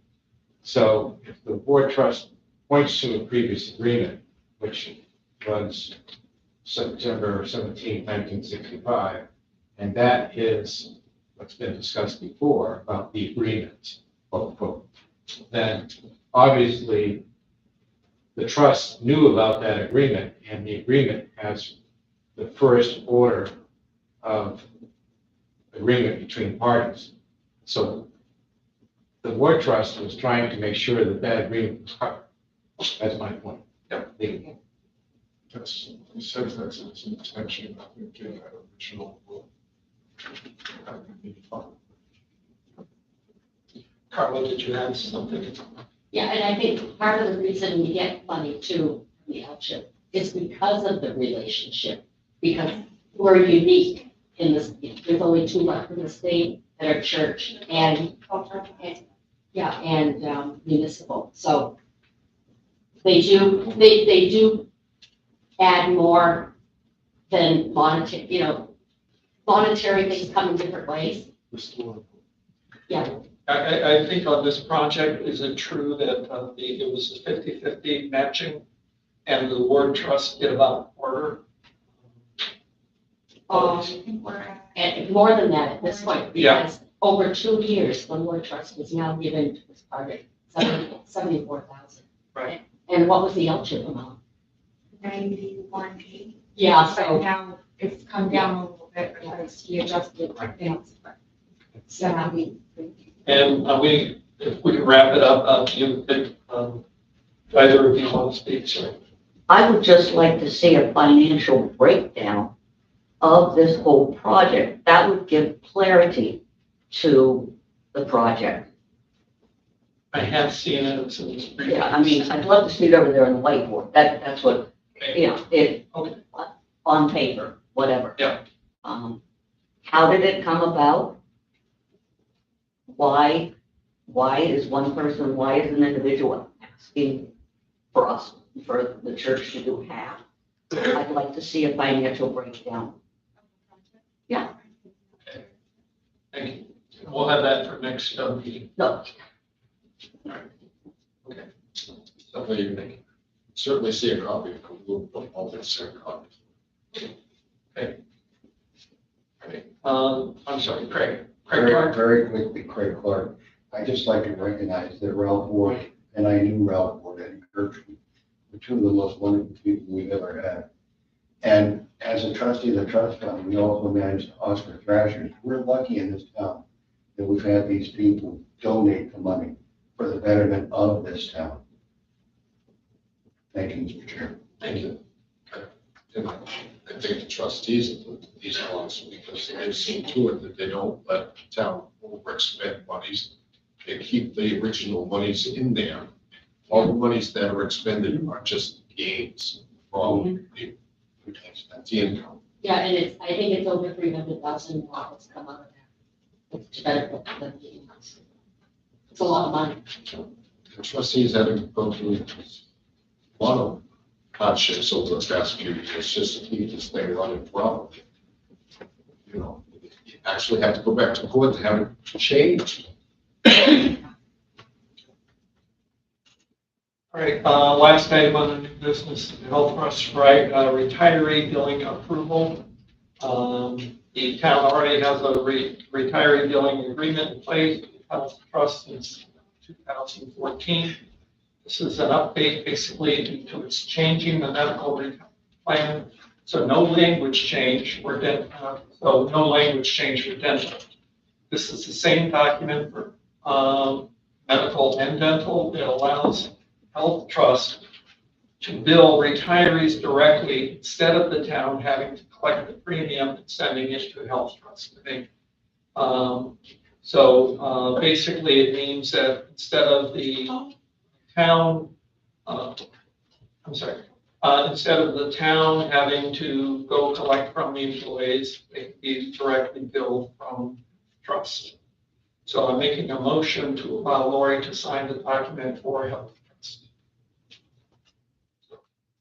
Speaker 13: So if the board trust points to a previous agreement, which was September 17, 1965, and that is what's been discussed before about the agreement, quote, quote, then obviously the trust knew about that agreement, and the agreement has the first order of agreement between parties. So the board trust was trying to make sure that that agreement was covered. That's my point.
Speaker 2: Yep.
Speaker 11: Yes, he says that's his intention, I think, in that original rule.
Speaker 2: Carla, did you have something?
Speaker 19: Yeah, and I think part of the reason we get money too, from the L-chip, is because of the relationship. Because we're unique in this, there's only two left in the state that are church and municipal. So they do add more than monetary things come in different ways. Yeah.
Speaker 2: I think on this project, is it true that it was a 50-50 matching and the ward trust did about a quarter?
Speaker 19: And more than that at this point, because over 2 years, the ward trust was now given to this project, 74,000.
Speaker 2: Right.
Speaker 19: And what was the L-chip amount?
Speaker 15: 91.
Speaker 19: Yeah,
Speaker 15: But
Speaker 19: so.
Speaker 15: now it's come down a little bit because he adjusted things. So now
Speaker 2: And if we can wrap it up, either of you want to speak, sorry.
Speaker 17: I would just like to see a financial breakdown of this whole project. That would give clarity to the project.
Speaker 2: I have seen it. It's in the
Speaker 17: Yeah, I mean, I'd love to see it over there on the whiteboard. That's what, you know, on paper, whatever.
Speaker 2: Yeah.
Speaker 17: How did it come about? Why is one person, why is an individual asking for us, for the church to do half? I'd like to see a financial breakdown. Yeah.
Speaker 2: Thank you. We'll have that for next meeting.
Speaker 17: No.
Speaker 2: Okay.
Speaker 4: Something you can certainly see a copy of all the same copies.
Speaker 2: Okay. I'm sorry, Craig.
Speaker 8: Very,
Speaker 2: Clark.
Speaker 8: very quickly, Craig Clark. I just like to recognize that Ralph Ward, and I knew Ralph Ward and Gertrude, were two of the most wonderful people we've ever had. And as a trustee of the trust fund, we also manage Oscar Thrashers. We're lucky in this town that we've had these people donate the money for the betterment of this town. Thank you, Mr. Chair.
Speaker 2: Thank you.
Speaker 4: And I think the trustees of these funds, because they've seen to it that they don't let the town overexpend monies. They keep the original monies in there. All the monies that are expended are just gains from the income.
Speaker 19: Yeah, and I think it's over 300,000 dollars come out of that. It's to benefit the communities. It's a lot of money.
Speaker 4: The trustees haven't gone through a lot of hardships over the past few years just to keep this thing running properly. You know, you actually have to go back to court to have it changed.
Speaker 2: All right, last item on the new business, health trust, right, retiree billing approval. The town already has a retiree billing agreement in place, with the health trust since 2014. This is an update basically due to its changing the medical plan. So no language change for dental. So no language change for dental. This is the same document for medical and dental. It allows health trust to bill retirees directly instead of the town having to collect the premium and sending it to health trust. Basically it means that instead of the town, instead of the town having to go collect from the employees, they can be directly billed from trust. So I'm making a motion to allow Lori to sign the document for health trust.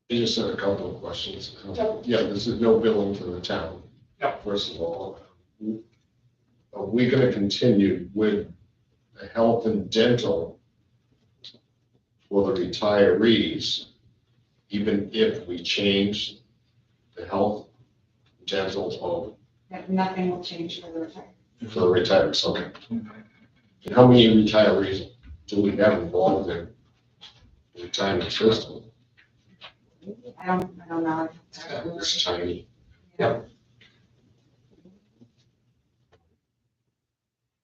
Speaker 4: You just had a couple of questions. Yeah, this is no billing to the town.
Speaker 2: Yeah.
Speaker 4: First of all, are we going to continue with the health and dental for the retirees, even if we change the health, dental,
Speaker 15: Nothing will change for the retirees.
Speaker 4: for the retirees? Okay. And how many retirees do we have involved in the retirement system?
Speaker 15: I don't know.
Speaker 4: It's tiny.
Speaker 2: Yep.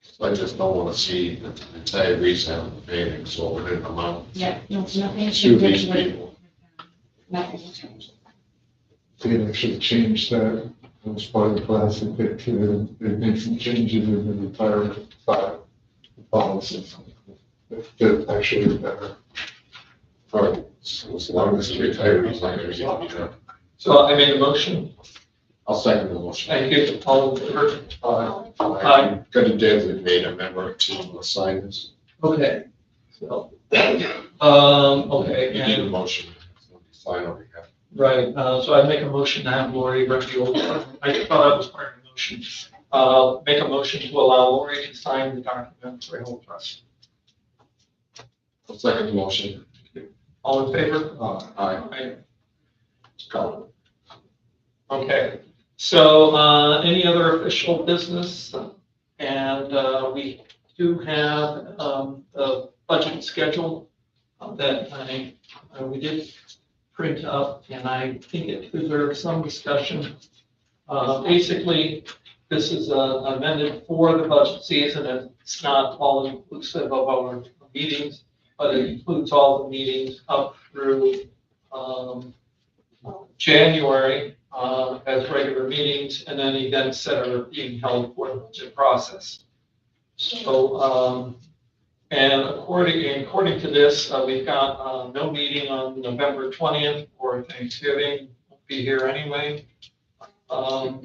Speaker 4: So I just don't want to see the retirees having to pay an exorbitant amount
Speaker 15: Yeah, no, nothing
Speaker 4: to these
Speaker 15: changes.
Speaker 4: people.
Speaker 15: Nothing will change.
Speaker 11: They actually changed that as part of the class. They made some changes in the retirement side policies. That actually better.
Speaker 4: All right, so as long as the retirees are going to get it.
Speaker 2: So I made a motion.
Speaker 4: I'll second the motion.
Speaker 2: Thank you. All in favor?
Speaker 4: I'm going to designate a member to sign this.
Speaker 2: Okay. So, okay.
Speaker 4: You need a
Speaker 2: And,
Speaker 4: motion. Sign over here.
Speaker 2: right. So I make a motion to have Lori review. I thought that was part of the motion. Make a motion to allow Lori to sign the document for health trust.
Speaker 4: I'll second the motion.
Speaker 2: All in favor?
Speaker 4: Aye.
Speaker 2: Aye.
Speaker 4: Go.
Speaker 2: Okay, so, any other official business? And, we do have, a budget schedule that we did print up, and I think it deserves some discussion. Basically, this is amended for the budget season, and it's not all inclusive of our meetings, but it includes all the meetings up through, January, as regular meetings, and then events that are being held for the budget process. So, And according to this, we've got no meeting on November 20th or Thanksgiving. Won't be here anyway. No,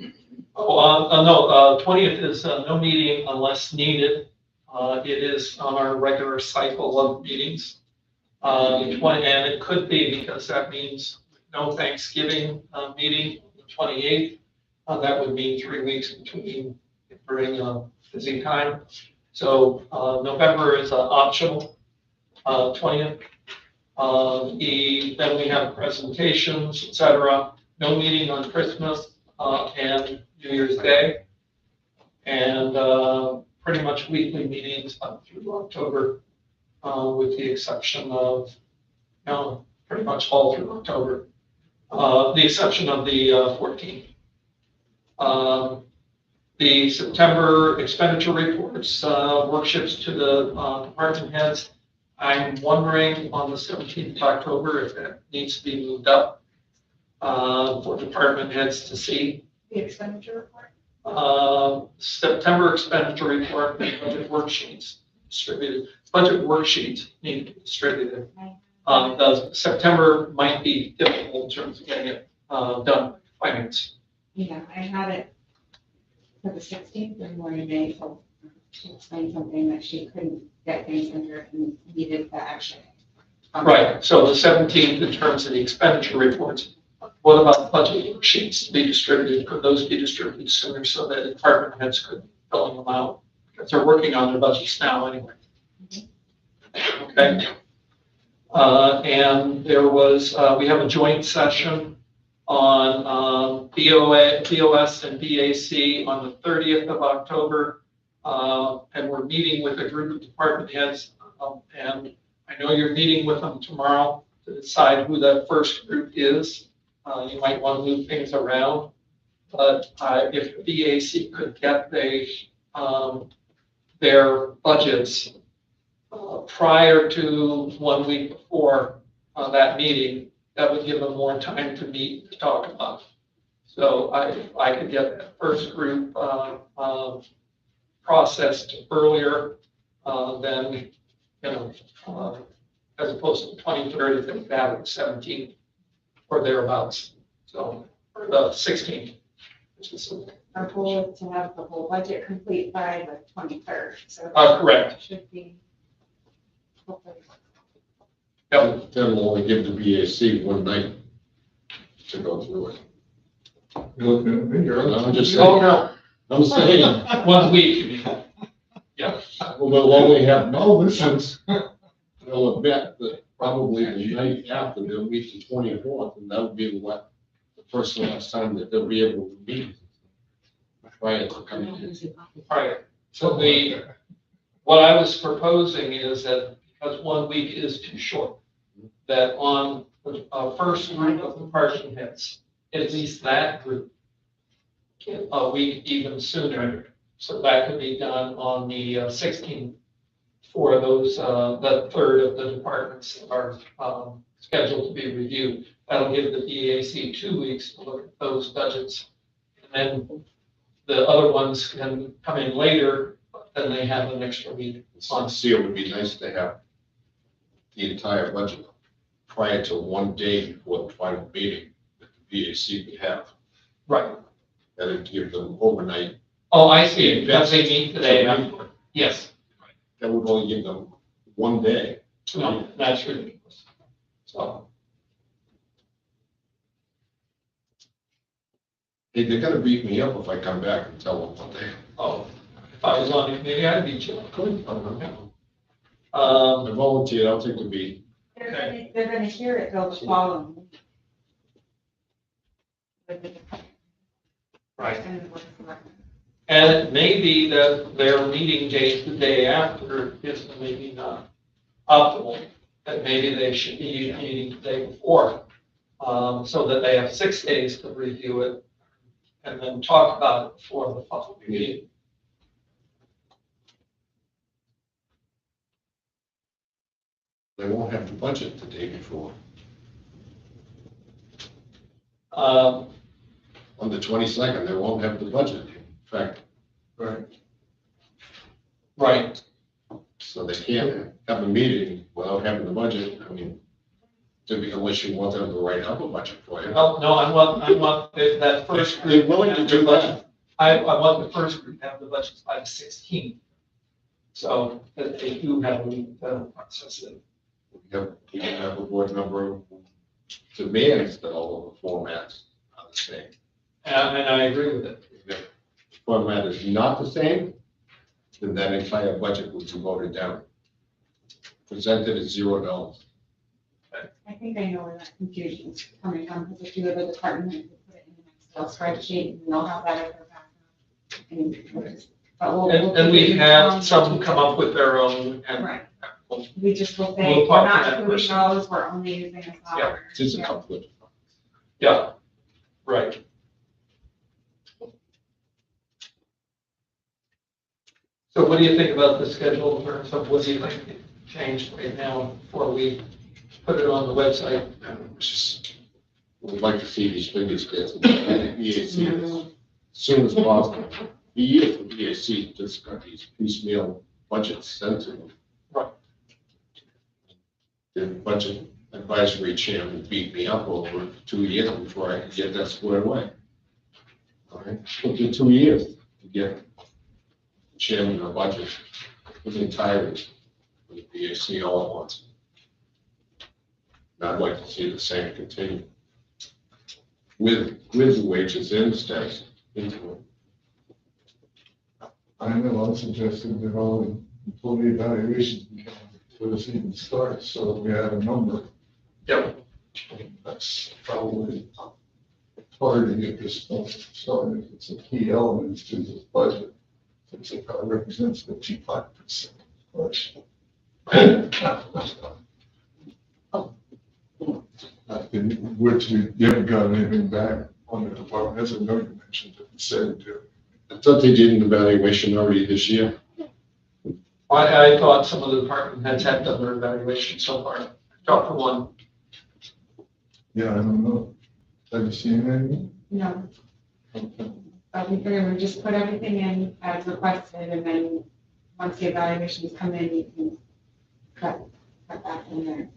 Speaker 2: 20th is no meeting unless needed. It is on our regular cycle of meetings. And it could be because that means no Thanksgiving meeting, the 28th. That would mean 3 weeks between during busy time. So November is optional, 20th. Then we have presentations, et cetera. No meeting on Christmas and New Year's Day. And pretty much weekly meetings up through October, with the exception of, pretty much all through October, the exception of the 14th. The September expenditure reports, workshops to the department heads. I'm wondering on the 17th of October if that needs to be moved up for department heads to see.
Speaker 15: The expenditure report?
Speaker 2: September expenditure report and budget worksheets distributed. Budget worksheets need to be distributed. The September might be difficult in terms of getting it done by finance.
Speaker 15: Yeah, I had it for the 16th of May, so she explained something that she couldn't get things under and needed the action.
Speaker 2: Right, so the 17th in terms of the expenditure reports. What about budget worksheets to be distributed? Could those be distributed sooner so that department heads could fill them out? Because they're working on their budgets now anyway. Okay. And there was, we have a joint session on BOS and BAC on the 30th of October. And we're meeting with a group of department heads. And I know you're meeting with them tomorrow to decide who that first group is. You might want to move things around. But if BAC could get their budgets prior to 1 week before that meeting, that would give them more time to meet to talk about. So I could get that first group processed earlier than, as opposed to the 23rd, if they have it 17th or thereabouts. So, or the 16th.
Speaker 15: Our goal is to have the whole budget complete by the 23rd, so.
Speaker 2: Correct.
Speaker 15: Should be. Hopefully.
Speaker 2: Yep.
Speaker 4: Then we'll only give the BAC 1 night to go through it.
Speaker 11: You're looking at me, you're.
Speaker 4: I'm just
Speaker 2: Oh,
Speaker 4: saying,
Speaker 2: no.
Speaker 4: I'm saying,
Speaker 2: 1 week. Yeah.
Speaker 4: we'll only have,
Speaker 11: No, this is.
Speaker 4: they'll admit that probably the night after they'll meet the 24th, and that'll be the first and last time that they'll be able to meet. Prior to coming in.
Speaker 2: Right. So what I was proposing is that because 1 week is too short, that on the first group of department heads, at least that group, get a week even sooner. So that could be done on the 16th for those, the third of the departments that are scheduled to be reviewed. That'll give the BAC 2 weeks to look at those budgets. And then the other ones can come in later, but then they have an extra week.
Speaker 4: See, it would be nice to have the entire budget prior to 1 day before the final meeting that the BAC would have.
Speaker 2: Right.
Speaker 4: That'd give them overnight.
Speaker 2: Oh, I see it, because they meet today. Yes.
Speaker 4: That would only give them 1 day.
Speaker 2: No, that's ridiculous. So,
Speaker 4: Hey, they're gonna beat me up if I come back and tell them what they.
Speaker 2: oh, if I was on it, maybe I'd beat you.
Speaker 4: I volunteered, I'll take the beat.
Speaker 15: They're gonna hear it till the following.
Speaker 2: Right. And it may be that their meeting date the day after is maybe not optimal, that maybe they should be meeting the day before, so that they have 6 days to review it and then talk about it before the following meeting.
Speaker 4: They won't have the budget the day before.
Speaker 2: Um,
Speaker 4: On the 22nd, they won't have the budget. In fact,
Speaker 2: Right.
Speaker 4: so So they can't have a meeting without having the budget, I mean, unless you want them to write up a budget for you.
Speaker 2: Oh, no, I want that first group.
Speaker 4: They're willing to do that.
Speaker 2: I want the first group to have the budgets by the 16th. So that they do have a week to process it.
Speaker 4: We can have a board member who demands that all of the formats are the same.
Speaker 2: And I agree with it.
Speaker 4: If the format is not the same, then that entire budget will be voted down. Presented at $0.
Speaker 15: I think I know where that confusion is coming from, because if you have a department, you put it in an Excel spreadsheet, and they'll have that as their backup.
Speaker 2: And we had some come up with their own. And
Speaker 15: Right. We just will say,
Speaker 2: We'll
Speaker 15: we're
Speaker 2: talk to
Speaker 15: not
Speaker 2: that
Speaker 15: including
Speaker 2: person.
Speaker 15: those, we're only using a software.
Speaker 4: It is a conflict.
Speaker 2: Yeah, right. So what do you think about the schedule in terms of what do you think changed right now before we put it on the website?
Speaker 4: We'd like to see these figures get to the BAC as soon as possible. The year for BAC just got these piecemeal budgets sent to them.
Speaker 2: Right.
Speaker 4: The budget advisory chairman beat me up over 2 years before I could get that squared away. All right, took me 2 years to get chairman of budget with entirety for the BAC all at once. And I'd like to see the same continue with the wages and steps into it.
Speaker 11: I know I suggested that all employee evaluations become before this even starts, so we have a number.
Speaker 2: Yep.
Speaker 11: That's probably hard to get this stuff started. It's a key element to this budget. Since it probably represents 55%. Which you haven't got anything back on the department. As I know you mentioned it, you said to.
Speaker 4: I thought they did an evaluation already this year.
Speaker 2: I thought some of the department heads had done their evaluation so far. Talked to one.
Speaker 11: Yeah, I don't know. Have you seen any?
Speaker 15: No. But we figured we just put everything in as requested, and then once the evaluations come in, you can cut back in there.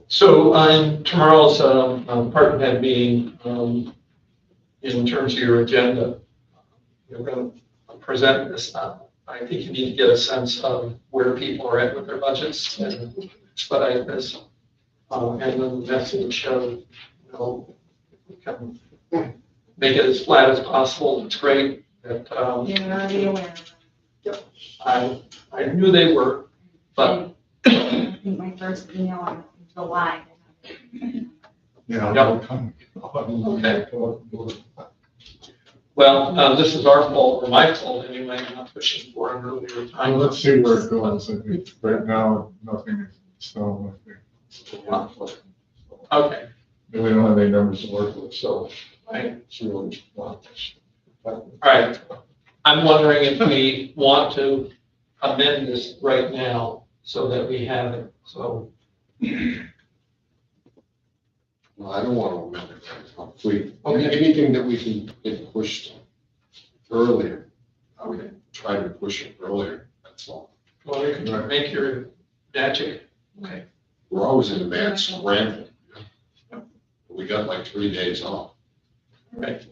Speaker 2: So in tomorrow's department head meeting, in terms of your agenda, you're going to present this. I think you need to get a sense of where people are at with their budgets and expedite this. And then the message of, we can make it as flat as possible. It's great that,
Speaker 15: You're already aware of it.
Speaker 2: I knew they were, but.
Speaker 15: I think my first email on July.
Speaker 11: Yeah.
Speaker 2: Okay. Well, this is our fault, or my fault anyway, I'm not pushing for an earlier time.
Speaker 11: Let's see where it goes. I think right now, nothing is stone, I think.
Speaker 2: Okay.
Speaker 11: We don't have any numbers to work with, so.
Speaker 2: Right.
Speaker 11: It's really.
Speaker 2: All right. I'm wondering if we want to amend this right now so that we have it, so.
Speaker 4: No, I don't want to amend it.
Speaker 2: Okay.
Speaker 4: Anything that we can get pushed earlier, I would try to push it earlier, that's all.
Speaker 2: Well, you can make your magic. Okay.
Speaker 4: We're always in a mad scramble. We got like 3 days off.
Speaker 2: Right.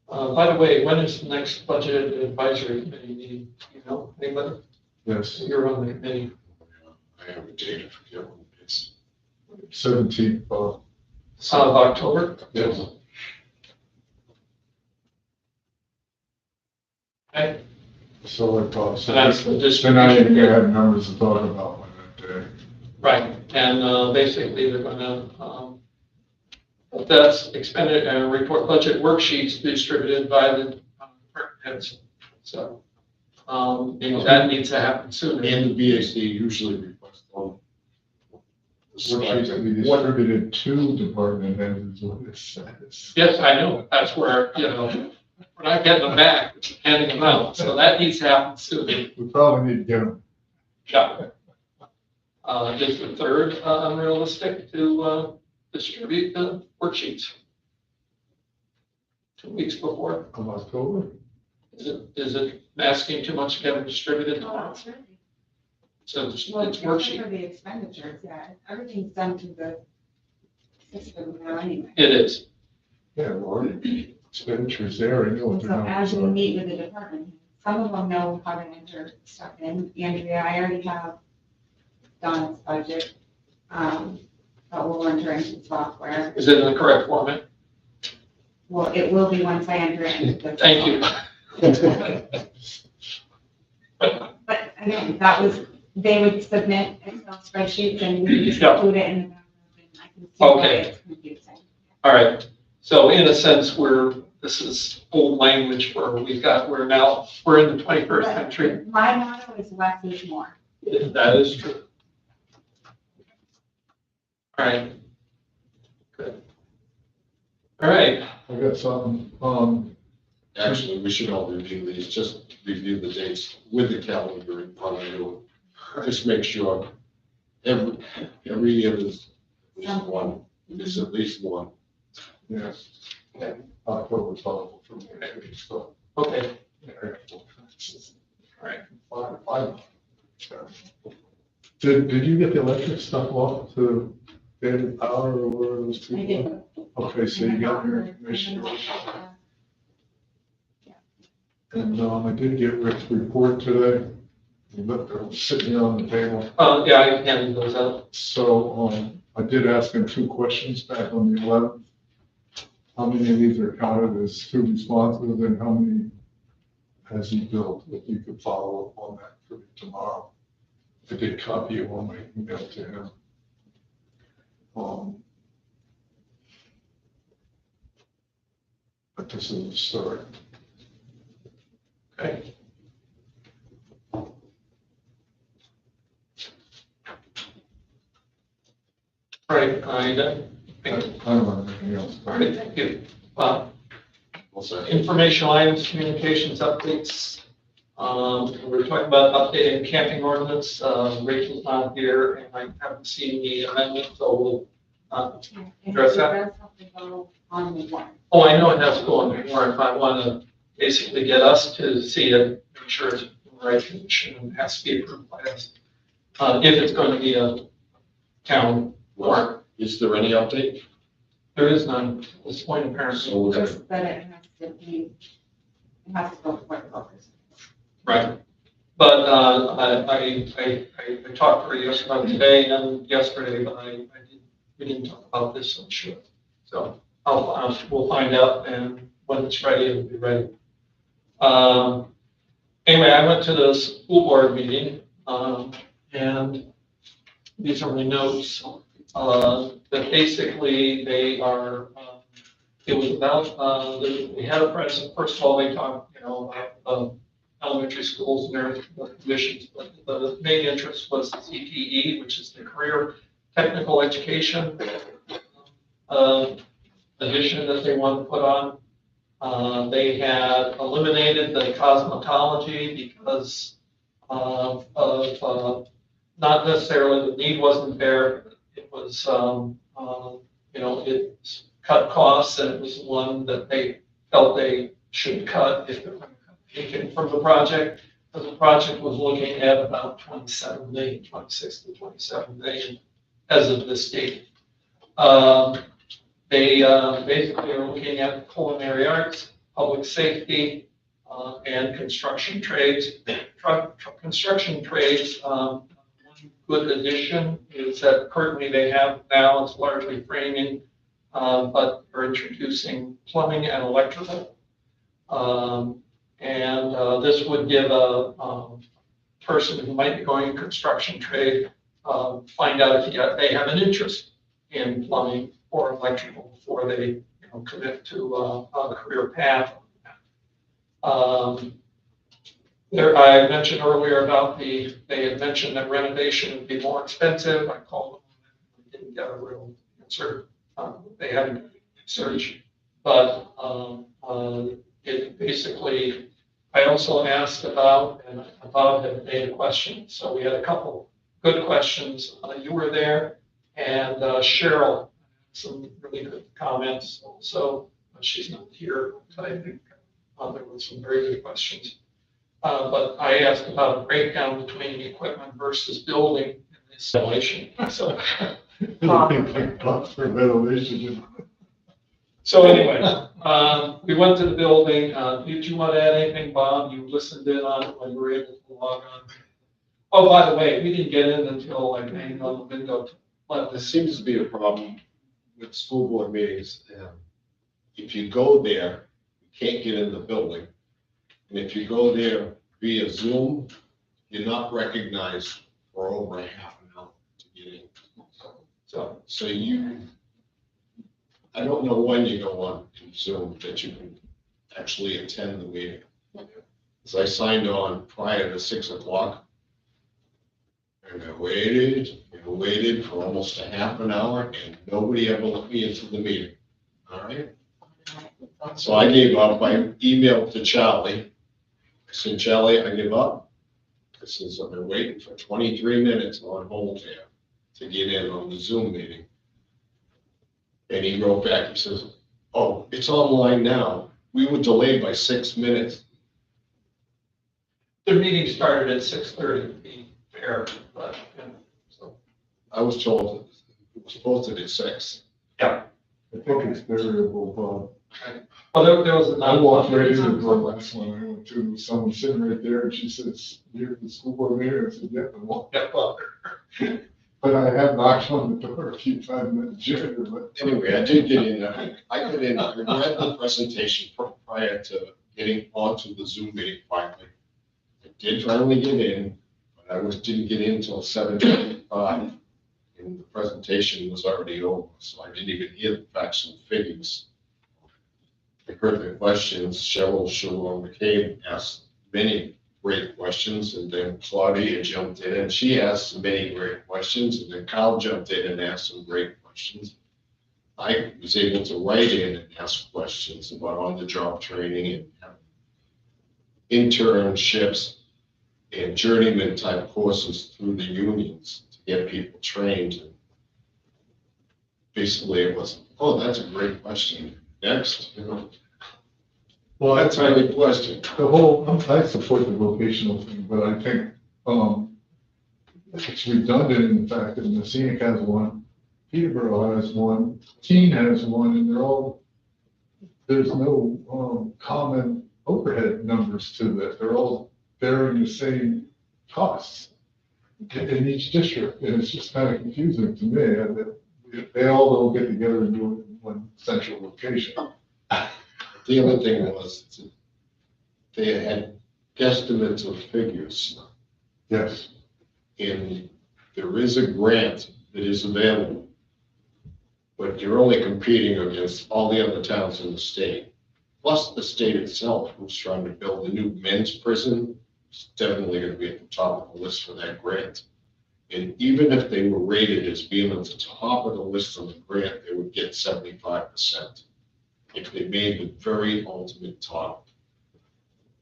Speaker 2: By the way, when is the next budget advisory committee meeting? You know, anybody?
Speaker 11: Yes.
Speaker 2: You're on the committee.
Speaker 4: I have a date, I forget when it is.
Speaker 11: 17th of
Speaker 2: October?
Speaker 11: Yes.
Speaker 2: Okay.
Speaker 11: So I thought.
Speaker 2: So that's the
Speaker 11: Then I
Speaker 2: distribution.
Speaker 11: had numbers to talk about on that day.
Speaker 2: Right, and basically they're gonna, that's expended, report budget worksheets distributed by the department heads. So, that needs to happen soon.
Speaker 4: And the BAC usually requests on.
Speaker 11: Worksheets to be distributed to department heads is what it says.
Speaker 2: Yes, I know, that's where, we're not getting them back, handing them out, so that needs to happen soon.
Speaker 11: We probably need to get them.
Speaker 2: Yeah. Is the third unrealistic to distribute the worksheets? 2 weeks before?
Speaker 11: Of October?
Speaker 2: Is it asking too much to get them distributed?
Speaker 15: Oh, that's right.
Speaker 2: So it's
Speaker 15: Well, except
Speaker 2: worksheet.
Speaker 15: for the expenditures, yeah, everything's done through the system now anyway.
Speaker 2: It is.
Speaker 11: Yeah, Lord, expenditures there, I know what
Speaker 15: So
Speaker 11: the
Speaker 15: as
Speaker 11: numbers
Speaker 15: we
Speaker 11: are.
Speaker 15: meet with the department, some of them know how to enter stuff in. Andrea, I already have Don's budget, but we'll enter into software.
Speaker 2: Is it in the correct format?
Speaker 15: Well, it will be once I enter it into the.
Speaker 2: Thank you.
Speaker 15: But again, that was, they would submit Excel spreadsheets and we just
Speaker 2: Yeah.
Speaker 15: include it in the. I can see why
Speaker 2: Okay.
Speaker 15: it's confusing.
Speaker 2: All right. So in a sense, this is old language where we're in the 21st century.
Speaker 15: My motto is less is more.
Speaker 2: That is true. All right. Good. All right.
Speaker 11: I got something,
Speaker 4: Actually, we should all review these, just review the dates with the calendar in front of you. Just make sure every year is at least one.
Speaker 11: yes. October 12th for me, so.
Speaker 2: Okay.
Speaker 11: All right. Fine. Did you get the electric stuff off to David Power or where it was?
Speaker 15: I did.
Speaker 11: Okay, so you got your information. And, I did get Rick's report today. He looked, it was sitting here on the table.
Speaker 2: Yeah, I handed those out.
Speaker 11: So, I did ask him 2 questions back on the 11th. How many of these are counted as 2 responses and how many has he built? If you could follow up on that for me tomorrow. I did copy you on my email to him. But this is the start.
Speaker 2: Okay. All right,
Speaker 11: I don't have anything else.
Speaker 2: All right, thank you.
Speaker 4: Also,
Speaker 2: Informational items, communications updates. We're talking about updating camping ordinance. Rachel's not here and I haven't seen the amendment, so we'll address that.
Speaker 15: It does have to go on the warrant.
Speaker 2: Oh, I know it has to go on the warrant. I want to basically get us to see it, make sure it's in the right condition and has to be approved by us. If it's going to be a town warrant.
Speaker 4: Is there any update?
Speaker 2: There is none at this point apparently.
Speaker 4: So we're gonna,
Speaker 15: Just that it has to go to where it goes.
Speaker 2: Right. But I talked to her today and yesterday, but we didn't talk about this, I'm sure. So we'll find out, and when it's ready, it'll be ready. Anyway, I went to the school board meeting, and these are my notes. That basically they are, it was about, we had a present, first of all, they talked, about elementary schools and their conditions, but the main interest was the CTE, which is the Career Technical Education edition that they wanted to put on. They had eliminated the cosmetology because of not necessarily the need wasn't there. It was, it cut costs, and it was one that they felt they should cut if they're going to cut anything from the project. Because the project was looking at about 27 million, 26 to 27 million as of this date. They basically are looking at culinary arts, public safety, and construction trades. Construction trades, one good addition is that currently they have now, it's largely framing, but they're introducing plumbing and electrical. This would give a person who might be going construction trade, find out if they have an interest in plumbing or electrical before they commit to a career path. I mentioned earlier about they had mentioned that renovation would be more expensive. I called them, and didn't get a real answer. They haven't searched, but it basically, I also asked about, and Bob had made a question, so we had a couple good questions. You were there, and Cheryl had some really good comments also. She's not here, but I think There were some very good questions. But I asked about a breakdown between equipment versus building and installation. So,
Speaker 11: For ventilation.
Speaker 2: so anyway, we went to the building. Did you want to add anything, Bob? You listened in on it when you were able to log on. Oh, by the way, we didn't get in until like hanging on the window.
Speaker 4: There seems to be a problem with school board meetings. If you go there, you can't get in the building. And if you go there via Zoom, you're not recognized for over a half an hour to get in. So I don't know when you go on Zoom that you can actually attend the meeting. As I signed on prior to 6 o'clock, and I waited for almost a half an hour, and nobody ever let me into the meeting. All right? So I gave up. I emailed to Charlie. I said, Charlie, I give up. I says, I've been waiting for 23 minutes on hold here to get in on the Zoom meeting. And he wrote back, he says, oh, it's online now. We were delayed by 6 minutes.
Speaker 2: The meeting started at 6:30, to be fair, but, so.
Speaker 4: I was told it was posted at 6.
Speaker 2: Yeah.
Speaker 11: I think it's variable, Bob.
Speaker 2: Well, there was a.
Speaker 11: I walked right into the last one I went to, someone sitting right there, and she says, you're the school board mayor. I said, yeah, I walked.
Speaker 2: Yeah, well.
Speaker 11: But I have knocked on the door a few times in the gym, but.
Speaker 4: Anyway, I did get in. I got in, I read the presentation prior to getting onto the Zoom meeting finally. I did finally get in, but I didn't get in until 7:55. And the presentation was already over, so I didn't even hear the facts and figures. I heard the questions. Cheryl McCabe asked many great questions, and then Claudia jumped in and she asked some many great questions, and then Kyle jumped in and asked some great questions. I was able to write in and ask questions about on-the-job training and internships and journeyman type courses through the unions to get people trained. And basically it was, oh, that's a great question. Next,
Speaker 11: Well,
Speaker 4: that's a great question.
Speaker 11: The whole, I support the vocational thing, but I think, it's redundant in the fact that Messina has one, Peterborough has one, Keene has one, and there's no, common overhead numbers to that. They're all bearing the same costs in each district, and it's just kind of confusing to me, that they all don't get together and do it in one central location.
Speaker 4: The other thing was they had guesstimates of figures.
Speaker 11: Yes.
Speaker 4: And there is a grant that is available, but you're only competing against all the other towns in the state. Plus the state itself, who's trying to build a new men's prison, is definitely going to be at the top of the list for that grant. And even if they were rated as being at the top of the list on the grant, they would get 75%. If they made the very ultimate top,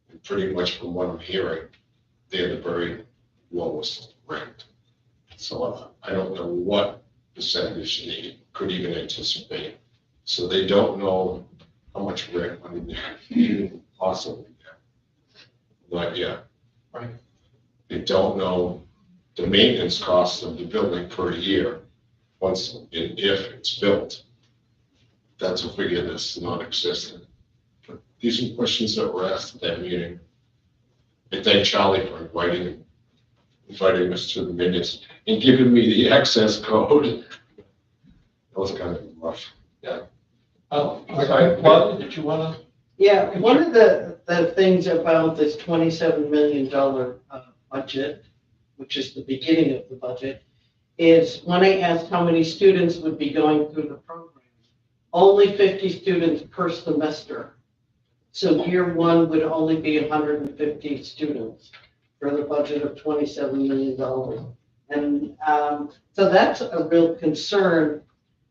Speaker 4: and pretty much from what I'm hearing, they're the very lowest ranked. So I don't know what percentage they could even anticipate. So they don't know how much grant money they even possibly get. Not yet.
Speaker 2: Right.
Speaker 4: They don't know the maintenance costs of the building per year, once and if it's built. That's a figure that's non-existent. But these are questions that were asked at that meeting. I thank Charlie for inviting us to the minutes and giving me the access code. That was kind of rough.
Speaker 2: Yeah. Oh, sorry, Claudia, did you want to?
Speaker 6: Yeah, one of the things about this $27 million budget, which is the beginning of the budget, is when I asked how many students would be going through the program, only 50 students per semester. So year one would only be 150 students for the budget of $27 million. And so that's a real concern.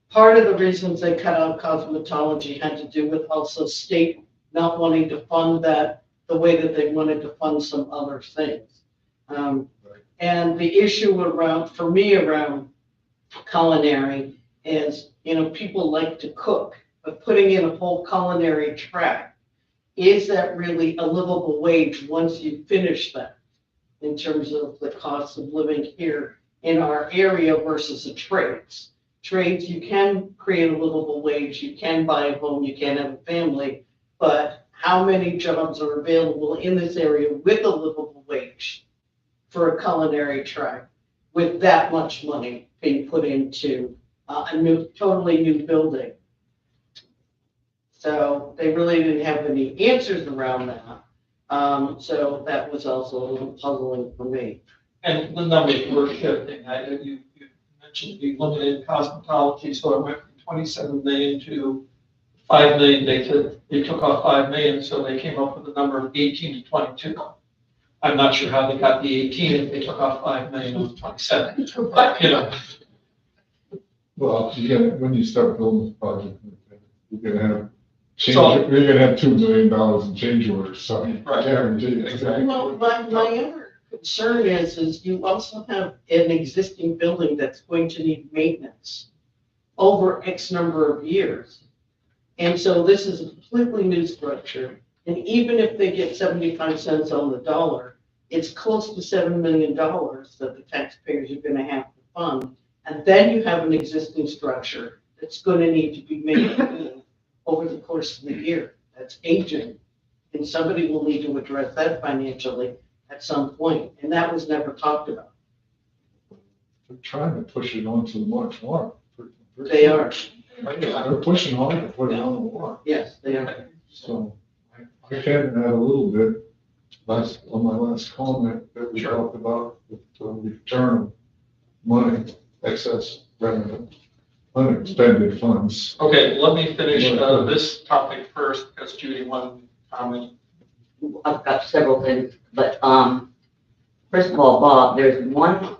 Speaker 6: Part of the reasons they cut out cosmetology had to do with also state not wanting to fund that the way that they wanted to fund some other things. And the issue around, for me, around culinary is, people like to cook, but putting in a whole culinary track
Speaker 20: is that really a livable wage once you finish that? In terms of the cost of living here in our area versus the trades. Trades, you can create a livable wage, you can buy a home, you can have a family, but how many jobs are available in this area with a livable wage for a culinary track with that much money being put into a new, totally new building? So they really didn't have any answers around that. So that was also a little puzzling for me.
Speaker 2: And the numbers were shifting. You mentioned the limited cosmetology, so it went from 27 million to 5 million. They said they took off 5 million, so they came up with a number of 18 to 22. I'm not sure how they got the 18 if they took off 5 million on 27, but you know.
Speaker 11: Well, when you start building this project, you're gonna have
Speaker 2: So-
Speaker 11: you're gonna have $2 million in change orders, so I
Speaker 2: Right.
Speaker 11: guarantee you.
Speaker 2: Exactly.
Speaker 20: Well, my other concern is you also have an existing building that's going to need maintenance over X number of years. And so this is a completely new structure. And even if they get 75 cents on the dollar, it's close to $7 million that the taxpayers are gonna have to fund. And then you have an existing structure that's gonna need to be maintained over the course of the year. That's aging. And somebody will need to address that financially at some point, and that was never talked about.
Speaker 11: They're trying to push it onto the March warrant.
Speaker 20: They are.
Speaker 11: They're pushing hard to put it on the warrant.
Speaker 20: Yes, they are.
Speaker 11: So I can add a little bit on my last comment that we talked about with the return of money, excess revenue, unexpended funds.
Speaker 2: Okay, let me finish this topic first because Judy wanted to comment.
Speaker 17: I've got several things, but, first of all, Bob, there's one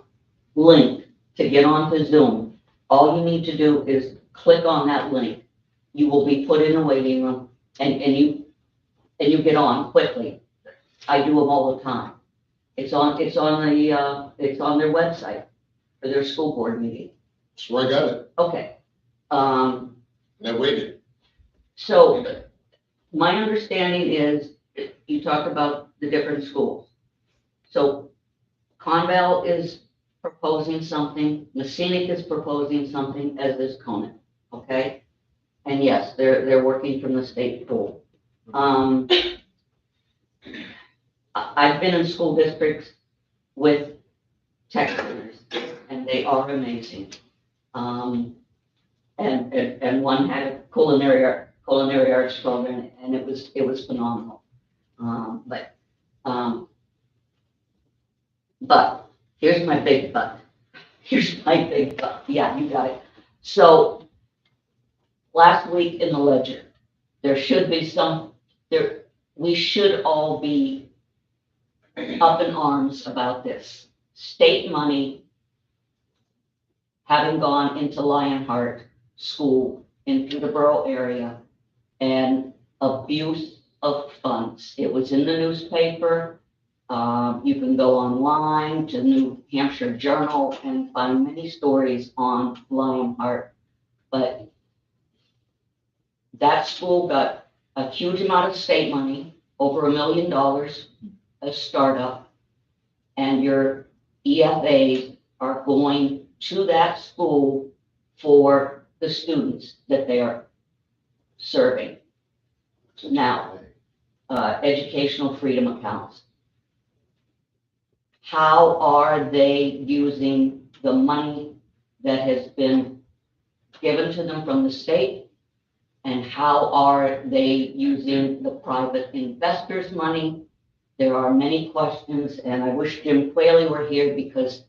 Speaker 17: link to get onto Zoom. All you need to do is click on that link. You will be put in a waiting room and you get on quickly. I do them all the time. It's on their website for their school board meeting.
Speaker 4: That's where I got it.
Speaker 17: Okay.
Speaker 4: And I waited.
Speaker 17: So my understanding is you talked about the different schools. So Conval is proposing something, Messinic is proposing something, as is Conant, okay? And yes, they're working from the state pool. I've been in school districts with tech centers, and they are amazing. And one had a culinary arts program, and it was phenomenal. But here's my big but. Yeah, you got it. So last week in the Ledger, there should be we should all be up in arms about this. State money having gone into Lionheart School in Peterborough area and abuse of funds. It was in the newspaper. You can go online to New Hampshire Journal and find many stories on Lionheart. But that school got a huge amount of state money, over $1 million, a startup, and your EFAs are going to that school for the students that they are serving. Now, educational freedom accounts. How are they using the money that has been given to them from the state? And how are they using the private investors' money? There are many questions, and I wish Jim Quayle were here because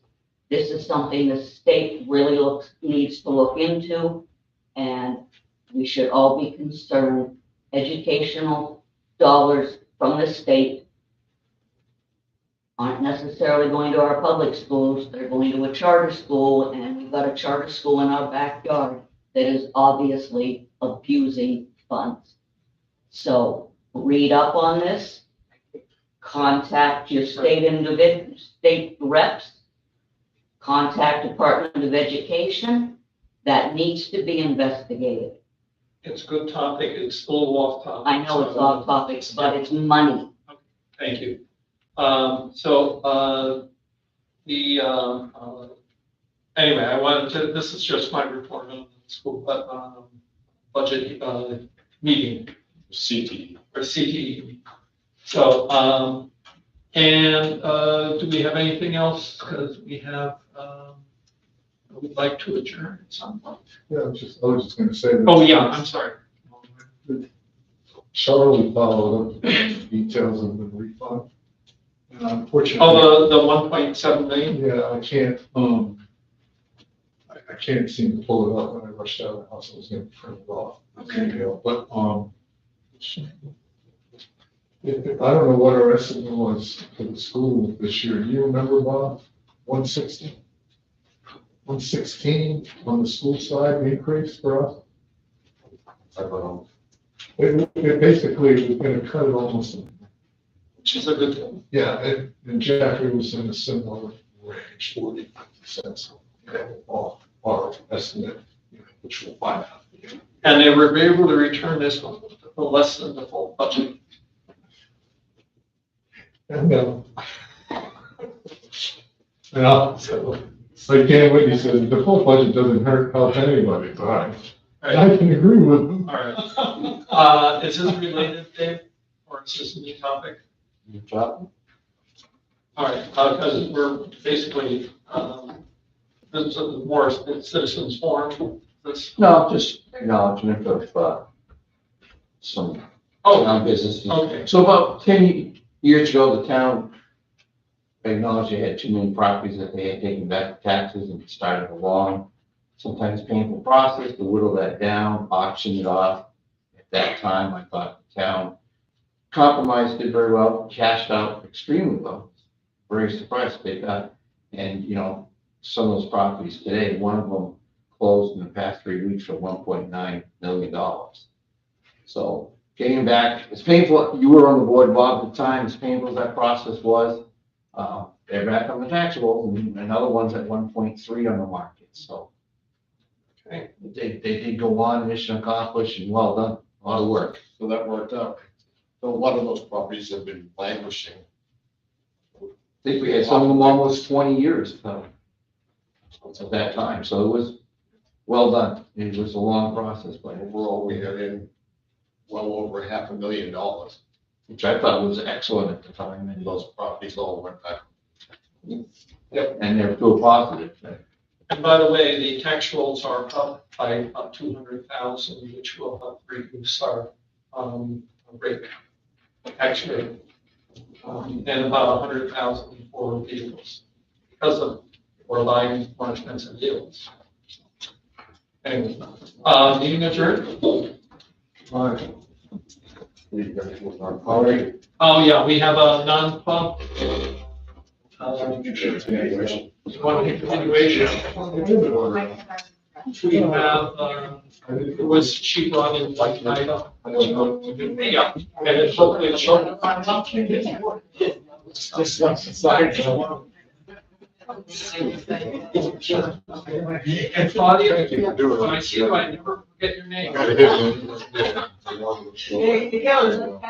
Speaker 17: this is something the state really needs to look into, and we should all be concerned. Educational dollars from the state aren't necessarily going to our public schools. They're going to a charter school, and we've got a charter school in our backyard that is obviously abusing funds. So read up on this, contact your state reps, contact Department of Education. That needs to be investigated.
Speaker 2: It's a good topic. It's a little off topic.
Speaker 17: I know it's off topic, but it's money.
Speaker 2: Thank you. Anyway, I wanted to, this is just my report on the school, budget, meeting.
Speaker 4: CTE.
Speaker 2: Or CTE. So, do we have anything else? Because we have, we'd like to adjourn at some point.
Speaker 11: Yeah, I was just gonna say that.
Speaker 2: Oh, yeah, I'm sorry.
Speaker 11: Charlie followed up the details of the refund. And unfortunately.
Speaker 2: Oh, the 1.7 million?
Speaker 11: Yeah, I can't, I can't seem to pull it up when I rushed out of the house. I was gonna print it off.
Speaker 2: Okay.
Speaker 11: But, I don't know what our estimate was for the school this year. Do you remember, Bob? 160? 116 on the school side, the increase for us?
Speaker 4: I don't know.
Speaker 11: It basically was gonna cut it almost.
Speaker 2: Which is a good thing.
Speaker 11: Yeah, and Jeffrey was in a similar range, 40%. Our estimate, which we'll find out.
Speaker 2: And they were able to return this one for less than the full budget.
Speaker 11: And, so, again, what he said, the full budget doesn't help anybody, but I can agree with him.
Speaker 2: All right. Is this related, Dave, or is this a new topic?
Speaker 18: New topic?
Speaker 2: All right, because we're basically, this is more citizens forum. This.
Speaker 18: No, just acknowledgement of, some town businesses.
Speaker 2: Okay.
Speaker 18: So about 10 years ago, the town acknowledged they had too many properties that they had taken back taxes and started a long, sometimes painful process to whittle that down, auction it off. At that time, I thought the town compromised it very well, cashed out extremely well. Very surprised they got, and some of those properties today, one of them closed in the past 3 weeks for $1.9 million. So getting back, it's painful. You were on the board, Bob, at the time. As painful as that process was, they're back on the taxable, and another one's at 1.3 on the market. So
Speaker 2: okay.
Speaker 18: They did go on, mission accomplished, and well done. A lot of work.
Speaker 4: So that worked out. So a lot of those properties have been languishing.
Speaker 18: I think we had some of them almost 20 years at that time. So it was well done. It was a long process, but
Speaker 4: Overall, we had in well over $500,000.
Speaker 18: which I thought was excellent at the time. And
Speaker 4: Those properties all went back.
Speaker 2: Yep.
Speaker 18: And they're still positive.
Speaker 2: And by the way, the tax rolls are up by about 200,000, which will help reduce our rate, tax rate, and about 100,000 for vehicles because of we're buying more expensive vehicles. Anyway, meeting adjourned.
Speaker 11: All right.
Speaker 4: All right.
Speaker 2: Oh yeah, we have a non-pub. You want a continuation? We have, it was she brought in like item. Yeah, and it's hopefully the short.
Speaker 11: Just like side.
Speaker 2: And Claudia, when I see you, I never forget your name.
Speaker 7: There you go.